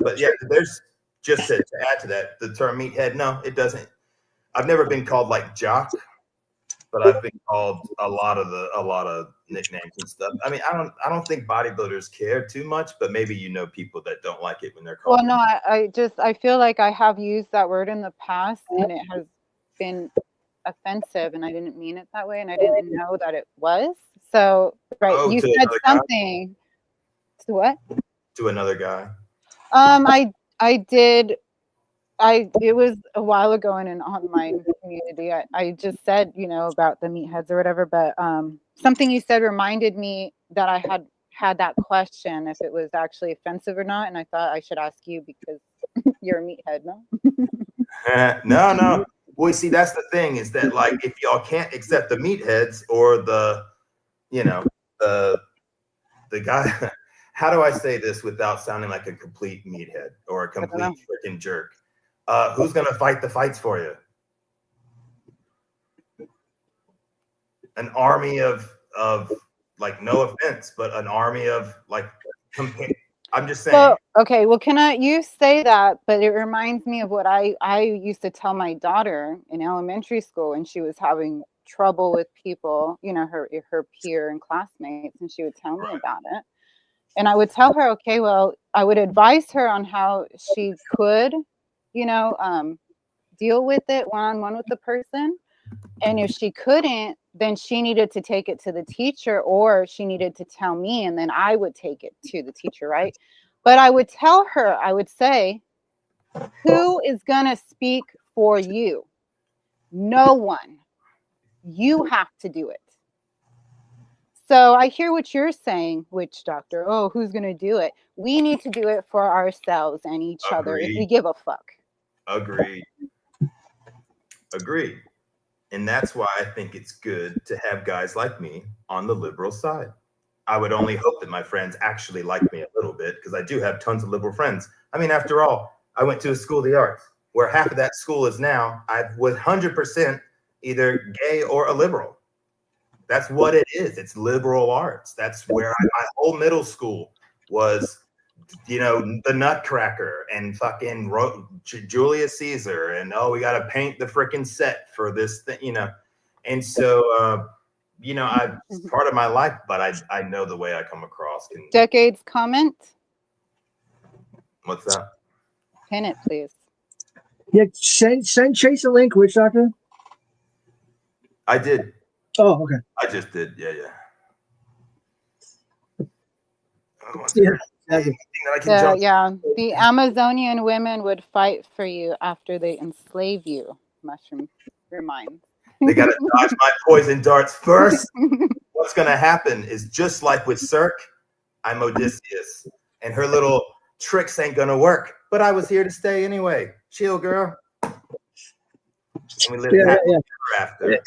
but yeah, there's just to add to that, the term meathead. No, it doesn't. I've never been called like jock, but I've been called a lot of nicknames and stuff. I mean, I don't think bodybuilders care too much, but maybe people that don't like it when they're called. Well, no, I feel like I have used that word in the past, and it has been offensive, and I didn't mean it that way, and I didn't know that it was. So, right, you said something. To what? To another guy. I did. It was a while ago in an online community. I just said, about the meatheads or whatever, but something you said reminded me that I had that question, if it was actually offensive or not, and I thought I should ask you because you're a meathead, no? No. Well, see, that's the thing, is that like if y'all can't accept the meatheads or the guy, how do I say this without sounding like a complete meathead or a complete freaking jerk? Who's gonna fight the fights for you? An army of like, no offense, but an army of like, I'm just saying. Well, okay, well, you say that, but it reminds me of what I used to tell my daughter in elementary school when she was having trouble with people, her peer and classmates, and she would tell me about it. And I would tell her, okay, well, I would advise her on how she could, deal with it one-on-one with the person. And if she couldn't, then she needed to take it to the teacher, or she needed to tell me, and then I would take it to the teacher, right? But I would tell her, I would say, who is going to speak for you? No one. You have to do it. So I hear what you're saying, witch doctor. Oh, who's going to do it? We need to do it for ourselves and each other if we give a fuck. Agreed. And that's why I think it's good to have guys like me on the liberal side. I would only hope that my friends actually like me a little bit, because I do have tons of liberal friends. I mean, after all, I went to a school of the arts where half of that school is now, I was 100% either gay or a liberal. That's what it is. It's liberal arts. That's where my whole middle school was, the Nutcracker and fucking Julius Caesar, and we got to paint the freaking set for this thing, And so, it's part of my life, but I know the way I come across. Decades comment. What's that? Pin it, please. Yeah, send Chase a link, witch doctor. I did. Oh, okay. I just did. Yeah. Yeah. The Amazonian women would fight for you after they enslave you. Mushroom reminds. They got to dodge my poison darts first. What's going to happen is, just like with Cirque, I'm Odysseus, and her little tricks ain't going to work. But I was here to stay anyway. Chill, girl. And we live after.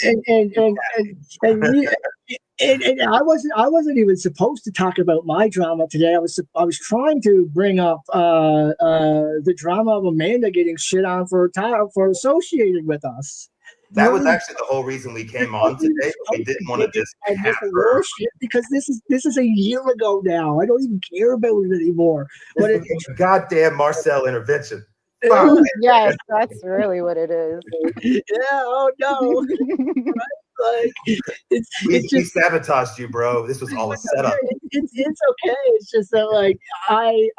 And I wasn't even supposed to talk about my drama today. I was trying to bring up the drama of Amanda getting shit on for associating with us. That was actually the whole reason we came on today. We didn't want to just have her, because this is a year ago now. I don't even care about it anymore. But it's a goddamn Marcel intervention. Yes, that's really what it is. Yeah. Oh no. We sabotaged you, bro. This was all a setup. It's okay. It's just that, like, I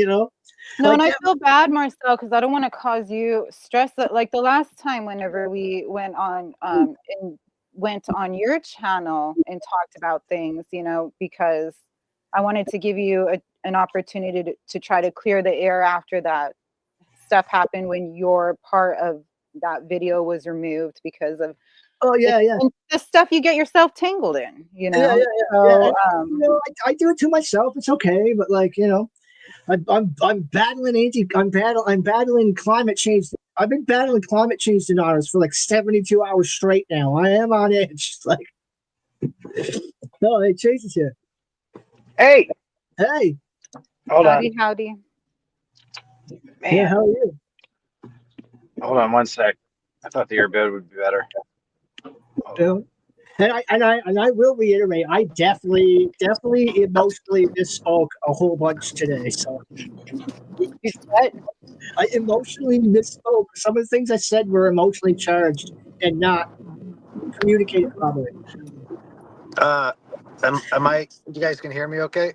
No, and I feel bad, Marcel, because I don't want to cause you stress. Like the last time, whenever we went on your channel and talked about things, because I wanted to give you an opportunity to try to clear the air after that stuff happened when you're part of that video was removed because of Oh yeah, yeah. the stuff you get yourself tangled in, you know. Yeah, yeah, So, yeah. And, you know, I do it to myself. It's okay, but like, you know, I'm battling climate change. I've been battling climate change deniers for like 72 hours straight now. I am on edge. Like, no, hey, Chase is here. Hey, Hey, hold on. howdy. yeah, Man, how are you? hold on one sec. I thought the earbud would be better. You know, and I will reiterate, I definitely emotionally misspoke a whole bunch today. So I emotionally misspoke. Some of the things I said were emotionally charged and not communicated properly. Am I? You guys can hear me, okay?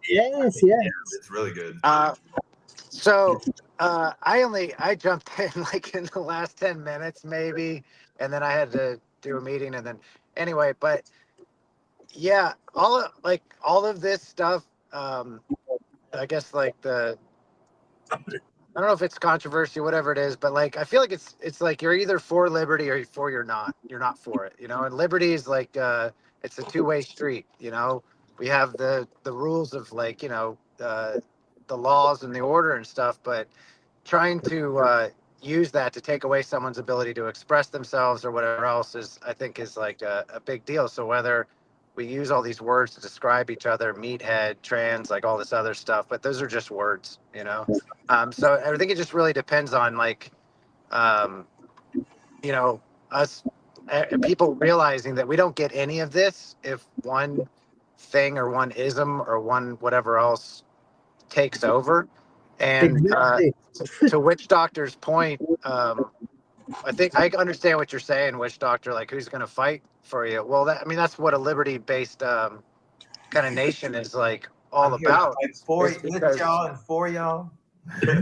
Yes, yes. It's really good. So I jumped in like in the last 10 minutes maybe, and then I had to do a meeting, and then anyway, but yeah, all of this stuff. I guess like I don't know if it's controversy, whatever it is, but like I feel like it's like you're either for liberty or you're not. You're not for it, you know. And liberty is like it's a two-way street, you know. We have the rules of like, you know, the laws and the order and stuff, but trying to use that to take away someone's ability to express themselves or whatever else I think is like a big deal. So whether we use all these words to describe each other, meathead, trans, like all this other stuff, but those are just words, you know? So I think it just really depends on like, you know, us people realizing that we don't get any of this if one thing or one ism or one whatever else takes over. And Exactly. to Witch Doctor's point, I think I understand what you're saying, Witch Doctor, like who's going to fight for you. Well, that's what a liberty-based kind of nation is like all I'm here to about. fight for It's with because- y'all and for y'all.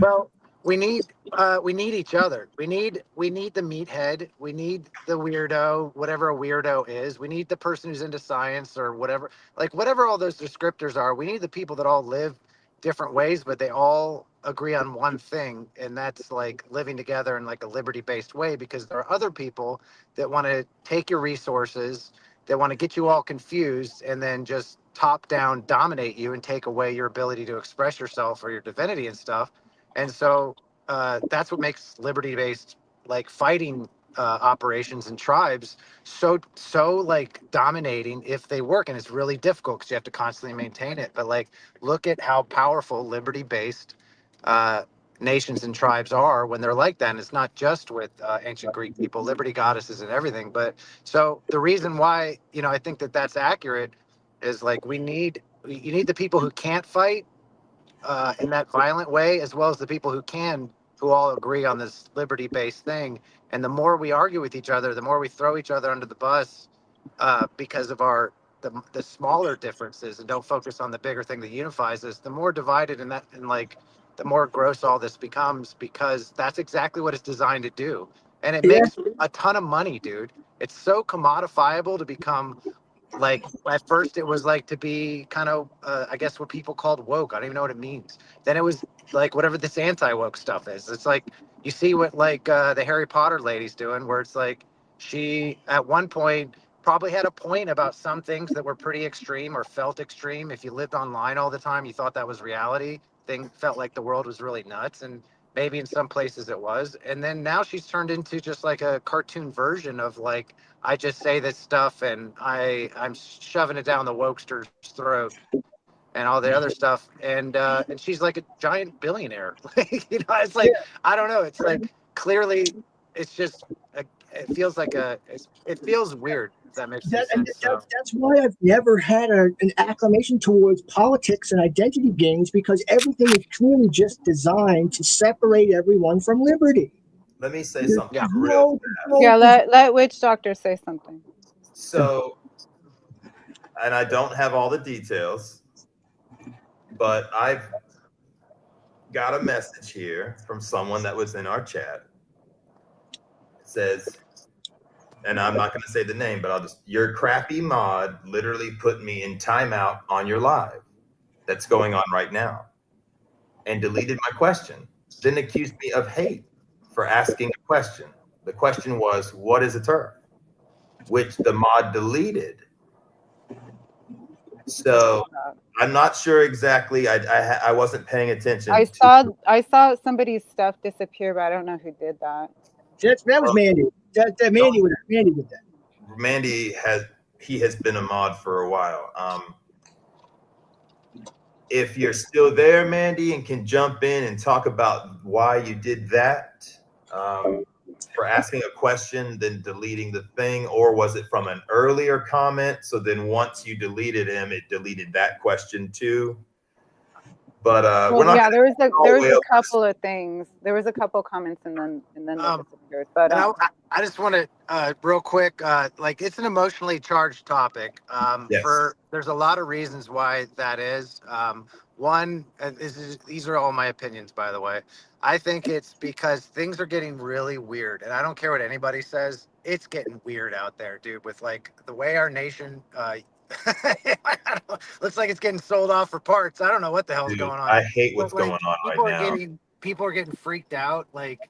Well, we need each other. We need the meathead. We need the weirdo, whatever a weirdo is. We need the person who's into science or whatever, like whatever all those descriptors are. We need the people that all live different ways, but they all agree on one thing, and that's like living together in like a liberty-based way. Because there are other people that want to take your resources, that want to get you all confused, and then just top down dominate you and take away your ability to express yourself or your divinity and stuff. And so that's what makes liberty-based like fighting operations and tribes so like dominating if they work. And it's really difficult because you have to constantly maintain it. But like, look at how powerful liberty-based nations and tribes are when they're like that. And it's not just with ancient Greek people, liberty goddesses and everything. But so the reason why, you know, I think that that's accurate is like you need the people who can't fight in that violent way, as well as the people who can, who all agree on this liberty-based thing. And the more we argue with each other, the more we throw each other under the bus because of the smaller differences, and don't focus on the bigger thing that unifies us, the more divided and like the more gross all this becomes, because that's exactly what it's designed to do. And it makes a ton of money, dude. It's so commodifiable to become like, at first it was like to be kind of I guess what people called woke. I don't even know what it means. Then it was like whatever this anti-woke stuff is. It's like you see what like the Harry Potter lady's doing, where it's like she at one point probably had a point about some things that were pretty extreme or felt extreme. If you lived online all the time, you thought that was reality. Felt like the world was really nuts, and maybe in some places it was. And then now she's turned into just like a cartoon version of like, I just say this stuff and I'm shoving it down the wokester's throat and all the other stuff. And she's like a giant billionaire. You know, it's like, I don't know. It's like, clearly it's just, it feels like it feels weird. If that makes sense. That's why I've never had an acclamation towards politics and identity games, because everything is clearly just designed to separate everyone from liberty. Let me say something Yeah. real fast. Yeah, let Witch Doctor say something. So, and I don't have all the details, but I've got a message here from someone that was in our chat. It says, and I'm not going to say the name, but your crappy mod literally put me in timeout on your live that's going on right now and deleted my question, then accused me of hate for asking a question The question was, what is a TERF? Which the mod deleted. So I'm not sure exactly. I wasn't paying attention. I saw somebody's stuff disappear, but I don't know who did that. That was Mandy. Mandy did that. Mandy has been a mod for a while. If you're still there, Mandy, and can jump in and talk about why you did that, for asking a question, then deleting the thing, or was it from an earlier comment? So then once you deleted him, it deleted that question too. But we're not. Yeah, there was a couple of things. There was a couple comments, and then they disappeared. But I just want to real quick, like it's an emotionally charged topic. Yes. There's a lot of reasons why that is. One, these are all my opinions, by the way. I think it's because things are getting really weird, and I don't care what anybody says. It's getting weird out there, dude. With like the way our nation. Looks like it's getting sold off for parts. I don't know what the hell's going on. I hate what's going on right now. People are getting freaked out, like,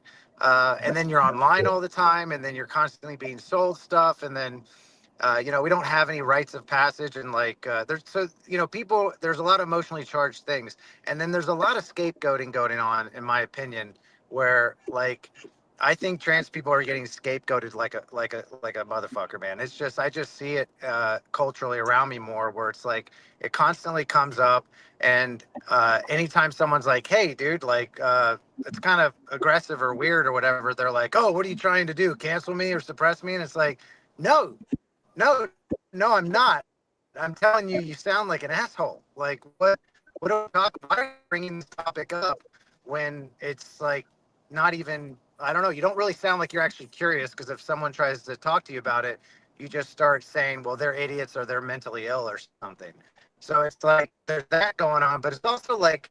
and then you're online all the time, and then you're constantly being sold stuff, and then, we don't have any rites of passage, and like, there's a lot of emotionally charged things, and then there's a lot of scapegoating going on, in my opinion, where like. I think trans people are getting scapegoated like a motherfucker, man. It's just I just see it culturally around me more, where it's like it constantly comes up, and anytime someone's like, "Hey, dude, like it's kind of aggressive or weird or whatever," they're like, "Oh, what are you trying to do? Cancel me or suppress me?" And it's like, no, I'm not. I'm telling you, you sound like an asshole. Like what are we talking about? Why are you bringing this topic up when it's like not even. I don't know. You don't really sound like you're actually curious, because if someone tries to talk to you about it, you just start saying, well, they're idiots or they're mentally ill or something. So it's like there's that going on. But it's also like,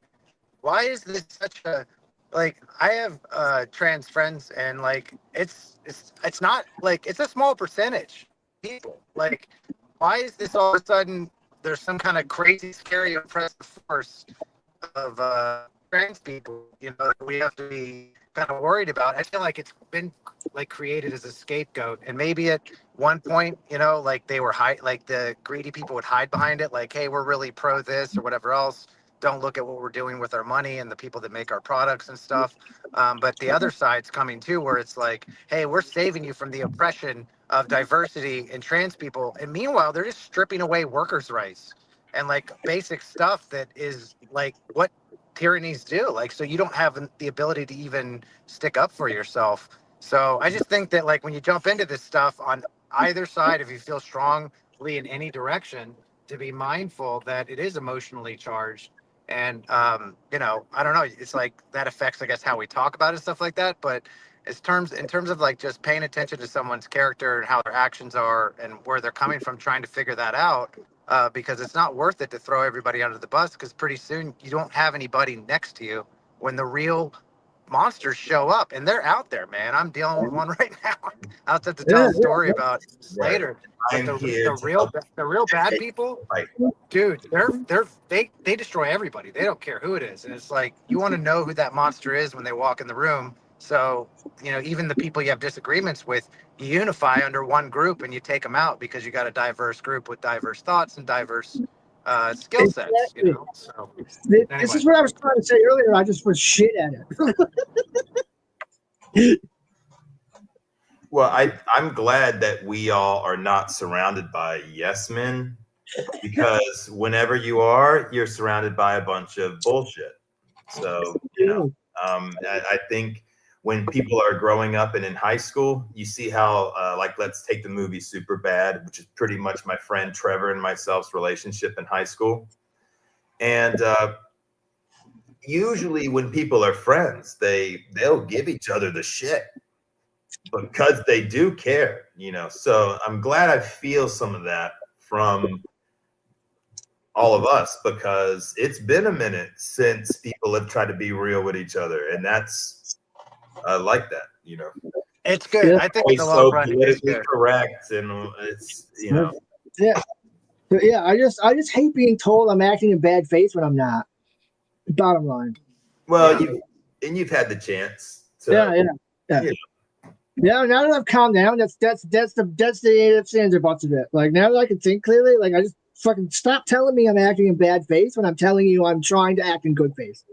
why is this such a like I have trans friends, and like it's not like it's a small percentage people. Like, why is this all of a sudden there's some kind of crazy, scary, oppressive force of trans people, that we have to be kind of worried about? I feel like it's been like created as a scapegoat, and maybe at one point, like they were like the greedy people would hide behind it, like, hey, we're really pro this or whatever else. Don't look at what we're doing with our money and the people that make our products and stuff. But the other side's coming too, where it's like, hey, we're saving you from the oppression of diversity and trans people. And meanwhile, they're just stripping away workers' rights and like basic stuff that is like what tyrannies do. Like, so you don't have the ability to even stick up for yourself. So I just think that like when you jump into this stuff on either side, if you feel strongly in any direction, to be mindful that it is emotionally charged. And, I don't know, it's like that affects, I guess, how we talk about it, stuff like that. But in terms of like just paying attention to someone's character and how their actions are and where they're coming from, trying to figure that out, because it's not worth it to throw everybody under the bus, because pretty soon you don't have anybody next to you when the real monsters show up, and they're out there, man. I'm dealing with one right now. I'll have to tell a story about later. But the real bad people, dude, they destroy everybody. They don't care who it is, and it's like you want to know who that monster is when they walk in the room. So even the people you have disagreements with, you unify under one group and you take them out, because you got a diverse group with diverse thoughts and diverse skill sets. So this is what I was trying to say earlier. I just was shit at it. Well, I'm glad that we all are not surrounded by yes men, because whenever you're surrounded by a bunch of bullshit. So, I think when people are growing up and in high school, you see how, like, let's take the movie Superbad, which is pretty much my friend Trevor and myself's relationship in high school. And usually when people are friends, they'll give each other the shit because they do care, So I'm glad I feel some of that from all of us, because it's been a minute since people have tried to be real with each other, and that's like that, It's good. I think it's so politically correct, and it's Yeah. I just hate being told I'm acting in bad faith when I'm not. Bottom line. Well, you've had the chance. Yeah. Now that I've calmed down, that's the ifs, ands, or buts of it. Like now that I can think clearly, like I just fucking stop telling me I'm acting in bad faith when I'm telling you I'm trying to act in good faith.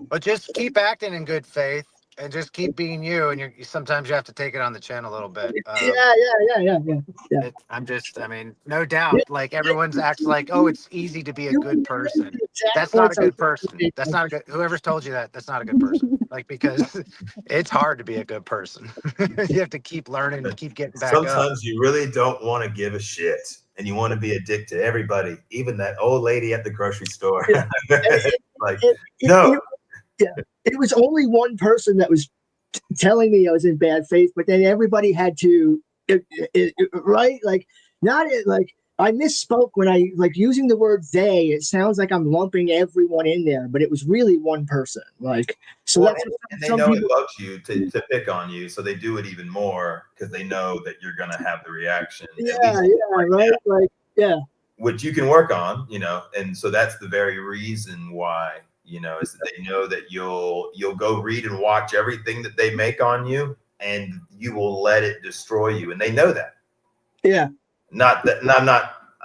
But just keep acting in good faith and just keep being you. And sometimes you have to take it on the chin a little bit. Yeah. I mean, no doubt. Like everyone's acts like, oh, it's easy to be a good person. That's not a points I was good person. That's not a good. Whoever's told you that, that's not a good person. Like because it's hard to be a good person. You have to keep learning, keep getting back up. Sometimes you really don't want to give a shit, and you want to be a dick to everybody, even that old lady at the grocery store. Yeah. Like, It was only one person that was telling me I was in bad faith, but then everybody had to, right? Like, not like I misspoke when I like using the word they. It sounds like I'm lumping everyone in there, but it was really one person. Like, so well, that's and they some know people it loves you to pick on you, so they do it even more because they know that you're gonna have the reaction. Right? Like, yeah. Which you can work on, and so that's the very reason why, is that they know that you'll go read and watch everything that they make on you, and you will let it destroy you, and they know that. Yeah. Not that,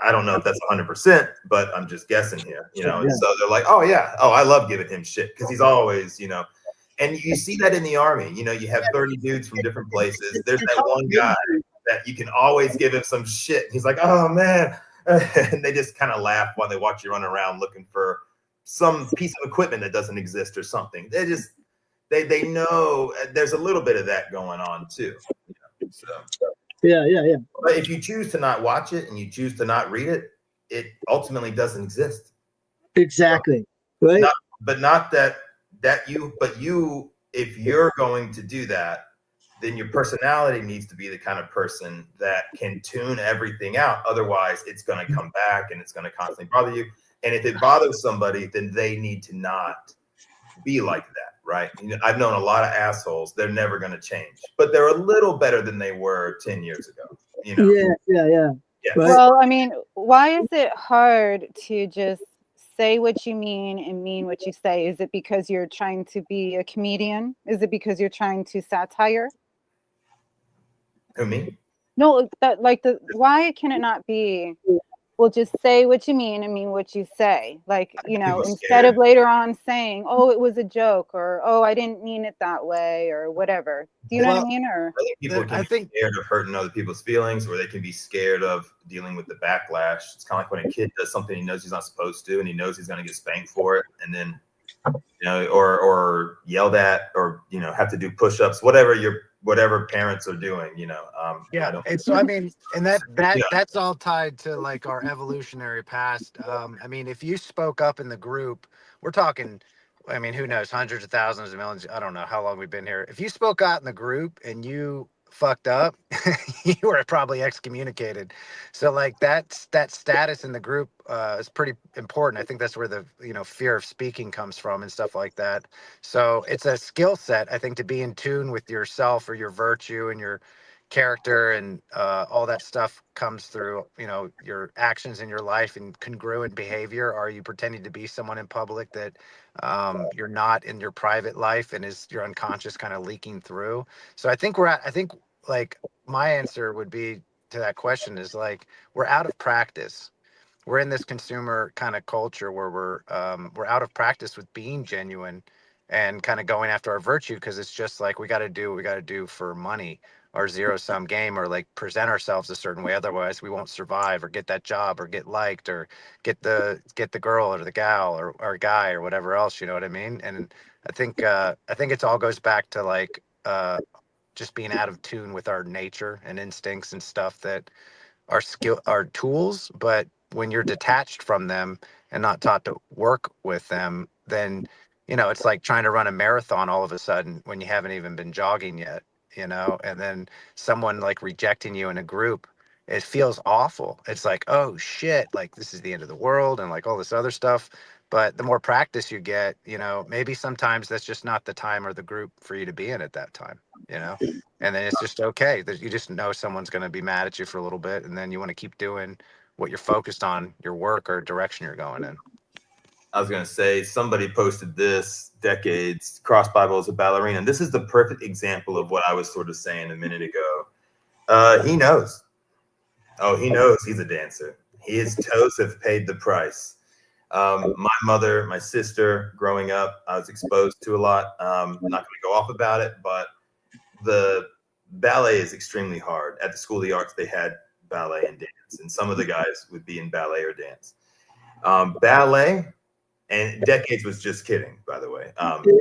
I don't know if that's 100%, but I'm just guessing here, Yeah. and so they're like, oh yeah, I love giving him shit because he's always, and you see that in the army, you have 30 dudes from different places. There's that one guy that you can always give him some shit. He's like, oh man. And they just kind of laugh while they watch you run around looking for some piece of equipment that doesn't exist or something. They know there's a little bit of that going on too. So Yeah. but if you choose to not watch it and you choose to not read it, it ultimately doesn't exist. Exactly. Right. If you're going to do that, then your personality needs to be the kind of person that can tune everything out. Otherwise, it's going to come back and it's going to constantly bother you. And if it bothers somebody, then they need to not be like that, right? I've known a lot of assholes. They're never going to change, but they're a little better than they were 10 years ago. Yeah. Yes. Well, I mean, why is it hard to just say what you mean and mean what you say? Is it because you're trying to be a comedian? Is it because you're trying to satire? Who, me? No, why can it not be? Well, just say what you mean and mean what you say. Like, instead of later on saying, "Oh, it was a joke," or "Oh, I didn't mean it that way," or whatever. Do you know what I mean? Or I think people can be scared of hurting other people's feelings, or they can be scared of dealing with the backlash. It's kind of like when a kid does something he knows he's not supposed to, and he knows he's going to get spanked for it, and then or yelled at, or have to do push-ups, whatever parents are doing, that's all tied to like our evolutionary past. I mean, if you spoke up in the group, we're talking, I mean, who knows, hundreds of thousands of millions. I don't know how long we've been here. If you spoke out in the group and you fucked up, you were probably excommunicated. So like that status in the group is pretty important. I think that's where the fear of speaking comes from and stuff like that. So it's a skill set, I think, to be in tune with yourself or your virtue and your character, and all that stuff comes through your actions in your life and congruent behavior. Are you pretending to be someone in public that you're not in your private life, and is your unconscious kind of leaking through? So I think like my answer would be to that question is like, we're out of practice. We're in this consumer kind of culture where we're out of practice with being genuine and kind of going after our virtue, because it's just like we got to do what we got to do for money or zero sum game, or like present ourselves a certain way. Otherwise we won't survive or get that job or get liked or get the girl or the gal or guy or whatever else, you know what I mean? And I think it all goes back to like just being out of tune with our nature and instincts and stuff that are tools, but when you're detached from them and not taught to work with them, then it's like trying to run a marathon all of a sudden when you haven't even been jogging yet, and then someone like rejecting you in a group, it feels awful. It's like, oh shit, like this is the end of the world and like all this other stuff. But the more practice you get, maybe sometimes that's just not the time or the group for you to be in at that time, and then it's just okay that you just know someone's going to be mad at you for a little bit, and then you want to keep doing what you're focused on, your work or direction you're going in. I was going to say, somebody posted this, decades, Cross Bible as a ballerina. And this is the perfect example of what I was sort of saying a minute ago. He knows. Oh, he knows he's a dancer. His toes have paid the price. My mother, my sister, growing up, I was exposed to a lot. I'm not going to go off about it, but the ballet is extremely hard. At the School of the Arts, they had ballet and dance, and some of the guys would be in ballet or dance. Ballet, and Decades was just kidding, by the way. I was going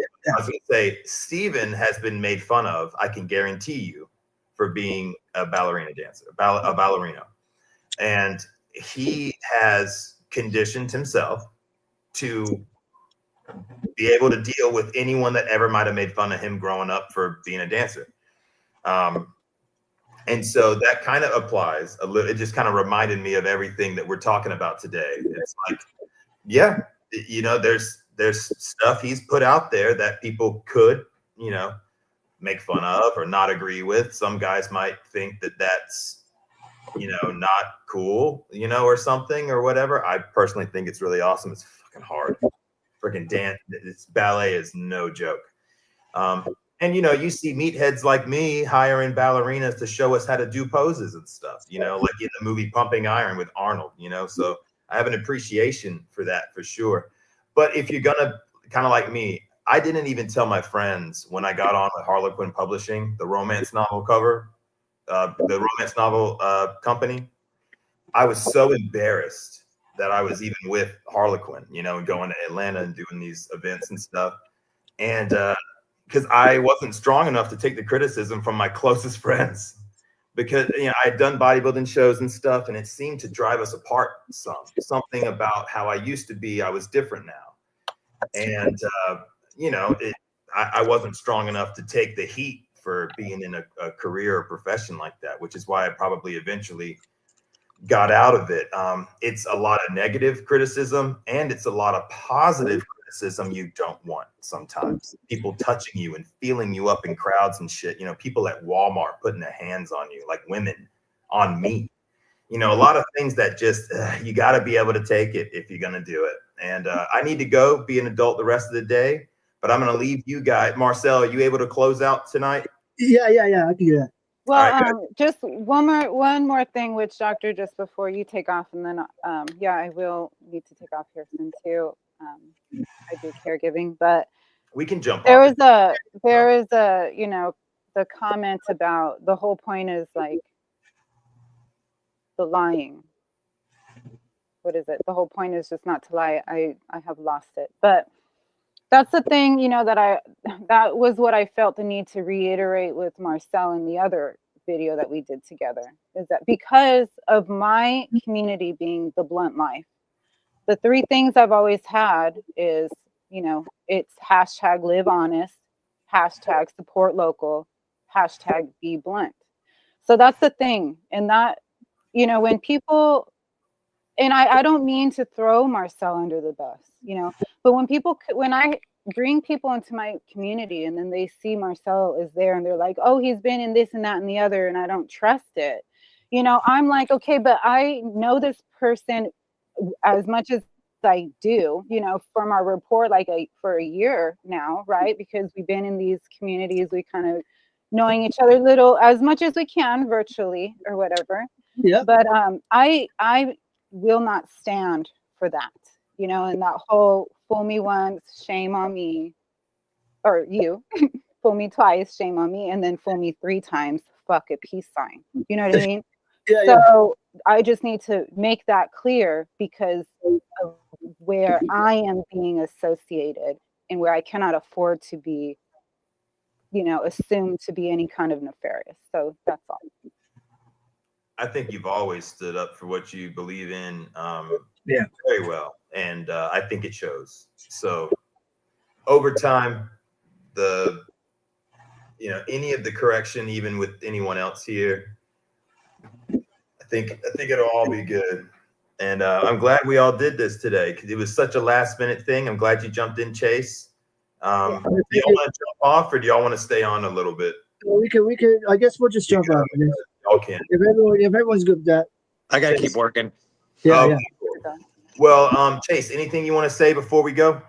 to say, Steven has been made fun of, I can guarantee you, for being a ballerina dancer, a ballerino. And he has conditioned himself to be able to deal with anyone that ever might have made fun of him growing up for being a dancer. And so that kind of applies a little. It just kind of reminded me of everything that we're talking about today. It's like, yeah, you know, there's stuff he's put out there that people could, you know, make fun of or not agree with. Some guys might think that that's, you know, not cool, you know, or something or whatever. I personally think it's really awesome. It's fucking hard. Freaking dance. It's ballet is no joke. And, you know, you see meatheads like me hiring ballerinas to show us how to do poses and stuff, you know, like in the movie Pumping Iron with Arnold, you know, so I have an appreciation for that for sure. But if you're going to kind of like me, I didn't even tell my friends when I got on with Harlequin Publishing, the romance novel cover, the romance novel company. I was so embarrassed that I was even with Harlequin, you know, going to Atlanta and doing these events and stuff. And because I wasn't strong enough to take the criticism from my closest friends, because, you know, I had done bodybuilding shows and stuff, and it seemed to drive us apart something about how I used to be. I was different now. And, you know, I wasn't strong enough to take the heat for being in a career or profession like that, which is why I probably eventually got out of it. It's a lot of negative criticism, and it's a lot of positive criticism you don't want sometimes. People touching you and feeling you up in crowds and shit. You know, people at Walmart putting their hands on you, like women on me. You know, a lot of things that just, you got to be able to take it if you're going to do it. And I need to go be an adult the rest of the day. But I'm going to leave you guys. Marcel, are you able to close out tonight? Yeah. I can do that. Well, All right, just one more thing, which Doctor, just before you take off, and then yeah, I will need to take off here soon too. I do caregiving, but We can jump there on. is a you know, the comment about the whole point is like the lying. What is it? The whole point is just not to lie. I have lost it, but that's the thing, you know, that was what I felt the need to reiterate with Marcel in the other video that we did together, is that because of my community being the blunt life, the three things I've always had is, you know, it's hashtag live honest, hashtag support local, hashtag be blunt. So that's the thing. And that, you know, when people, and I don't mean to throw Marcel under the bus, you know, but when I bring people into my community and then they see Marcel is there and they're like, oh, he's been in this and that and the other, and I don't trust it. You know, I'm like, okay, but I know this person as much as I do, you know, from our rapport, like for a year now, right? Because we've been in these communities, we kind of knowing each other little as much as we can virtually or whatever. Yeah. But I will not stand for that, you know, and that whole fool me once, shame on me, or you, fool me twice, shame on me, and then fool me 3 times, fuck a peace sign. You know what I mean? So I just need to make that clear because of where I am being associated and where I cannot afford to be, you know, assumed to be any kind of nefarious. So that's all. I think you've always stood up for what you believe in Yeah. very well. And I think it shows. So over time, any of the correction, even with anyone else here, I think it'll all be good. And I'm glad we all did this today because it was such a last minute thing. I'm glad you jumped in, Chase. Do y'all want to jump off or do y'all want to stay on a little bit? We could. I guess we'll just jump off. Y'all can. If everyone's good with that. I gotta keep working. Yeah. Oh, Yeah. cool. Well, Chase, anything you want to say before we go?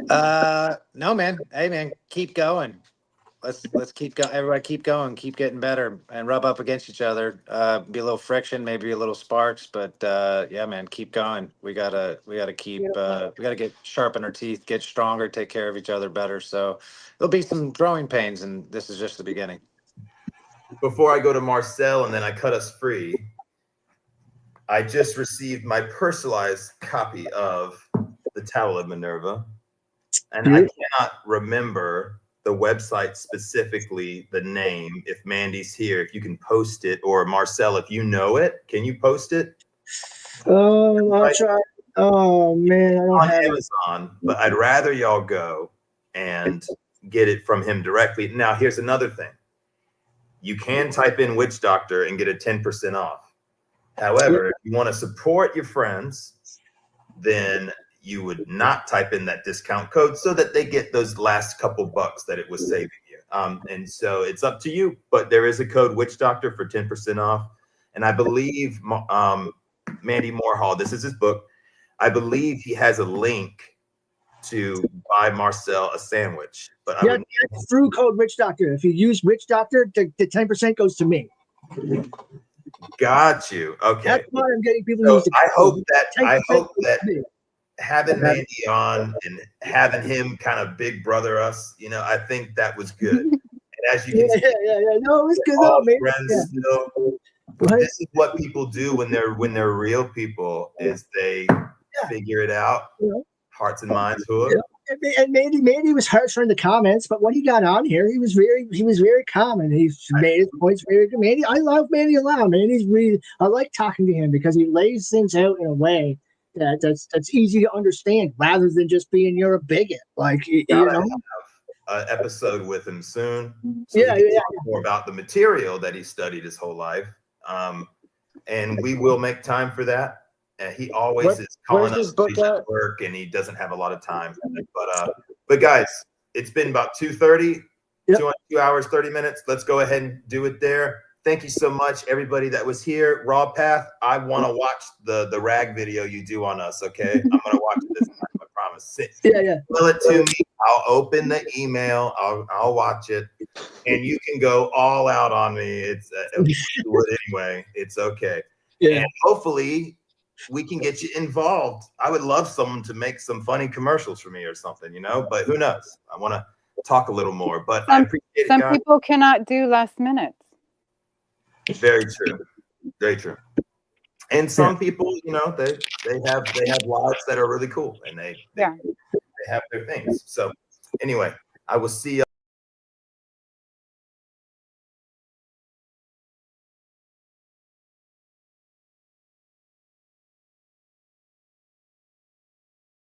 No, man. Hey, man, keep going. Let's keep going. Everybody keep going, keep getting better and rub up against each other. Be a little friction, maybe a little sparks, but yeah, man, keep going. We gotta keep we gotta get sharpen our teeth, get stronger, take care of each other better. So there'll be some growing pains, and this is just the beginning. Before I go to Marcel and then I cut us free, I just received my personalized copy of the Tower of Minerva, and I cannot remember the website specifically, the name. If Mandy's here, if you can post it, or Marcel, if you know it, can you post it? I'll try. Oh man, I don't On have it. Amazon, but I'd rather y'all go and get it from him directly. Now, here's another thing. You can type in Witch Doctor and get a 10% off. However, if you want to support your friends, then you would not type in that discount code so that they get those last couple bucks that it was saving you. And so it's up to you, but there is a code Witch Doctor for 10% off. And I believe Mandy Moorhall, this is his book. I believe he has a link to buy Marcel a sandwich. But Yeah, that's through code Witch Doctor. If you use Witch Doctor, the 10% goes to me. got you. Okay. That's why I'm getting people So to use the I hope code. that 10% goes to me. having Mandy on and having him kind of big brother us, you know, I think that was good. And as you can see, Yeah. No, it was good. all though, man. friends Yeah. still. Right. This is what people do when they're real people, is they figure it out. Yeah. Hearts and minds hooked. Yeah. And Mandy was harsh in the comments, but when he got on here, he was very calm and he made his points very good. Mandy, I love Mandy a lot. I like talking to him because he lays things out in a way that's easy to understand rather than just being you're a bigot. Like you know. Have an episode with him soon. So Yeah, we can yeah. talk more about the material that he studied his whole life. And we will make time for that. He always is calling where's his us book to at? work, and he doesn't have a lot of time. But guys, it's been about 2:30, Yep. 2 hours, 30 minutes. Let's go ahead and do it there. Thank you so much, everybody that was here. Raw Path, I want to watch the rag video you do on us, okay? I'm going to watch it this time, I promise. Yeah. Email it to me. I'll open the email. I'll watch it, and you can go all out on me. It's anyway. It's okay. Yeah. And hopefully we can get you involved. I would love someone to make some funny commercials for me or something, you know. But who knows? I want to talk a little more. But I appreciate it, Some guys. people cannot do last minutes. Very true. Very true. And some people, you know, they have lives that are really cool, and they have their things. So anyway, I will see you.